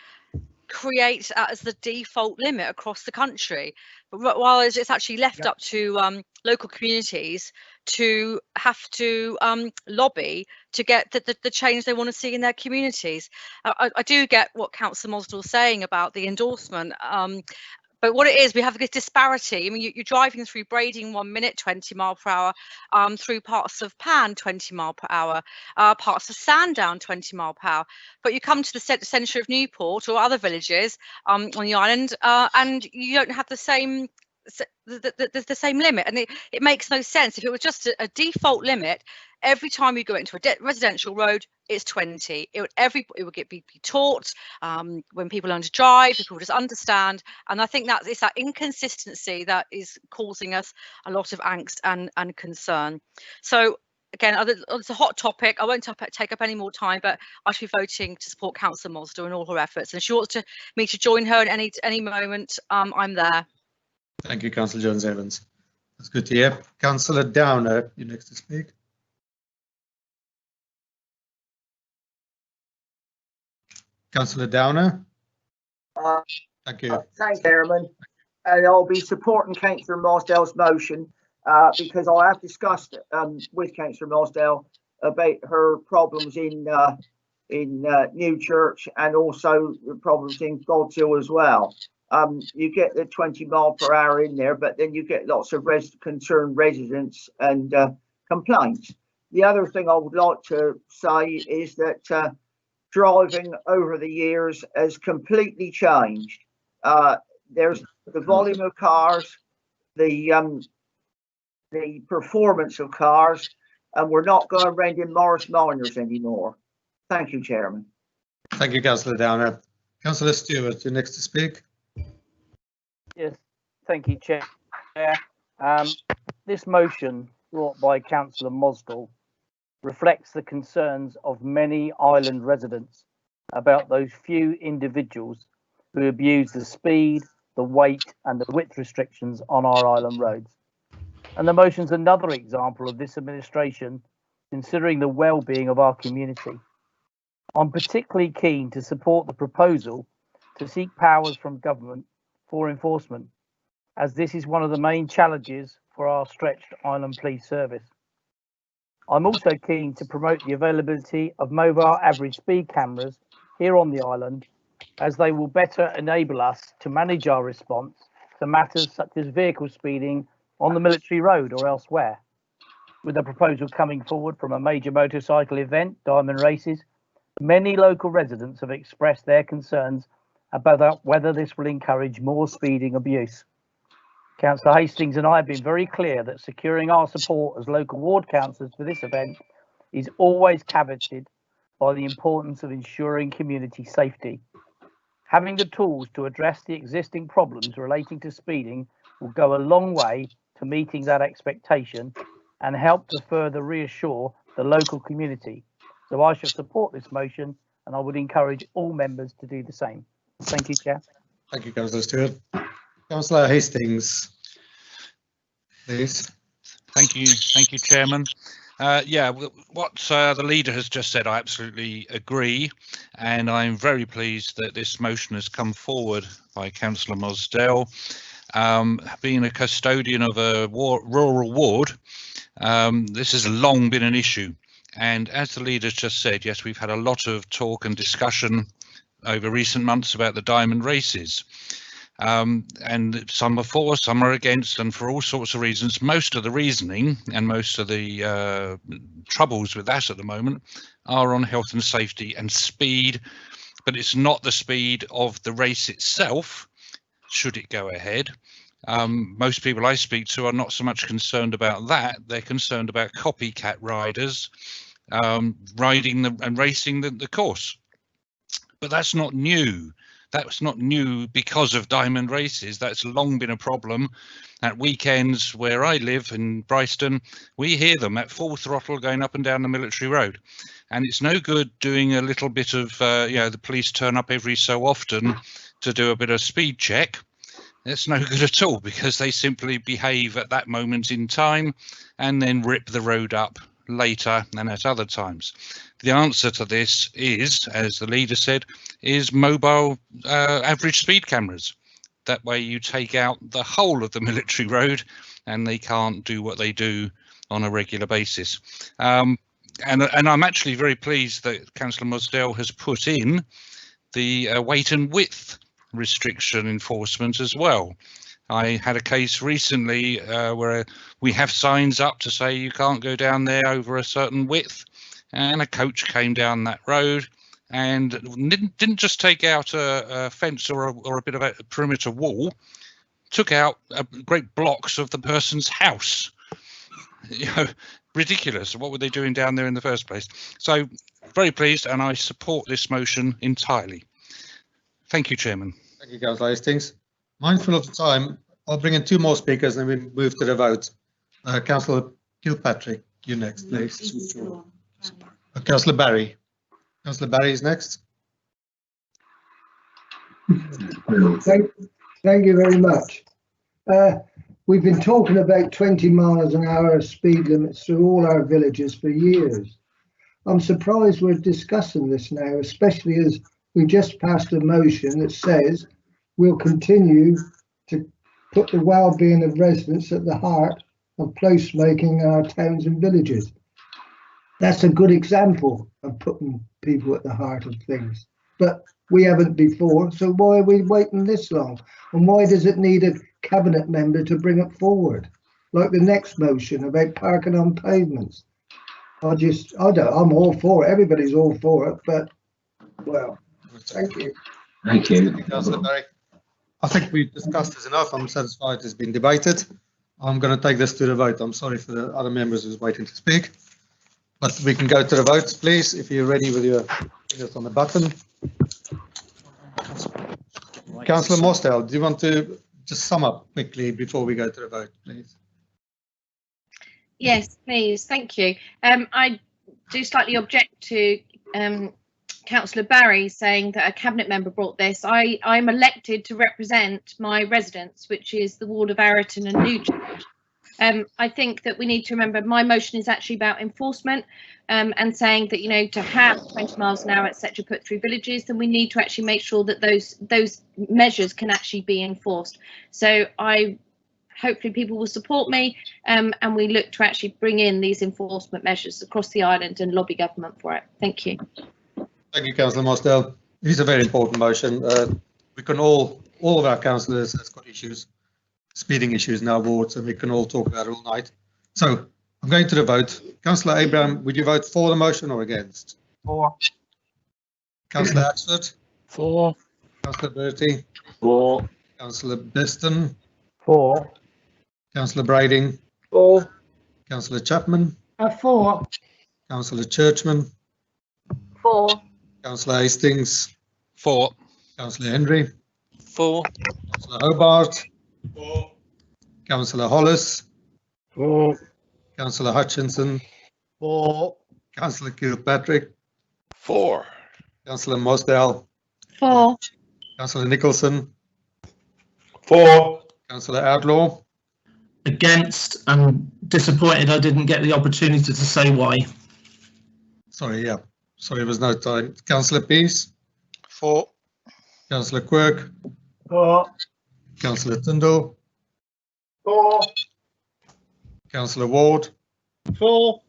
create as the default limit across the country, but while it's actually left up to local communities to have to lobby to get the change they want to see in their communities. I do get what Councillor Mosdell's saying about the endorsement, but what it is, we have this disparity. I mean, you're driving through Brading 1 minute, 20 mile per hour, through parts of Pan, 20 mile per hour, parts of Sandown, 20 mile per hour. But you come to the centre of Newport or other villages on the island, and you don't have the same same limit, and it makes no sense. If it was just a default limit, every time you go into a residential road, it's 20. It would be taught when people learn to drive, people just understand, and I think that it's that inconsistency that is causing us a lot of angst and concern. So again, it's a hot topic. I won't take up any more time, but I should be voting to support Councillor Mosdell in all her efforts, and if she wants me to join her at any moment, I'm there. Thank you, Councillor Jones-Evans. That's good to hear. Councillor Downer, you're next to speak. Councillor Downer. Thank you. Thanks, Chairman. And I'll be supporting Councillor Mosdell's motion because I have discussed with Councillor Mosdell about her problems in Newchurch and also the problems in Godshill as well. You get the 20 mile per hour in there, but then you get lots of concerned residents and complaints. The other thing I would like to say is that driving over the years has completely changed. There's the volume of cars, the performance of cars, and we're not going around in Morris Minors anymore. Thank you, Chairman. Thank you, Councillor Downer. Councillor Stewart, you're next to speak. Yes, thank you, Chair. This motion brought by Councillor Mosdell reflects the concerns of many island residents about those few individuals who abuse the speed, the weight and the width restrictions on our island roads. And the motion's another example of this administration considering the well-being of our community. I'm particularly keen to support the proposal to seek powers from government for enforcement, as this is one of the main challenges for our stretched island police service. I'm also keen to promote the availability of mobile average speed cameras here on the island, as they will better enable us to manage our response to matters such as vehicle speeding on the military road or elsewhere. With a proposal coming forward from a major motorcycle event, Diamond Races, many local residents have expressed their concerns about whether this will encourage more speeding abuse. Councillor Hastings and I have been very clear that securing our support as local ward councillors for this event is always caveated by the importance of ensuring community safety. Having the tools to address the existing problems relating to speeding will go a long way to meeting that expectation and help to further reassure the local community. So I shall support this motion and I would encourage all members to do the same. Thank you, Chair. Thank you, Councillor Stewart. Councillor Hastings, please. Thank you, Chairman. Yeah, what the leader has just said, I absolutely agree, and I'm very pleased that this motion has come forward by Councillor Mosdell. Being a custodian of a rural ward, this has long been an issue, and as the leader's just said, yes, we've had a lot of talk and discussion over recent months about the diamond races. And some are for, some are against, and for all sorts of reasons. Most of the reasoning and most of the troubles with that at the moment are on health and safety and speed, but it's not the speed of the race itself, should it go ahead. Most people I speak to are not so much concerned about that, they're concerned about copycat riders riding and racing the course. But that's not new. That's not new because of diamond races. That's long been a problem. At weekends where I live in Bryston, we hear them at full throttle going up and down the military road. And it's no good doing a little bit of, the police turn up every so often to do a bit of speed check. It's no good at all because they simply behave at that moment in time and then rip the road up later than at other times. The answer to this is, as the leader said, is mobile average speed cameras. That way you take out the whole of the military road and they can't do what they do on a regular basis. And I'm actually very pleased that Councillor Mosdell has put in the weight and width restriction enforcement as well. I had a case recently where we have signs up to say you can't go down there over a certain width, and a coach came down that road and didn't just take out a fence or a bit of a perimeter wall, took out great blocks of the person's house. You know, ridiculous. What were they doing down there in the first place? So very pleased, and I support this motion entirely. Thank you, Chairman. Thank you, Councillor Hastings. Mindful of the time, I'll bring in two more speakers and then we move to the vote. Councillor Kilpatrick, you next, please. Councillor Barry. Councillor Barry is next. Thank you very much. We've been talking about 20 miles an hour speed limits through all our villages for years. I'm surprised we're discussing this now, especially as we just passed a motion that says we'll continue to put the well-being of residents at the heart of placemaking in our towns and villages. That's a good example of putting people at the heart of things. But we haven't before, so why are we waiting this long? And why does it need a cabinet member to bring it forward? Like the next motion about parking on pavements. I'm all for it. Everybody's all for it, but, well, thank you. Thank you. Councillor Barry. I think we've discussed this enough. I'm satisfied it's been debated. I'm going to take this to the vote. I'm sorry for the other members who's waiting to speak. But we can go to the votes, please, if you're ready with your fingers on the button. Councillor Mosdell, do you want to just sum up quickly before we go to the vote, please? Yes, please. Thank you. I do slightly object to Councillor Barry saying that a cabinet member brought this. I'm elected to represent my residents, which is the ward of Arreton and Newchurch. I think that we need to remember my motion is actually about enforcement and saying that, you know, to have 20 miles an hour, etc. put through villages, then we need to actually make sure that those measures can actually be enforced. So hopefully people will support me and we look to actually bring in these enforcement measures across the island and lobby government for it. Thank you. Thank you, Councillor Mosdell. It is a very important motion. We can all of our councillors has got issues, speeding issues in our wards, and we can all talk about it all night. So I'm going to the vote. Councillor Abraham, would you vote for the motion or against? For. Councillor Axford? For. Councillor Brodie? For. Councillor Beston? For. Councillor Brodie? For. Councillor Chapman? For. Councillor Churchman? For. Councillor Hastings? For. Councillor Henry? For. Councillor Hobart? For. Councillor Hollis? For. Councillor Hutchinson? For. Councillor Kilpatrick? For. Councillor Mosdell. 4. Councillor Nicholson. 4. Councillor Outlaw. Against, and disappointed I didn't get the opportunity to say why. Sorry, yeah. Sorry, there was no time. Councillor Pease. 4. Councillor Quirk. 4. Councillor Tyndall. 4. Councillor Ward. 4.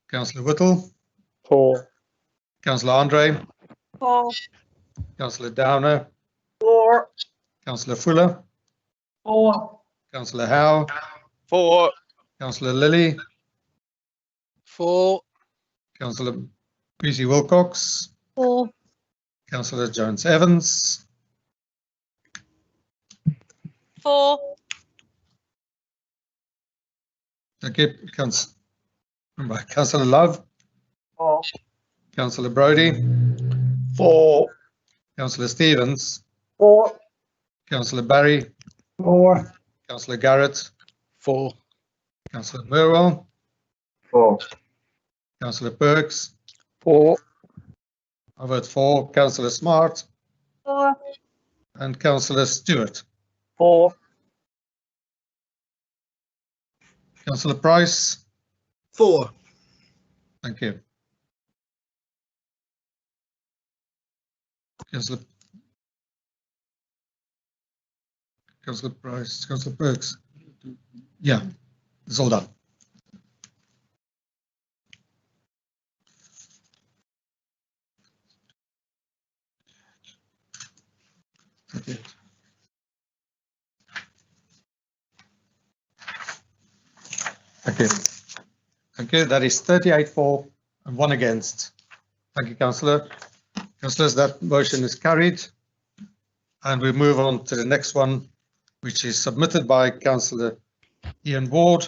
Councillor Whittle. 4. Councillor Andre. 4. Councillor Downer. 4. Councillor Fuller. 4. Councillor Howe. 4. Councillor Lilley. 4. Councillor Peasy Wilcox. 4. Councillor Jones Evans. 4. Thank you. Councillor Love. 4. Councillor Brodie. 4. Councillor Stevens. 4. Councillor Barry. 4. Councillor Garrett. 4. Councillor Murwell. 4. Councillor Perks. 4. I vote for. Councillor Smart. 4. And Councillor Stewart. 4. Councillor Price. 4. Thank you. Councillor Price. Councillor Perks. Yeah, it's all done. Okay. Okay. Okay, that is 38 for and 1 against. Thank you, Councillor. Councillors, that motion is carried. And we move on to the next one, which is submitted by Councillor Ian Ward.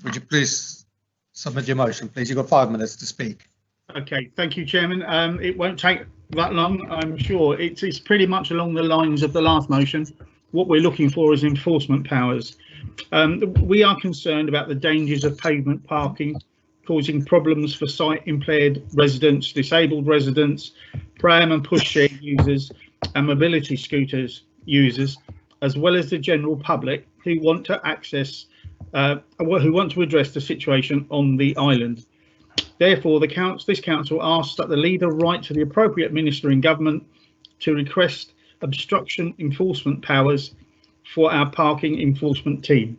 Would you please submit your motion, please? You've got 5 minutes to speak. Okay, thank you, Chairman. It won't take that long, I'm sure. It's pretty much along the lines of the last motion. What we're looking for is enforcement powers. We are concerned about the dangers of pavement parking causing problems for sight-impaired residents, disabled residents, pram and pushchair users and mobility scooters users, as well as the general public who want to access, who want to address the situation on the island. Therefore, this council asks that the leader write to the appropriate minister in government to request obstruction enforcement powers for our parking enforcement team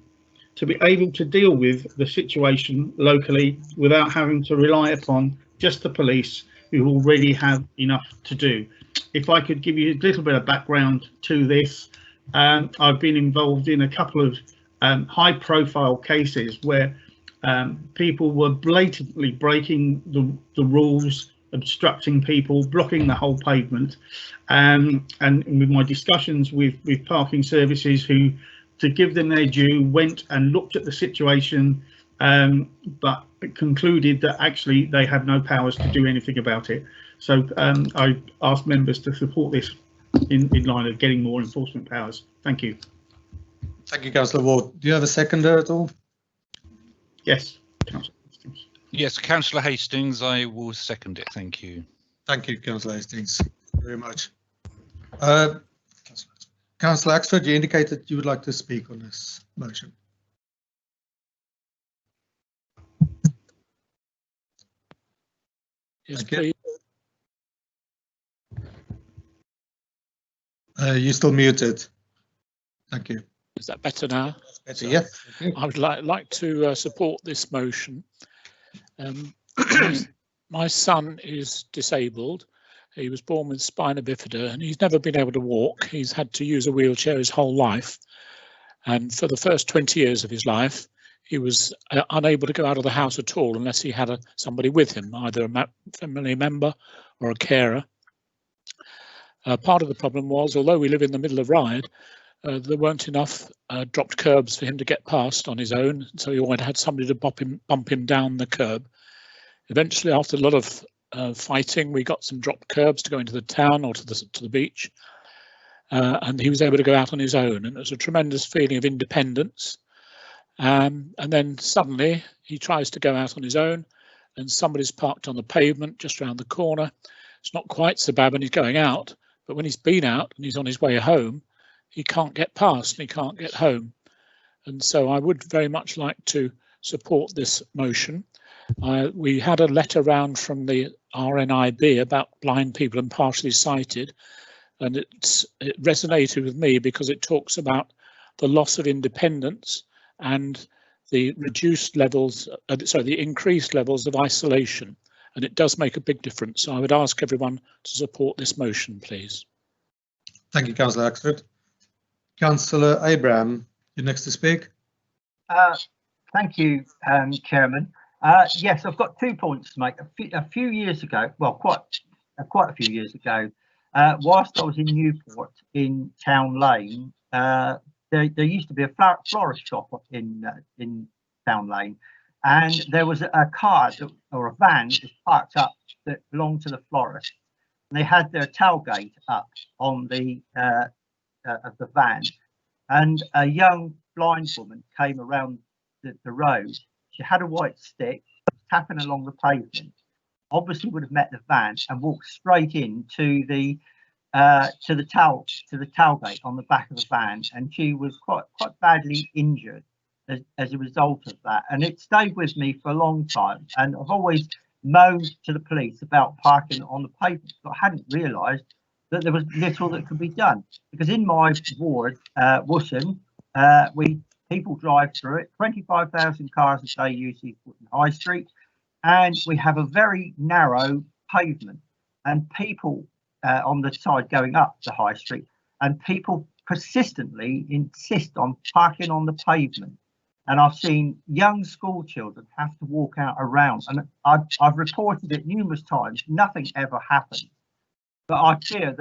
to be able to deal with the situation locally without having to rely upon just the police who already have enough to do. If I could give you a little bit of background to this, I've been involved in a couple of high profile cases where people were blatantly breaking the rules, obstructing people, blocking the whole pavement, and with my discussions with parking services, who, to give them their due, went and looked at the situation, but concluded that actually they had no powers to do anything about it. So I asked members to support this in line of getting more enforcement powers. Thank you. Thank you, Councillor Ward. Do you have a seconder at all? Yes. Yes, Councillor Hastings, I will second it. Thank you. Thank you, Councillor Hastings, very much. Councillor Axford, you indicated you would like to speak on this motion. Yes, please. You're still muted. Thank you. Is that better now? Better, yeah. I would like to support this motion. My son is disabled. He was born with spina bifida and he's never been able to walk. He's had to use a wheelchair his whole life. And for the first 20 years of his life, he was unable to go out of the house at all unless he had somebody with him, either a family member or a carer. Part of the problem was, although we live in the middle of Ryde, there weren't enough dropped curbs for him to get past on his own, so he always had somebody to bump him down the curb. Eventually, after a lot of fighting, we got some dropped curbs to go into the town or to the beach, and he was able to go out on his own, and it was a tremendous feeling of independence. And then suddenly he tries to go out on his own, and somebody's parked on the pavement just around the corner, It's not quite so bad when he's going out, but when he's been out and he's on his way home, he can't get past and he can't get home. And so I would very much like to support this motion. We had a letter round from the RNIB about blind people and partially sighted, and it resonated with me because it talks about the loss of independence and the reduced levels, the increased levels of isolation, and it does make a big difference. So I would ask everyone to support this motion, please. Thank you, Councillor Axford. Councillor Abraham, you're next to speak. Thank you, Chairman. Yes, I've got 2 points to make. A few years ago, well, quite a few years ago, whilst I was in Newport in Town Lane, there used to be a florist shop in Town Lane, and there was a car or a van that was parked up that belonged to the florist. And they had their tailgate up on the of the van, and a young blind woman came around the road. She had a white stick, tapping along the pavement. Obviously, would have met the van and walked straight into the tailgate on the back of the van, and she was quite badly injured as a result of that. And it stayed with me for a long time. And I've always moaned to the police about parking on the pavement, but I hadn't realised that there was little that could be done. Because in my ward, Worcester, people drive through it. 25,000 cars a day use Eastbourne High Street, and we have a very narrow pavement, and people on the side going up the High Street, and people persistently insist on parking on the pavement. And I've seen young school children have to walk out around, and I've reported it numerous times. Nothing ever happens, but I fear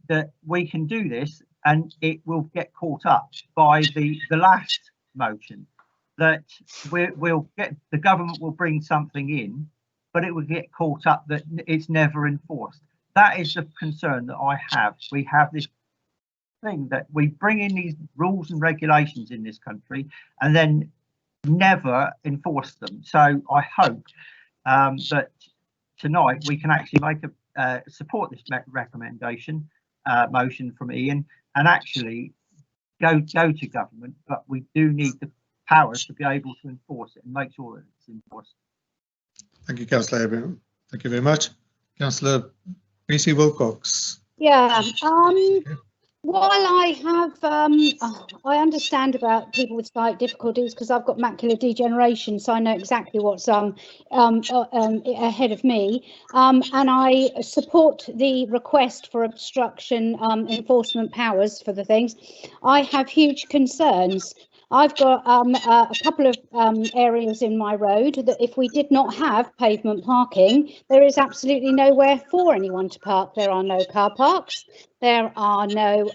that we can do this, and it will get caught up by the last motion, that we'll get, the government will bring something in, but it will get caught up that it's never enforced. That is the concern that I have. We have this thing that we bring in these rules and regulations in this country and then never enforce them. So I hope that tonight we can actually make support this recommendation motion from Ian and actually go to government, but we do need the powers to be able to enforce it and make sure that it's enforced. Thank you, Councillor Abraham. Thank you very much. Councillor Brodie Wilcox. Yeah, while I have, I understand about people with sight difficulties because I've got macular degeneration, so I know exactly what's ahead of me, and I support the request for obstruction enforcement powers for the things. I have huge concerns. I've got a couple of areas in my road that if we did not have pavement parking, there is absolutely nowhere for anyone to park. There are no car parks. There are no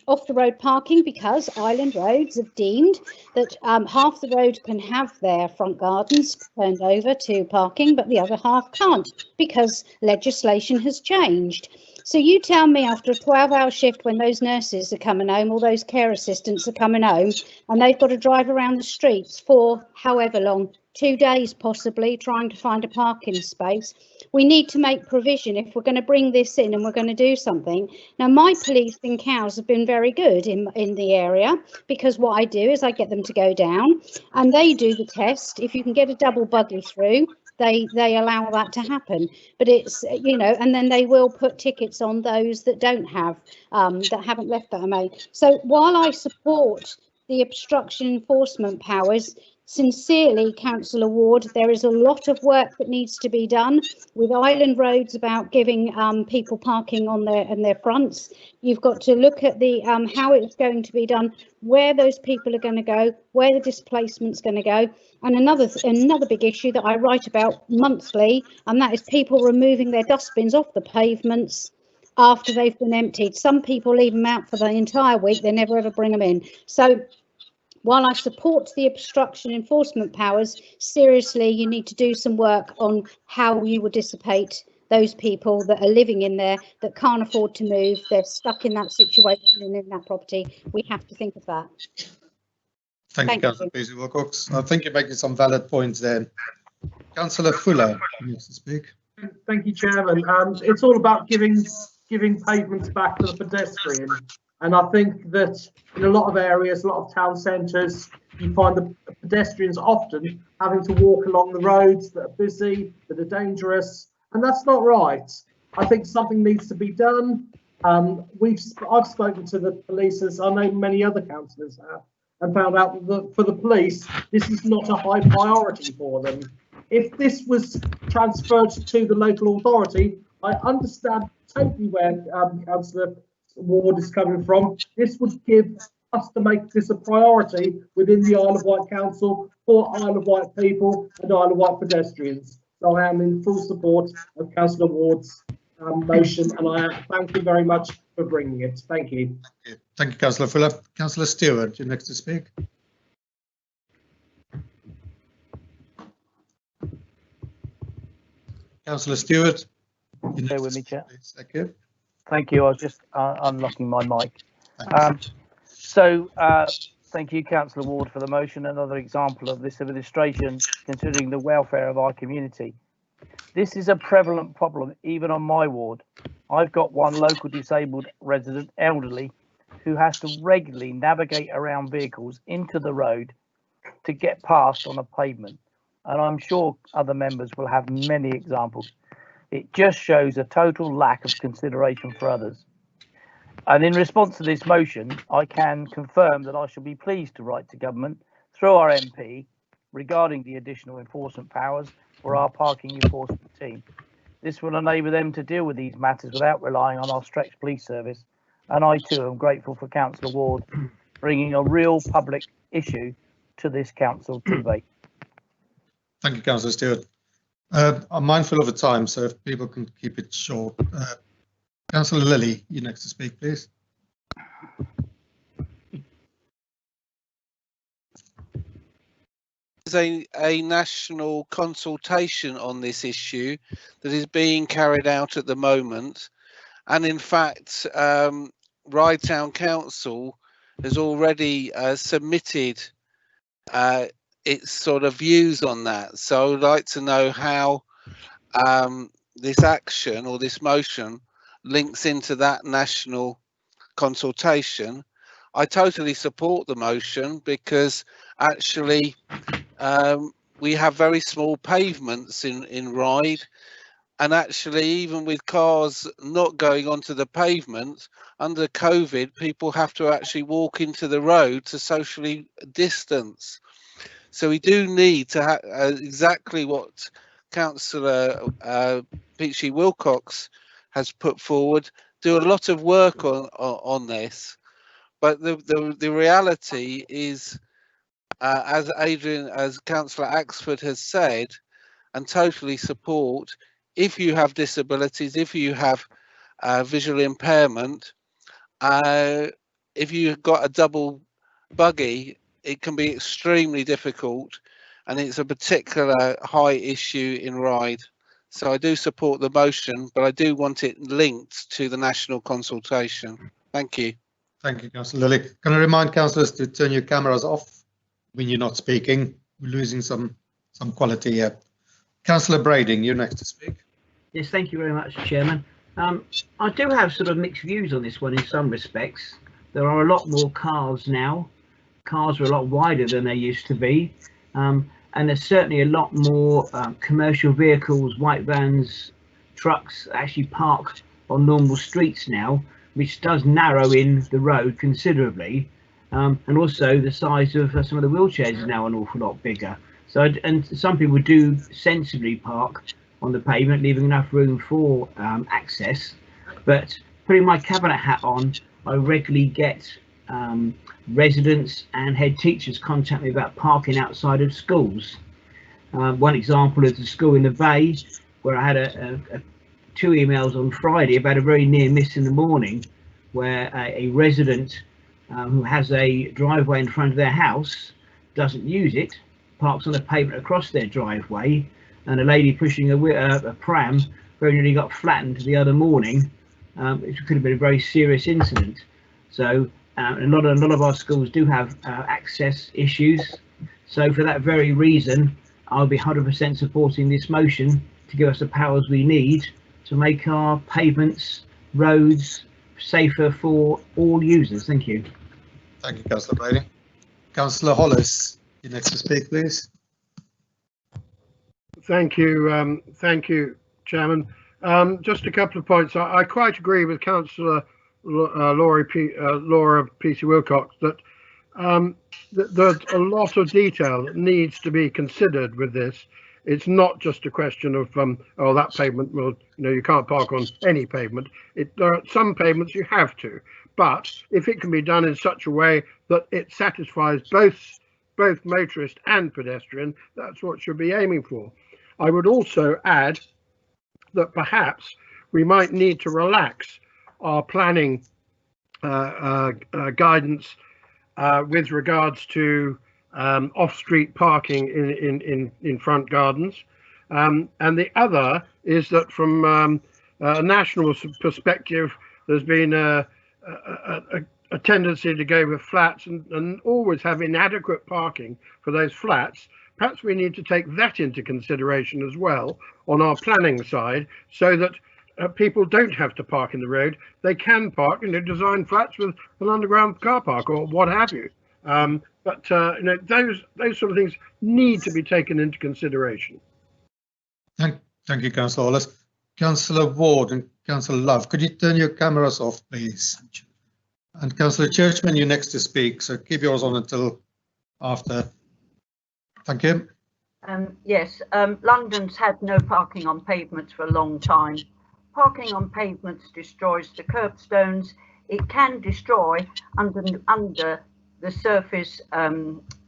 off-the-road parking because island roads have deemed that half the road can have their front gardens turned over to parking, but the other half can't because legislation has changed. So you tell me after a 12-hour shift when those nurses are coming home, all those care assistants are coming home, and they've got to drive around the streets for however long, 2 days possibly, trying to find a parking space. We need to make provision if we're going to bring this in and we're going to do something. Now, my police in Cowes have been very good in the area because what I do is I get them to go down and they do the test. If you can get a double buggy through, they allow that to happen, but it's, you know, and then they will put tickets on those that don't have that haven't left that made. So while I support the obstruction enforcement powers, sincerely, Councillor Ward, there is a lot of work that needs to be done with island roads about giving people parking on their fronts. You've got to look at the how it's going to be done, where those people are going to go, where the displacement's going to go. And another big issue that I write about monthly, and that is people removing their dustbins off the pavements after they've been emptied. Some people leave them out for the entire week, they never ever bring them in. So while I support the obstruction enforcement powers, seriously, you need to do some work on how you would dissipate those people that are living in there that can't afford to move. They're stuck in that situation and in that property. We have to think of that. Thank you, Councillor Brodie Wilcox. I think you're making some valid points there. Councillor Fuller, needs to speak. Thank you, Chairman. It's all about giving pavements back to the pedestrian, and I think that in a lot of areas, a lot of town centres, you find the pedestrians often having to walk along the roads that are busy, that are dangerous, and that's not right. I think something needs to be done. I've spoken to the police, as I know many other councillors have, and found out that for the police, this is not a high priority for them. If this was transferred to the local authority, I understand totally where Councillor Ward is coming from. This would give us to make this a priority within the Isle of Wight Council for Isle of Wight people and Isle of Wight pedestrians. So I am in full support of Councillor Ward's motion, and I thank you very much for bringing it. Thank you. Thank you, Councillor Fuller. Councillor Stewart, you're next to speak. Councillor Stewart. Bear with me, Chair. Thank you. Thank you. I was just unlocking my mic. Thank you, Councillor Ward, for the motion. Another example of this administration considering the welfare of our community. This is a prevalent problem even on my ward. I've got one local disabled resident, elderly, who has to regularly navigate around vehicles into the road to get past on a pavement. And I'm sure other members will have many examples. It just shows a total lack of consideration for others. And in response to this motion, I can confirm that I shall be pleased to write to government through our MP regarding the additional enforcement powers for our parking enforcement team. This will enable them to deal with these matters without relying on our stretched police service. And I too am grateful for Councillor Ward bringing a real public issue to this council debate. Thank you, Councillor Stewart. I'm mindful of the time, so if people can keep it short. Councillor Lilley, you're next to speak, please. There's a national consultation on this issue that is being carried out at the moment, and in fact Ryde Town Council has already submitted its sort of views on that. So I would like to know how this action or this motion links into that national consultation. I totally support the motion because actually we have very small pavements in Ryde, and actually even with cars not going onto the pavement under COVID, people have to actually walk into the road to socially distance. So we do need to have exactly what Councillor Peachy Wilcox has put forward, do a lot of work on this. But the reality is, as Councillor Axford has said, and totally support, if you have disabilities, if you have visual impairment, if you've got a double buggy, it can be extremely difficult, and it's a particular high issue in Ryde. So I do support the motion, but I do want it linked to the national consultation. Thank you. Thank you, Councillor Lilley. Can I remind councillors to turn your cameras off when you're not speaking? We're losing some quality here. Councillor Brodie, you're next to speak. Yes, thank you very much, Chairman. I do have sort of mixed views on this one in some respects. There are a lot more cars now. Cars are a lot wider than they used to be. And there's certainly a lot more commercial vehicles, white vans, trucks actually parked on normal streets now, which does narrow in the road considerably. And also the size of some of the wheelchairs is now an awful lot bigger. So, and some people do sensibly park on the pavement, leaving enough room for access. But putting my cabinet hat on, I regularly get residents and head teachers contact me about parking outside of schools. One example is the school in the Bay, where I had two emails on Friday about a very near miss in the morning, where a resident who has a driveway in front of their house doesn't use it, parks on a pavement across their driveway, and a lady pushing a pram very nearly got flattened the other morning. It could have been a very serious incident. So a lot of our schools do have access issues. So for that very reason, I'll be 100% supporting this motion to give us the powers we need to make our pavements, roads safer for all users. Thank you. Thank you, Councillor Brodie. Councillor Hollis, you next to speak, please. Thank you, Chairman. Just a couple of points. I quite agree with Councillor Laura P.C. Wilcox that there's a lot of detail that needs to be considered with this. It's not just a question of oh, that pavement, well, you can't park on any pavement. There are some pavements you have to, but if it can be done in such a way that it satisfies both motorist and pedestrian, that's what should be aiming for. I would also add that perhaps we might need to relax our planning guidance with regards to off-street parking in front gardens. And the other is that from a national perspective, there's been a tendency to go with flats and always have inadequate parking for those flats. Perhaps we need to take that into consideration as well on our planning side, so that people don't have to park in the road. They can park, design flats with an underground car park or what have you. But those sort of things need to be taken into consideration. Thank you, Councillor Hollis. Councillor Ward and Councillor Love, could you turn your cameras off, please? And Councillor Churchman, you're next to speak, so keep yours on until after. Thank you. Yes, London's had no parking on pavements for a long time. Parking on pavements destroys the curbstones. It can destroy under the surface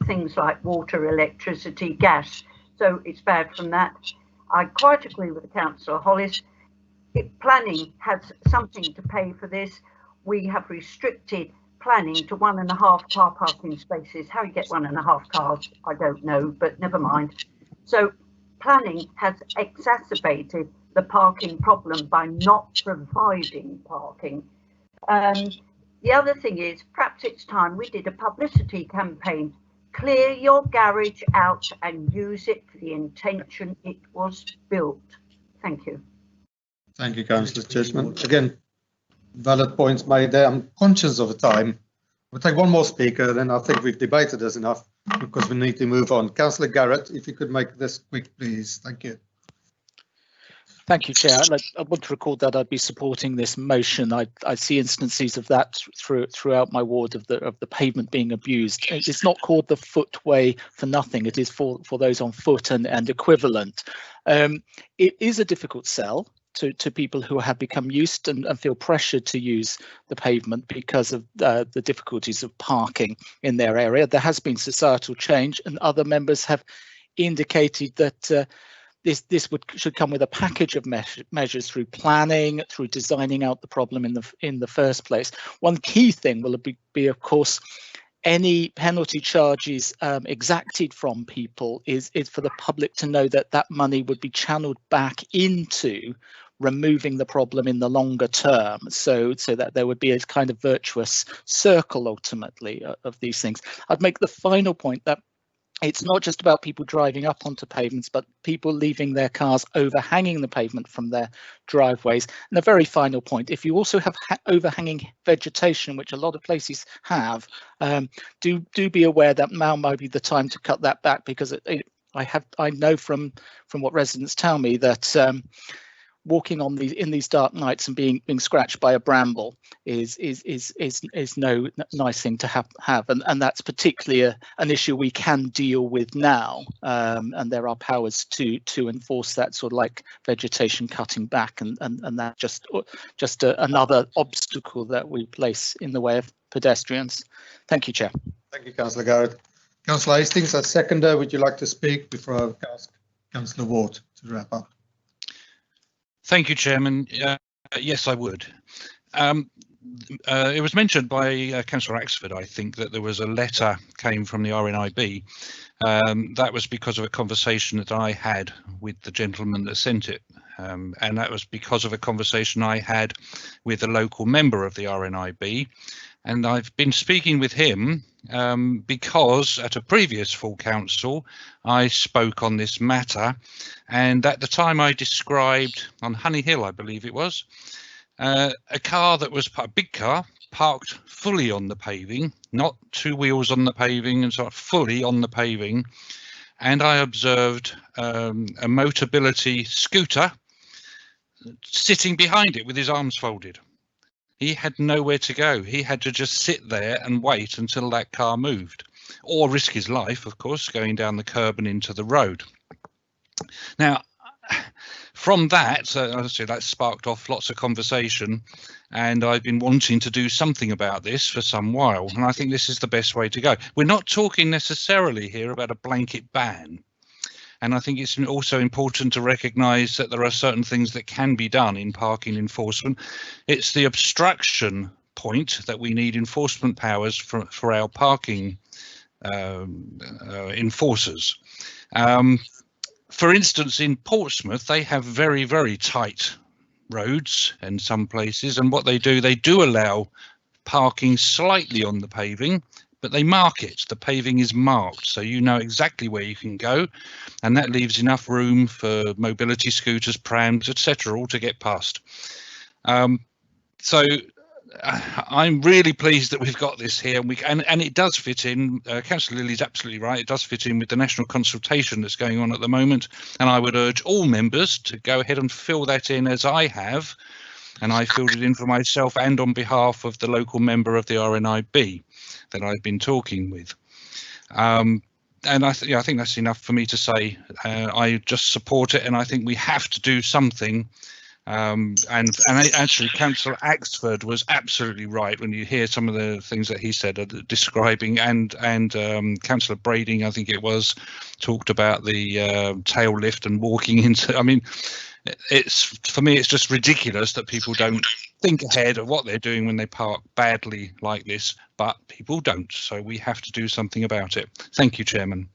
things like water, electricity, gas. So it's bad from that. I quite agree with Councillor Hollis. Planning has something to pay for this. We have restricted planning to 1.5 car parking spaces. How you get 1.5 cars, I don't know, but never mind. So planning has exacerbated the parking problem by not providing parking. The other thing is, perhaps it's time we did a publicity campaign. Clear your garage out and use it for the intention it was built. Thank you. Thank you, Councillor Churchman. Again, valid points made there. I'm conscious of the time. We'll take one more speaker, then I think we've debated this enough because we need to move on. Councillor Garrett, if you could make this quick, please. Thank you. Thank you, Chair. I want to record that I'd be supporting this motion. I see instances of that throughout my ward of the pavement being abused. It's not called the footway for nothing. It is for those on foot and equivalent. It is a difficult sell to people who have become used and feel pressured to use the pavement because of the difficulties of parking in their area. There has been societal change, and other members have indicated that this should come with a package of measures through planning, through designing out the problem in the first place. One key thing will be of course, any penalty charges exacted from people is for the public to know that that money would be channeled back into removing the problem in the longer term, so that there would be a kind of virtuous circle ultimately of these things. I'd make the final point that it's not just about people driving up onto pavements, but people leaving their cars overhanging the pavement from their driveways. And a very final point, if you also have overhanging vegetation, which a lot of places have, do be aware that now might be the time to cut that back, because I know from what residents tell me that walking on in these dark nights and being scratched by a bramble is no nice thing to have, and that's particularly an issue we can deal with now, and there are powers to enforce that sort of like vegetation cutting back, and that just another obstacle that we place in the way of pedestrians. Thank you, Chair. Thank you, Councillor Garrett. Councillor Hastings, as seconder, would you like to speak before I ask Councillor Ward to wrap up? Thank you, Chairman. Yes, I would. It was mentioned by Councillor Axford, I think, that there was a letter came from the RNIB. That was because of a conversation that I had with the gentleman that sent it. And that was because of a conversation I had with a local member of the RNIB. And I've been speaking with him because at a previous full council I spoke on this matter, and at the time I described on Honey Hill, I believe it was, a car that was a big car parked fully on the paving, not two wheels on the paving, and sort of fully on the paving. And I observed a Motability scooter sitting behind it with his arms folded. He had nowhere to go. He had to just sit there and wait until that car moved, or risk his life, of course, going down the curb and into the road. Now, from that, obviously that sparked off lots of conversation, and I've been wanting to do something about this for some while, and I think this is the best way to go. We're not talking necessarily here about a blanket ban. And I think it's also important to recognise that there are certain things that can be done in parking enforcement. It's the obstruction point that we need enforcement powers for our parking enforcers. For instance, in Portsmouth, they have very, very tight roads in some places. And what they do allow parking slightly on the paving, but they mark it. The paving is marked, so you know exactly where you can go, and that leaves enough room for mobility scooters, prams, etc., all to get past. So I'm really pleased that we've got this here, and it does fit in. Councillor Lilley's absolutely right. It does fit in with the national consultation that's going on at the moment, and I would urge all members to go ahead and fill that in as I have, and I filled it in for myself and on behalf of the local member of the RNIB that I've been talking with. And I think that's enough for me to say. I just support it, and I think we have to do something. And actually, Councillor Axford was absolutely right when you hear some of the things that he said describing, and Councillor Brodie, I think it was, talked about the tail lift and walking into. I mean, for me, it's just ridiculous that people don't think ahead of what they're doing when they park badly like this, but people don't, so we have to do something about it. Thank you, Chairman.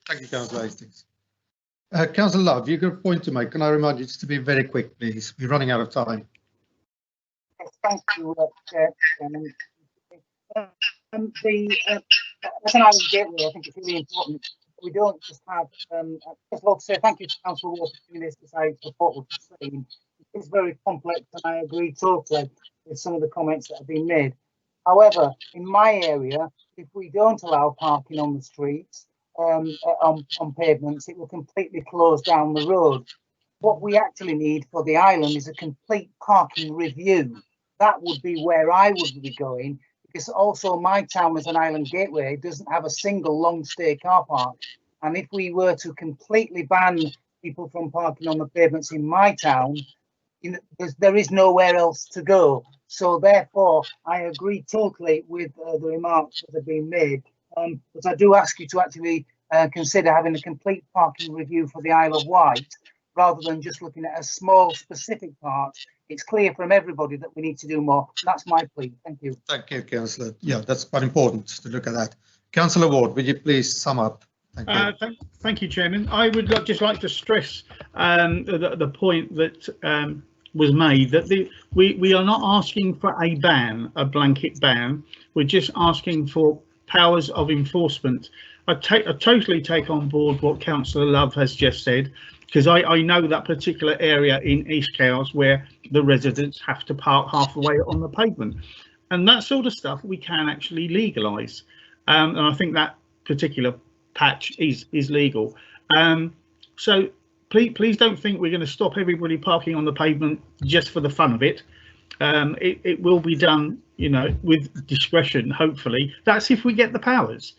Thank you, Councillor Hastings. Councillor Love, you've got a point to make. Can I remind you just to be very quick, please? We're running out of time. Yes, thank you, Chairman. As an island gateway, I think it's really important we don't just have, first of all, to say thank you to Councillor Ward for doing this, because I support what you're saying. It's very complex, and I agree totally with some of the comments that have been made. However, in my area, if we don't allow parking on the streets, on pavements, it will completely close down the road. What we actually need for the island is a complete parking review. That would be where I would be going, because also my town as an island gateway doesn't have a single long stay car park. And if we were to completely ban people from parking on the pavements in my town, there is nowhere else to go. So therefore, I agree totally with the remarks that have been made. But I do ask you to actually consider having a complete parking review for the Isle of Wight, rather than just looking at a small specific part. It's clear from everybody that we need to do more. That's my plea. Thank you. Thank you, Councillor. Yeah, that's quite important to look at that. Councillor Ward, would you please sum up? Thank you. Thank you, Chairman. I would just like to stress the point that was made, that we are not asking for a ban, a blanket ban. We're just asking for powers of enforcement. I totally take on board what Councillor Love has just said, because I know that particular area in East Cowes where the residents have to park halfway on the pavement, and that sort of stuff we can actually legalise, and I think that particular patch is legal. So please don't think we're going to stop everybody parking on the pavement just for the fun of it. It will be done, you know, with discretion. Hopefully, that's if we get the powers.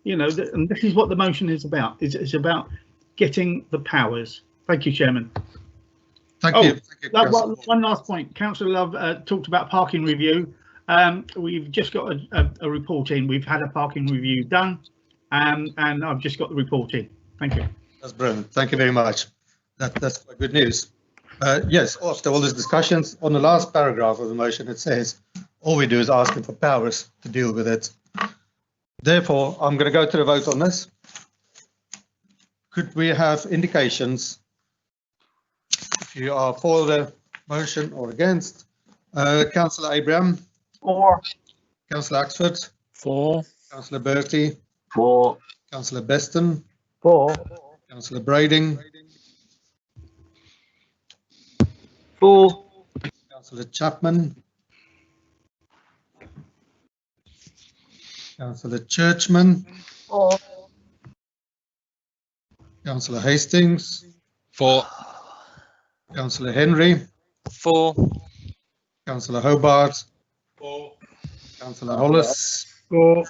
You know, and this is what the motion is about. It's about getting the powers. Thank you, Chairman. Thank you. One last point. Councillor Love talked about parking review. We've just got a report in. We've had a parking review done, and I've just got the report in. Thank you. That's brilliant. Thank you very much. That's quite good news. Yes, after all these discussions, on the last paragraph of the motion, it says all we do is ask for powers to deal with it. Therefore, I'm going to go to the vote on this. Could we have indications if you are for the motion or against? Councillor Abraham? For. Councillor Axford? 4. Councillor Brodie. 4. Councillor Beston. 4. Councillor Brodie. 4. Councillor Chapman. Councillor Churchman. 4. Councillor Hastings. 4. Councillor Henry. 4. Councillor Hobart. 4. Councillor Hollis. 4.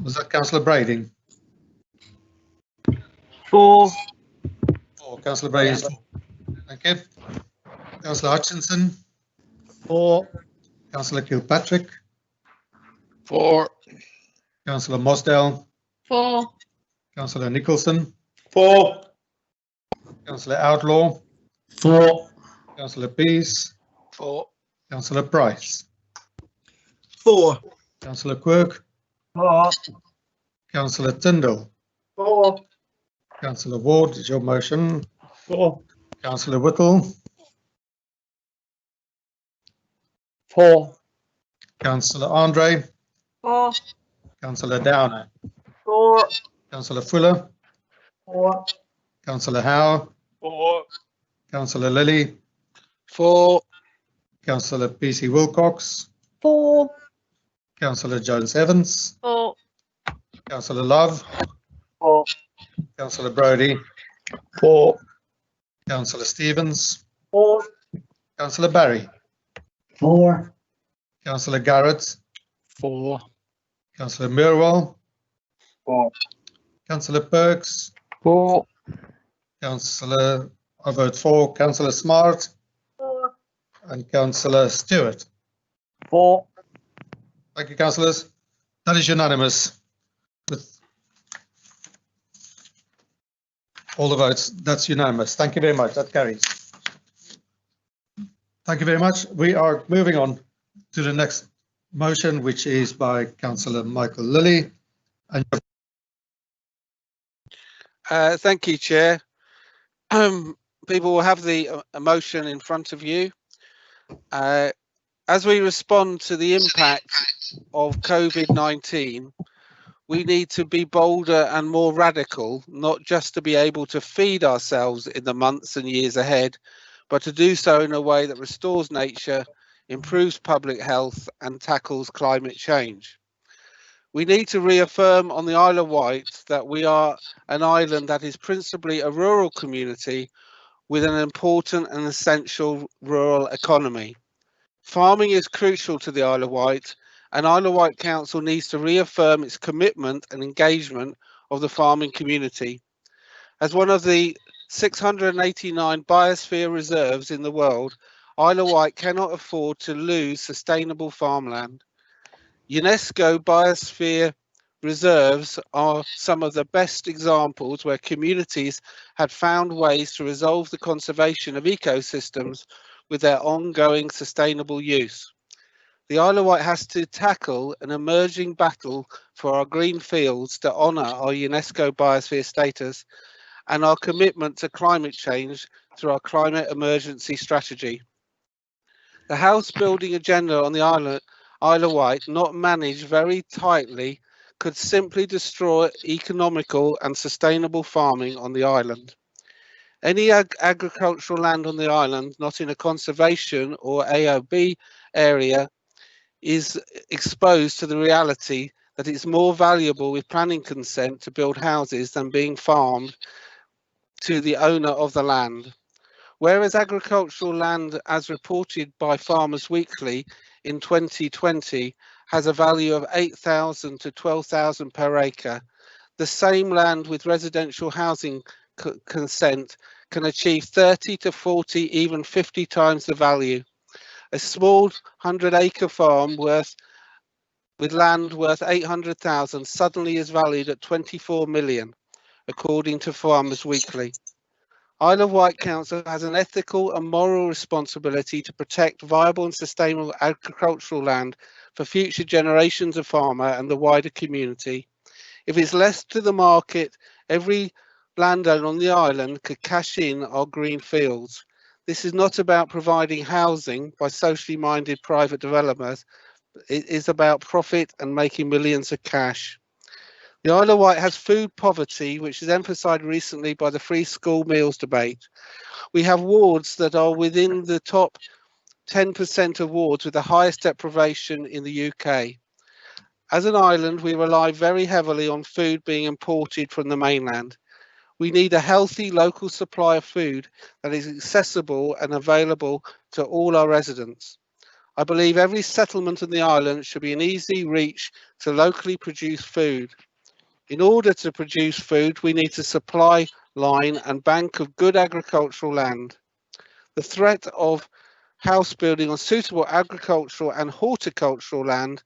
Was that Councillor Brodie? 4. 4. Councillor Brodie is 4. Thank you. Councillor Hutchinson. 4. Councillor Kilpatrick. 4. Councillor Mosdell. 4. Councillor Nicholson. 4. Councillor Outlaw. 4. Councillor Pease. 4. Councillor Price. 4. Councillor Quirk. 4. Councillor Tyndall. 4. Councillor Ward, is your motion. 4. Councillor Whittle. 4. Councillor Andre. 4. Councillor Downer. 4. Councillor Fuller. 4. Councillor Howe. 4. Councillor Lilley. 4. Councillor PC Wilcox. 4. Councillor Jones Evans. 4. Councillor Love. 4. Councillor Brodie. 4. Councillor Stevens. 4. Councillor Barry. 4. Councillor Garrett. 4. Councillor Mirwell. 4. Councillor Perks. 4. Councillor, I vote 4. Councillor Smart. 4. And Councillor Stewart. 4. Thank you, councillors. That is unanimous with all the votes. That's unanimous. Thank you very much. That carries. Thank you very much. We are moving on to the next motion, which is by Councillor Michael Lilley. And Thank you, Chair. People will have the motion in front of you. As we respond to the impact of COVID-19, we need to be bolder and more radical, not just to be able to feed ourselves in the months and years ahead, but to do so in a way that restores nature, improves public health and tackles climate change. We need to reaffirm on the Isle of Wight that we are an island that is principally a rural community with an important and essential rural economy. Farming is crucial to the Isle of Wight, and Isle of Wight Council needs to reaffirm its commitment and engagement of the farming community. As one of the 689 biosphere reserves in the world, Isle of Wight cannot afford to lose sustainable farmland. UNESCO biosphere reserves are some of the best examples where communities had found ways to resolve the conservation of ecosystems with their ongoing sustainable use. The Isle of Wight has to tackle an emerging battle for our green fields to honour our UNESCO biosphere status and our commitment to climate change through our climate emergency strategy. The house building agenda on the Isle of Wight, not managed very tightly, could simply destroy economical and sustainable farming on the island. Any agricultural land on the island not in a conservation or AOB area is exposed to the reality that it's more valuable with planning consent to build houses than being farmed to the owner of the land. Whereas agricultural land, as reported by Farmers Weekly in 2020, has a value of 8,000 to 12,000 per acre, the same land with residential housing consent can achieve 30 to 40, even 50 times the value. A small 100-acre farm with land worth 800,000 suddenly is valued at 24 million, according to Farmers Weekly. Isle of Wight Council has an ethical and moral responsibility to protect viable and sustainable agricultural land for future generations of farmer and the wider community. If it's left to the market, every landowner on the island could cash in our green fields. This is not about providing housing by socially minded private developers, It is about profit and making millions of cash. The Isle of Wight has food poverty, which is emphasised recently by the free school meals debate. We have wards that are within the top 10% of wards with the highest deprivation in the UK. As an island, we rely very heavily on food being imported from the mainland. We need a healthy local supply of food that is accessible and available to all our residents. I believe every settlement on the island should be an easy reach to locally produced food. In order to produce food, we need a supply line and bank of good agricultural land. The threat of house building on suitable agricultural and horticultural land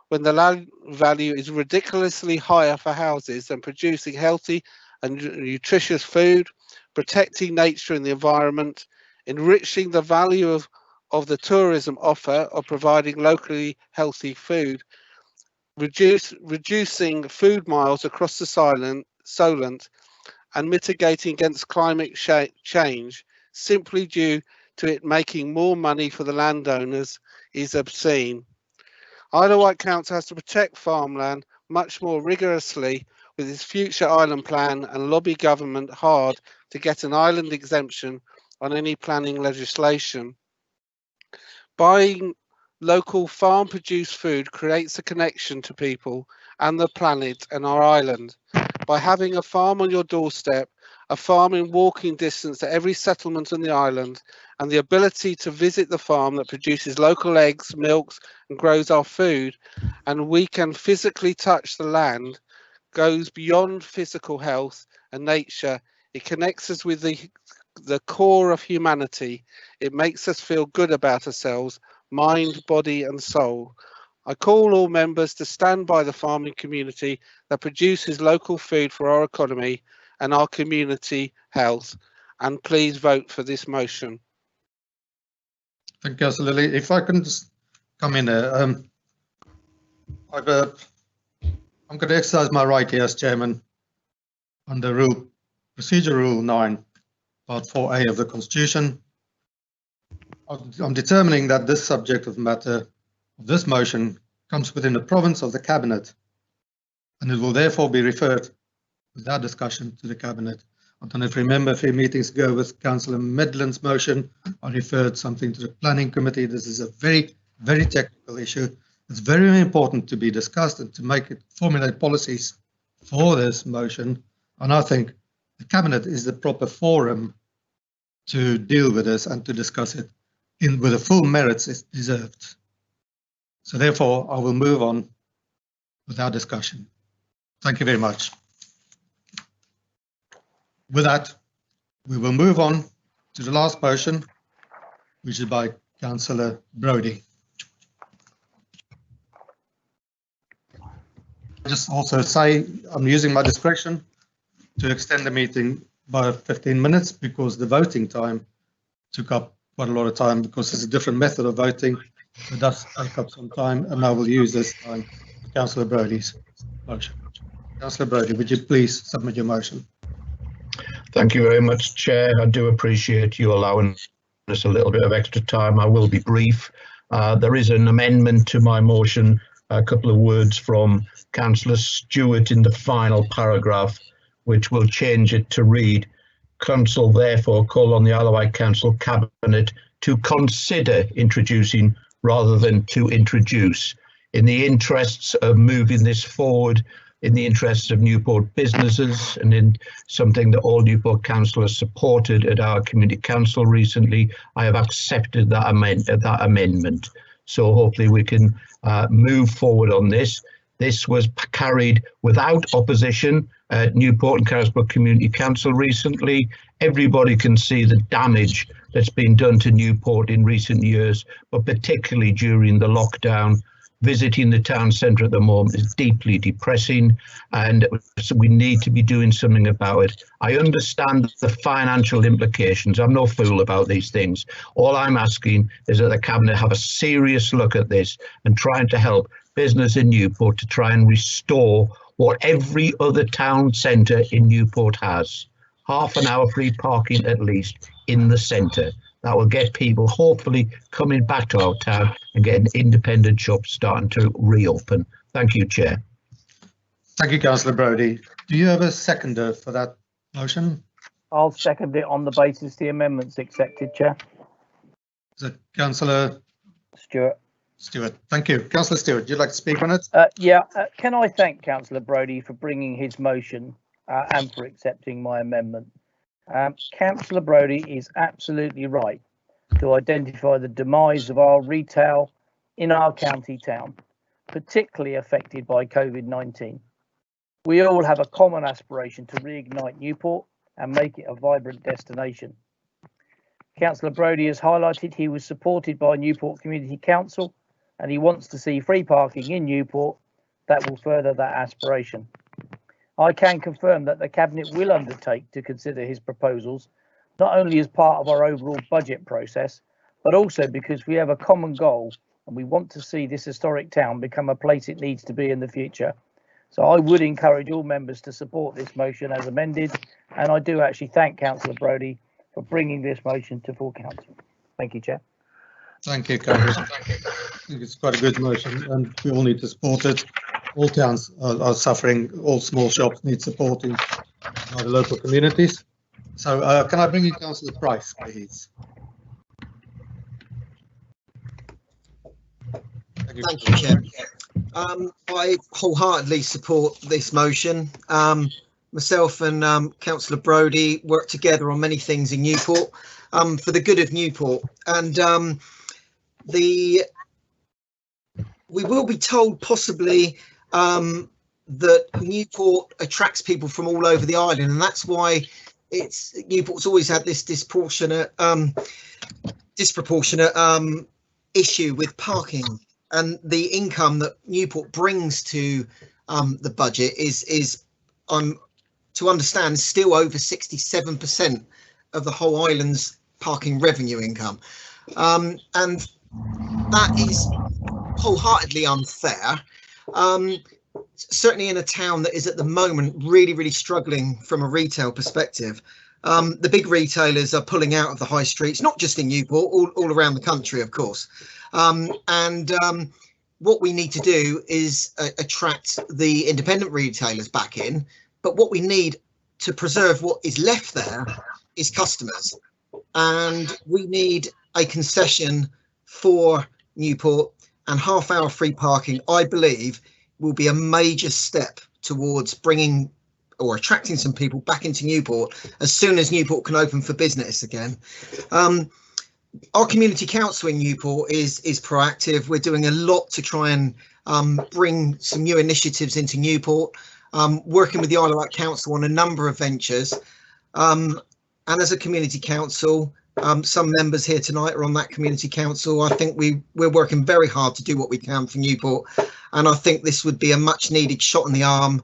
when the land value is ridiculously higher for houses than producing healthy and nutritious food, protecting nature and the environment, enriching the value of the tourism offer of providing locally healthy food, reducing food miles across the Solent, and mitigating against climate change simply due to it making more money for the landowners is obscene. Isle of Wight Council has to protect farmland much more rigorously with its future island plan and lobby government hard to get an island exemption on any planning legislation. Buying local farm produced food creates a connection to people and the planet and our island. By having a farm on your doorstep, a farm in walking distance to every settlement on the island, and the ability to visit the farm that produces local eggs, milks and grows our food, and we can physically touch the land, goes beyond physical health and nature. It connects us with the core of humanity. It makes us feel good about ourselves, mind, body and soul. I call all members to stand by the farming community that produces local food for our economy and our community health, and please vote for this motion. Thank you, Councillor Lilley. If I can just come in there, I'm going to exercise my right here as chairman under Procedure Rule 9, Part 4A of the Constitution. I'm determining that this subject of matter of this motion comes within the province of the Cabinet, and it will therefore be referred without discussion to the Cabinet. I don't know if you remember a few meetings ago with Councillor Medland's motion, I referred something to the Planning Committee. This is a very, very technical issue. It's very important to be discussed and to make it formulate policies for this motion. And I think the Cabinet is the proper forum to deal with this and to discuss it with the full merits it deserved. So therefore, I will move on without discussion. Thank you very much. With that, we will move on to the last motion, which is by Councillor Brodie. I just also say I'm using my discretion to extend the meeting by 15 minutes because the voting time took up quite a lot of time because it's a different method of voting. It does take up some time, and I will use this time for Councillor Brodie's motion. Councillor Brodie, would you please submit your motion? Thank you very much, Chair. I do appreciate you allowing us a little bit of extra time. I will be brief. There is an amendment to my motion, a couple of words from Councillor Stewart in the final paragraph, which will change it to read, Council therefore call on the Isle of Wight Council Cabinet to consider introducing rather than to introduce, in the interests of moving this forward, in the interests of Newport businesses, and in something that all Newport councillors supported at our community council recently. I have accepted that amendment. So hopefully we can move forward on this. This was carried without opposition at Newport and Carisbrooke Community Council recently. Everybody can see the damage that's been done to Newport in recent years, but particularly during the lockdown. Visiting the town centre at the moment is deeply depressing, and so we need to be doing something about it. I understand the financial implications. I'm no fool about these things. All I'm asking is that the Cabinet have a serious look at this and trying to help business in Newport to try and restore what every other town centre in Newport has. Half an hour free parking at least in the centre. that will get people hopefully coming back to our town and getting independent shops starting to reopen. Thank you, Chair. Thank you, Councillor Brodie. Do you have a seconder for that motion? I'll second it on the basis the amendment's accepted, Chair. Is it Councillor Stewart? Stewart, thank you. Councillor Stewart, would you like to speak on it? Can I thank Councillor Brodie for bringing his motion and for accepting my amendment? Councillor Brodie is absolutely right to identify the demise of our retail in our county town, particularly affected by COVID-19. We all have a common aspiration to reignite Newport and make it a vibrant destination. Councillor Brodie has highlighted he was supported by Newport Community Council and he wants to see free parking in Newport that will further that aspiration. I can confirm that the Cabinet will undertake to consider his proposals, not only as part of our overall budget process, but also because we have a common goal and we want to see this historic town become a place it needs to be in the future. So I would encourage all members to support this motion as amended, and I do actually thank Councillor Brodie for bringing this motion to full council. Thank you, Chair. Thank you, Councillor. I think it's quite a good motion and we all need to support it. All towns are suffering, all small shops need supporting by the local communities. So can I bring in Councillor Price, please? Thank you, Chair. I wholeheartedly support this motion. Myself and Councillor Brodie work together on many things in Newport for the good of Newport, and we will be told possibly that Newport attracts people from all over the island, and that's why Newport's always had this disproportionate issue with parking, and the income that Newport brings to the budget is to understand still over 67% of the whole island's parking revenue income, and that is wholeheartedly unfair. Certainly in a town that is at the moment really struggling from a retail perspective. The big retailers are pulling out of the high streets, not just in Newport, all around the country, of course. What we need to do is attract the independent retailers back in, but what we need to preserve what is left there is customers, and we need a concession for Newport, and half-hour free parking, I believe, will be a major step towards bringing or attracting some people back into Newport as soon as Newport can open for business again. Our community council in Newport is proactive. We're doing a lot to try and bring some new initiatives into Newport, working with the Isle of Wight Council on a number of ventures. And as a community council, some members here tonight are on that community council. I think we're working very hard to do what we can for Newport, and I think this would be a much needed shot in the arm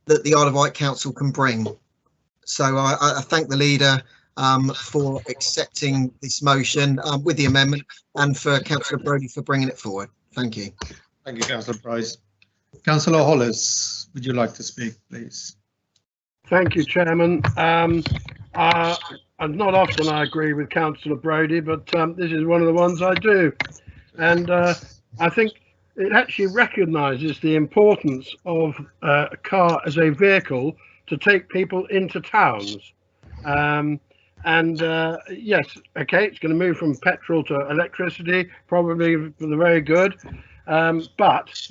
that the Isle of Wight Council can bring. So I thank the leader for accepting this motion with the amendment, and for Councillor Brodie for bringing it forward. Thank you. Thank you, Councillor Price. Councillor Hollis, would you like to speak, please? Thank you, Chairman. And not often I agree with Councillor Brodie, but this is one of the ones I do. And I think it actually recognises the importance of a car as a vehicle to take people into towns. Yes, okay, it's going to move from petrol to electricity, probably for the very good. But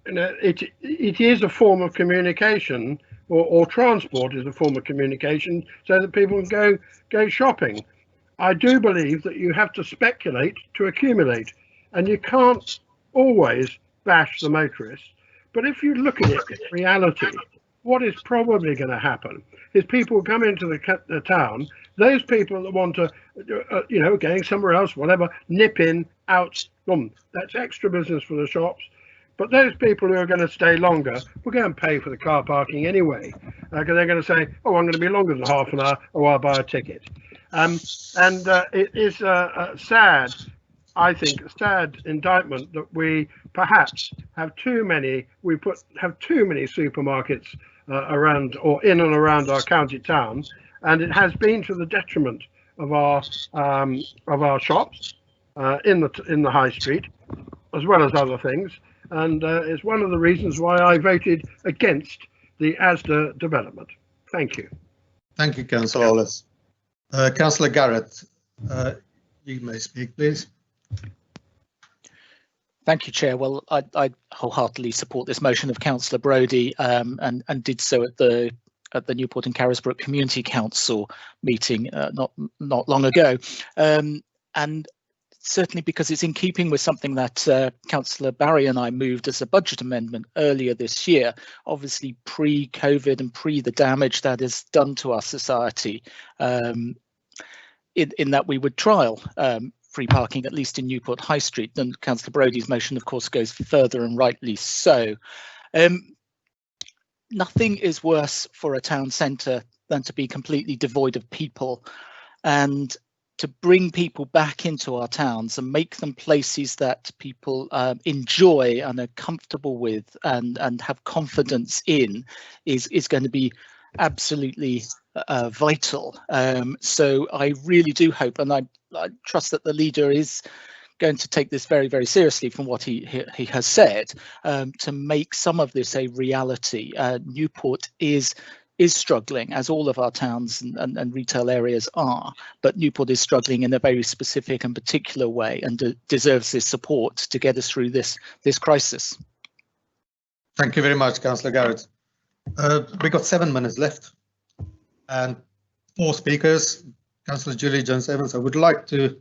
you know, it is a form of communication, or transport is a form of communication, so that people can go shopping. I do believe that you have to speculate to accumulate, and you can't always bash the motorists. But if you look at it in reality, what is probably going to happen is people come into the town, those people that want to, you know, going somewhere else, whatever, nip in, out, boom, that's extra business for the shops. But those people who are going to stay longer will go and pay for the car parking anyway, because they're going to say, oh, I'm going to be longer than half an hour, or I'll buy a ticket. It is sad, I think, a sad indictment that we perhaps have too many supermarkets around or in and around our county town, and it has been to the detriment of our shops in the high street, as well as other things, and it's one of the reasons why I voted against the ASDA development. Thank you. Thank you, Councillor Hollis. Councillor Garrett, you may speak, please. Thank you, Chair. Well, I wholeheartedly support this motion of Councillor Brodie, and did so at the Newport and Carisbrooke Community Council meeting not long ago, and certainly because it's in keeping with something that Councillor Barry and I moved as a budget amendment earlier this year, obviously pre-COVID and pre the damage that is done to our society, in that we would trial free parking, at least in Newport High Street. And Councillor Brodie's motion, of course, goes further, and rightly so. Nothing is worse for a town centre than to be completely devoid of people, and to bring people back into our towns and make them places that people enjoy and are comfortable with and have confidence in is going to be absolutely vital. So I really do hope, and I trust that the leader is going to take this very, very seriously from what he has said, to make some of this a reality. Newport is struggling, as all of our towns and retail areas are, but Newport is struggling in a very specific and particular way, and deserves this support to get us through this crisis. Thank you very much, Councillor Garrett. We've got 7 minutes left and 4 speakers. Councillor Julie Jones-Evans, I would like to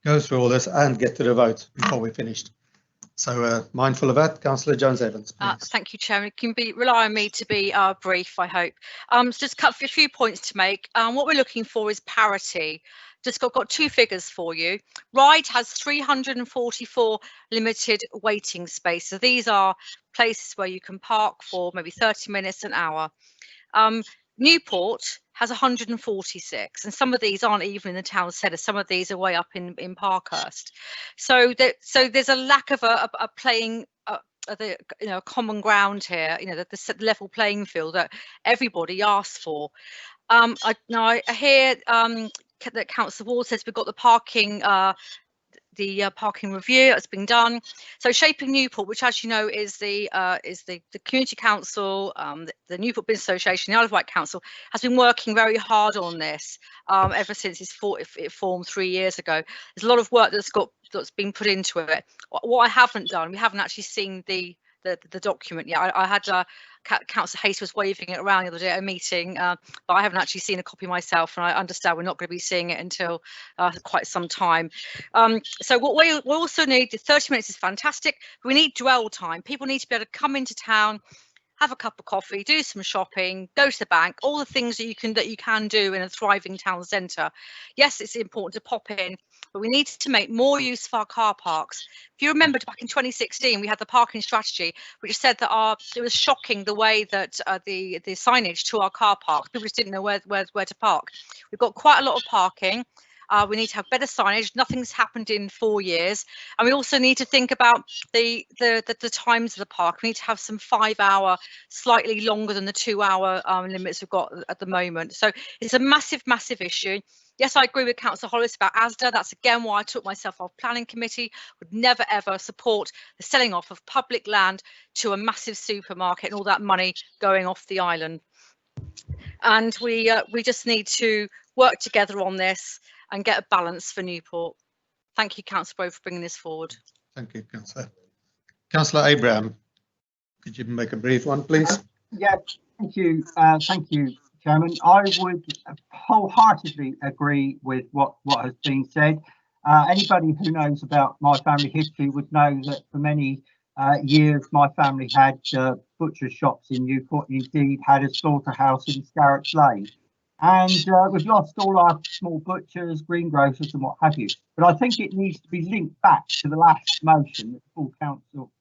go through all this and get to the vote before we're finished. So mindful of that, Councillor Jones-Evans, please. Thank you, Chairman. You can rely on me to be brief, I hope. So just a few points to make. What we're looking for is parity. Just got 2 figures for you. Ryde has 344 limited waiting spaces. So these are places where you can park for maybe 30 minutes, an hour. Newport has 146, and some of these aren't even in the town centre. Some of these are way up in Parkhurst. So there's a lack of a playing, common ground here. The level playing field that everybody asks for. I hear that Councillor Ward says we've got the parking. Parking review that's been done. So Shaping Newport, which, as you know, is the Community Council, the Newport Business Association, the Isle of Wight Council, has been working very hard on this ever since it formed 3 years ago. There's a lot of work that's been put into it. What I haven't done, we haven't actually seen the document yet. I had Councillor Hayes was waving it around the other day at a meeting, but I haven't actually seen a copy myself, and I understand we're not going to be seeing it until quite some time. So what we also need, 30 minutes is fantastic. We need dwell time. People need to be able to come into town, have a cup of coffee, do some shopping, go to the bank, all the things that you can do in a thriving town centre. Yes, it's important to pop in, but we need to make more use of our car parks. If you remember back in 2016, we had the parking strategy, which said that it was shocking the way that the signage to our car parks, people just didn't know where to park. We've got quite a lot of parking. We need to have better signage. Nothing's happened in 4 years, and we also need to think about the times of the park. We need to have some 5-hour, slightly longer than the 2-hour limits we've got at the moment. So it's a massive issue. Yes, I agree with Councillor Hollis about ASDA. That's again why I took myself off planning committee. Would never ever support the selling off of public land to a massive supermarket and all that money going off the island. And we just need to work together on this and get a balance for Newport. Thank you, Councillor Brodie, for bringing this forward. Thank you, Councillor. Councillor Abraham, could you make a brief one, please? Yeah, thank you, Chairman. I would wholeheartedly agree with what has been said. Anybody who knows about my family history would know that for many years my family had butcher shops in Newport, indeed had a slaughterhouse in Scarrett Lane. And we've lost all our small butchers, greengrocers and what have you. But I think it needs to be linked back to the last motion that the full council,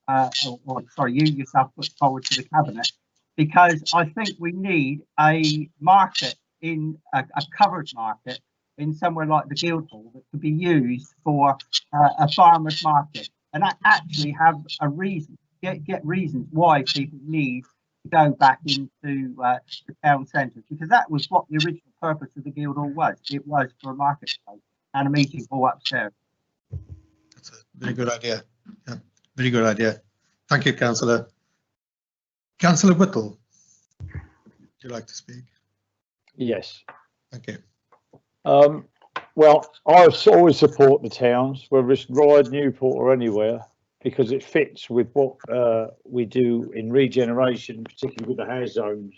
you yourself put forward to the Cabinet, because I think we need a market, in a covered market in somewhere like the Guildhall that could be used for a farmer's market, and actually have a reason, get reasons why people need go back into the town centres, because that was what the original purpose of the Guildhall was. It was for a marketplace and a meeting hall upstairs. That's a very good idea. Yeah, very good idea. Thank you, Councillor. Councillor Whittle, would you like to speak? Yes. Thank you. Well, I always support the towns, whether it's Ryde, Newport or anywhere, because it fits with what we do in regeneration, particularly with the house zones,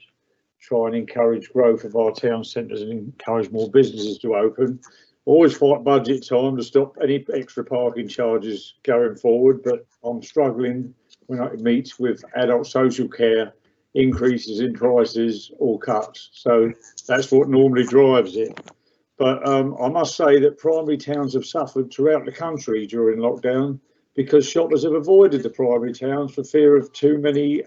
try and encourage growth of our town centres and encourage more businesses to open. Always fight budget time to stop any extra parking charges going forward, but I'm struggling when it meets with adult social care, increases in prices or cuts. So that's what normally drives it. But I must say that primary towns have suffered throughout the country during lockdown because shoppers have avoided the primary towns for fear of too many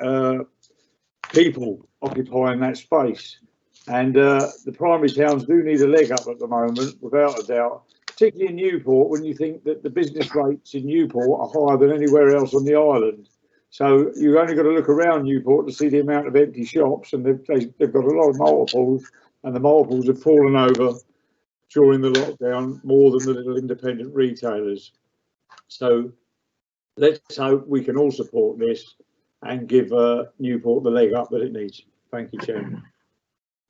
people occupying that space. And the primary towns do need a leg up at the moment, without a doubt, particularly in Newport, when you think that the business rates in Newport are higher than anywhere else on the island. So you've only got to look around Newport to see the amount of empty shops, and they've got a lot of multiples, and the multiples have fallen over during the lockdown more than the little independent retailers. So let's hope we can all support this and give Newport the leg up that it needs. Thank you, Chairman.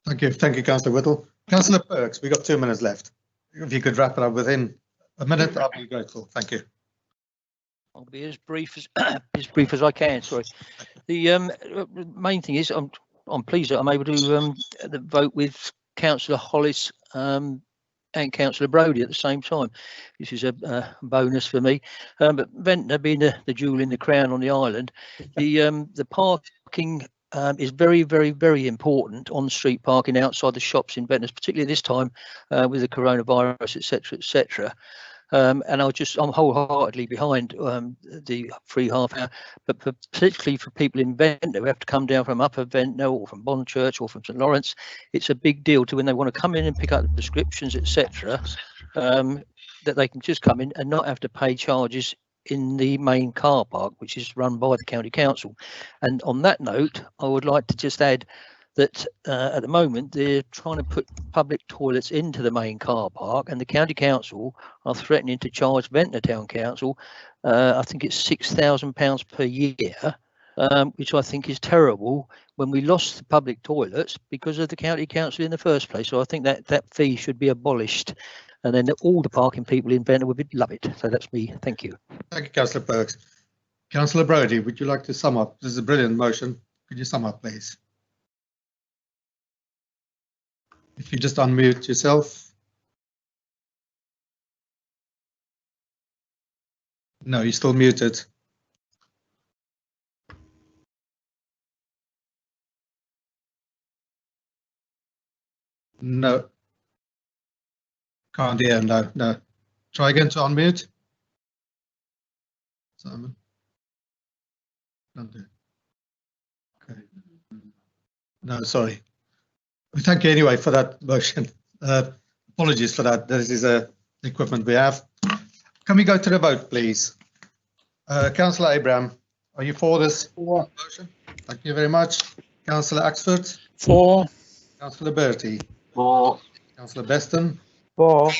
Thank you, Councillor Whittle. Councillor Perks, we've got 2 minutes left. If you could wrap it up within a minute, I'll be grateful. Thank you. I'll be as brief as I can. Sorry. The main thing is I'm pleased that I'm able to vote with Councillor Hollis and Councillor Brodie at the same time. This is a bonus for me. But Ventnor being the jewel in the crown on the island, the parking is very, very, very important. On street parking outside the shops in Ventnor, particularly this time with the coronavirus, etc., etc. And I'm wholeheartedly behind the free half hour, but particularly for people in Ventnor who have to come down from Upper Ventnor or from Bonchurch or from St Lawrence, it's a big deal to when they want to come in and pick up the prescriptions, etc., that they can just come in and not have to pay charges in the main car park, which is run by the county council. And on that note, I would like to just add that at the moment they're trying to put public toilets into the main car park, and the county council are threatening to charge Ventnor Town Council, I think it's £6,000 per year, which I think is terrible when we lost the public toilets because of the county council in the first place. So I think that fee should be abolished, and then all the parking people in Ventnor would love it. So that's me. Thank you. Thank you, Councillor Perks. Councillor Brodie, would you like to sum up? This is a brilliant motion. Could you sum up, please? If you just unmute yourself. No, you're still muted. No. Can't hear, no. Try again to unmute. Simon. Okay. No, sorry. Thank you anyway for that motion. Apologies for that. This is the equipment we have. Can we go to the vote, please? Councillor Abraham, are you for this motion? Thank you very much. Councillor Axford? For. Councillor Bertie? For. Councillor Beston? For.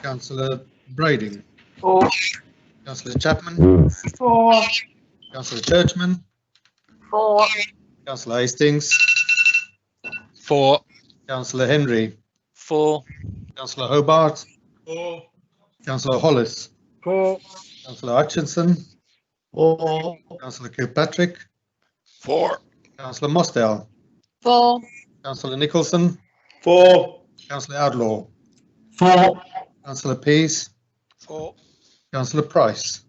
Councillor Brodie? For. Councillor Chapman? For. Councillor Churchman? For. Councillor Hastings? For. Councillor Henry? For. Councillor Hobart? For. Councillor Hollis? For. Councillor Hutchinson? For. Councillor Kilpatrick? For. Councillor Mosdell? For. Councillor Nicholson? For. Councillor Outlaw? For. Councillor Pease? For. Councillor Price?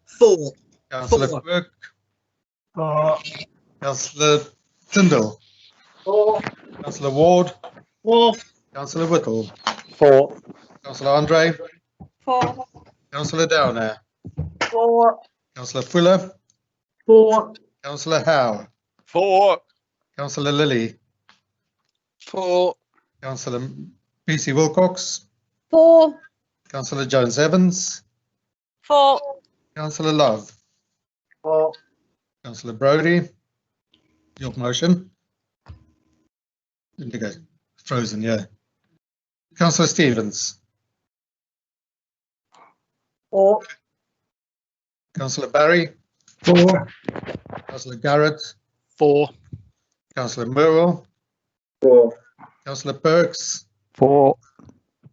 For. Councillor Quirk? For. Councillor Tyndall? For. Councillor Ward? For. Councillor Whittle? For. Councillor Andre? For. Councillor Downer? For. Councillor Fuller? For. Councillor Howe? For. Councillor Lilley? For. Councillor PC Wilcox? For. Councillor Jones Evans? For. Councillor Love? For. Councillor Brodie? Your motion? Indigo. Frozen, yeah. Councillor Stevens. For. Councillor Barry. For. Councillor Garrett. For. Councillor Murrell. For. Councillor Perks. For.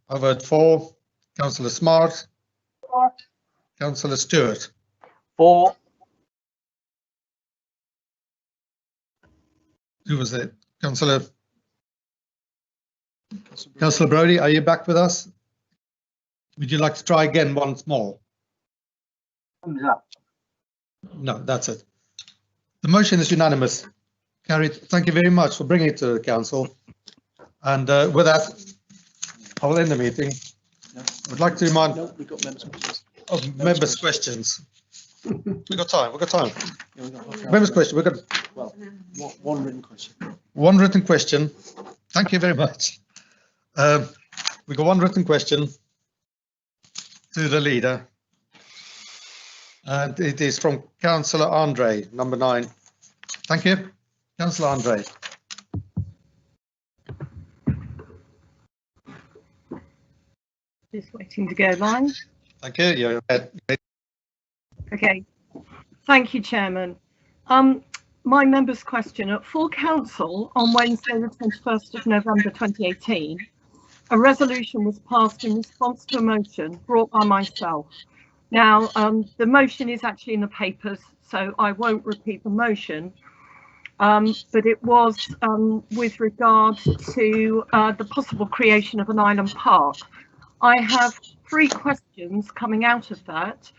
I vote for. Councillor Smart. For. Councillor Stewart. For. Who was it? Councillor Brodie, are you back with us? Would you like to try again once more? Thumbs up. No, that's it. The motion is unanimous. Carried. Thank you very much for bringing it to the council. And with that, I will end the meeting. I would like to remind members' questions. We've got time. We've got time. Members' question. We've got one written question. One written question. Thank you very much. We've got one written question to the leader. And it is from Councillor Andre, number 9. Thank you. Councillor Andre. Just waiting to go live. Thank you. You're Okay. Thank you, Chairman. My member's question: at full council on Wednesday, the 21st of November 2018, a resolution was passed in response to a motion brought by myself. Now, the motion is actually in the papers, so I won't repeat the motion, but it was with regard to the possible creation of an island park. I have 3 questions coming out of that.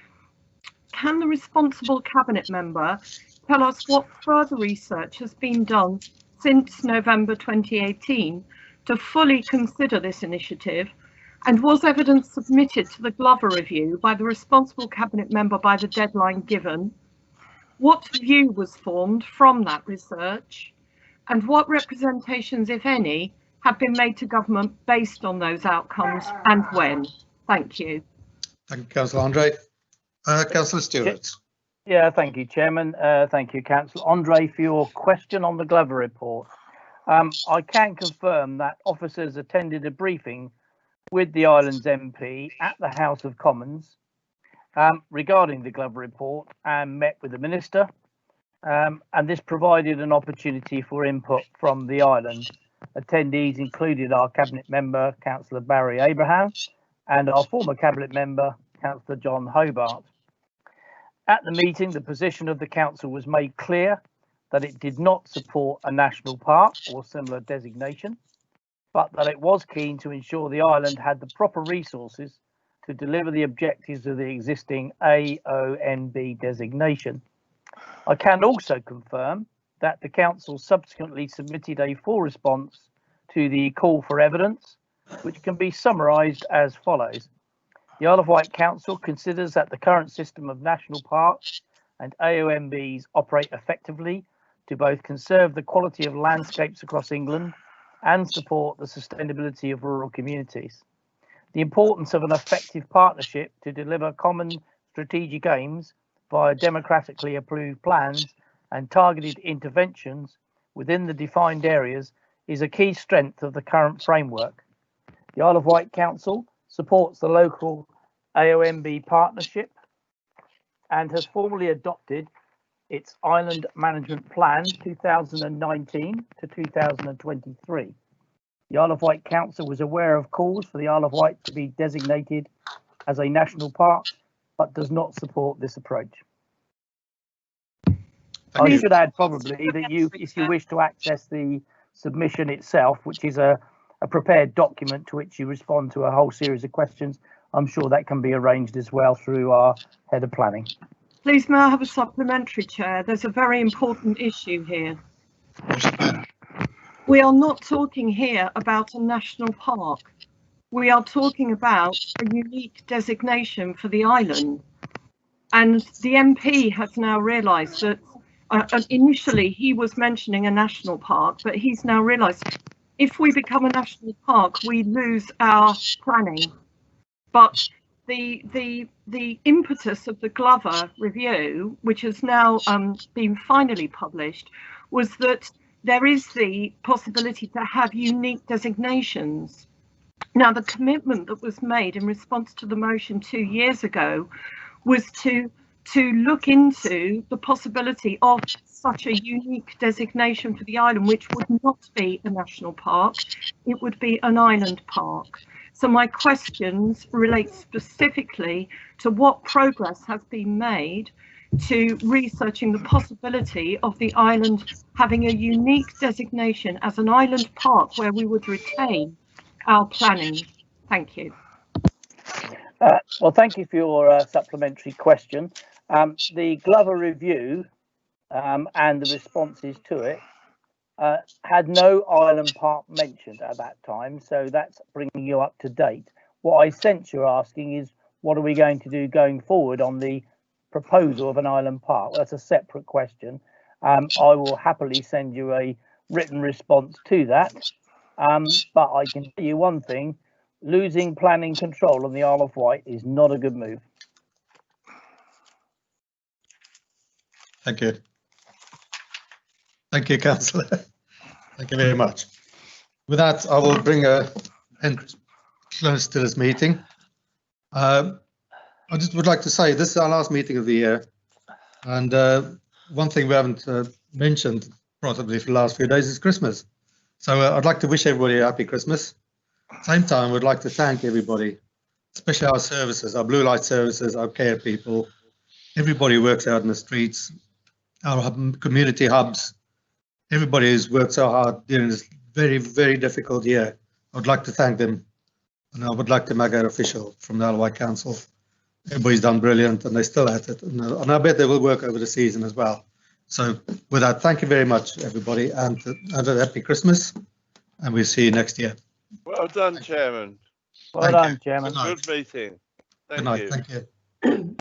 Can the responsible cabinet member tell us what further research has been done since November 2018 to fully consider this initiative? And was evidence submitted to the Glover review by the responsible cabinet member by the deadline given? What view was formed from that research? And what representations, if any, have been made to government based on those outcomes, and when? Thank you. Thank you, Councillor Andre. Councillor Stewart. Yeah, thank you, Chairman. Thank you, Councillor Andre, for your question on the Glover report. I can confirm that officers attended a briefing with the Islands MP at the House of Commons regarding the Glover report and met with the Minister, and this provided an opportunity for input from the island. Attendees included our Cabinet Member, Councillor Barry Abraham, and our former Cabinet Member, Councillor John Hobart. At the meeting, the position of the Council was made clear that it did not support a national park or similar designation, but that it was keen to ensure the island had the proper resources to deliver the objectives of the existing AONB designation. I can also confirm that the Council subsequently submitted a full response to the call for evidence, which can be summarised as follows. The Isle of Wight Council considers that the current system of national parks and AONBs operate effectively to both conserve the quality of landscapes across England and support the sustainability of rural communities. The importance of an effective partnership to deliver common strategic aims via democratically approved plans and targeted interventions within the defined areas is a key strength of the current framework. The Isle of Wight Council supports the local AONB partnership and has formally adopted its Island Management Plan 2019 to 2023. The Isle of Wight Council was aware of calls for the Isle of Wight to be designated as a national park, but does not support this approach. I should add probably that if you wish to access the submission itself, which is a prepared document to which you respond to a whole series of questions, I'm sure that can be arranged as well through our head of planning. Please, may I have a supplementary, Chair? There's a very important issue here. We are not talking here about a national park. We are talking about a unique designation for the island. And the MP has now realised that initially he was mentioning a national park, but he's now realised if we become a national park, we lose our planning. But the impetus of the Glover review, which has now been finally published, was that there is the possibility to have unique designations. Now, the commitment that was made in response to the motion 2 years ago was to look into the possibility of such a unique designation for the island, which would not be a national park, it would be an island park. So my questions relate specifically to what progress has been made to researching the possibility of the island having a unique designation as an island park where we would retain our planning. Thank you. Well, thank you for your supplementary question. The Glover review and the responses to it had no island park mentioned at that time, so that's bringing you up to date. What I sense you're asking is, what are we going to do going forward on the proposal of an island park? That's a separate question. I will happily send you a written response to that, but I can tell you one thing: losing planning control on the Isle of Wight is not a good move. Thank you. Thank you, Councillor. Thank you very much. With that, I will bring an end close to this meeting. I just would like to say this is our last meeting of the year, and one thing we haven't mentioned possibly for the last few days is Christmas. So I'd like to wish everybody a happy Christmas. Same time, we'd like to thank everybody, especially our services, our blue light services, our care people, everybody who works out in the streets, our community hubs, everybody who's worked so hard during this very, very difficult year. I would like to thank them, and I would like to make it official from the Isle of Wight Council. Everybody's done brilliant, and they're still at it, and I bet they will work over the season as well. So with that, thank you very much, everybody, and a happy Christmas, and we'll see you next year. Well done, Chairman. Well done, Chairman. Good meeting. Good night. Thank you.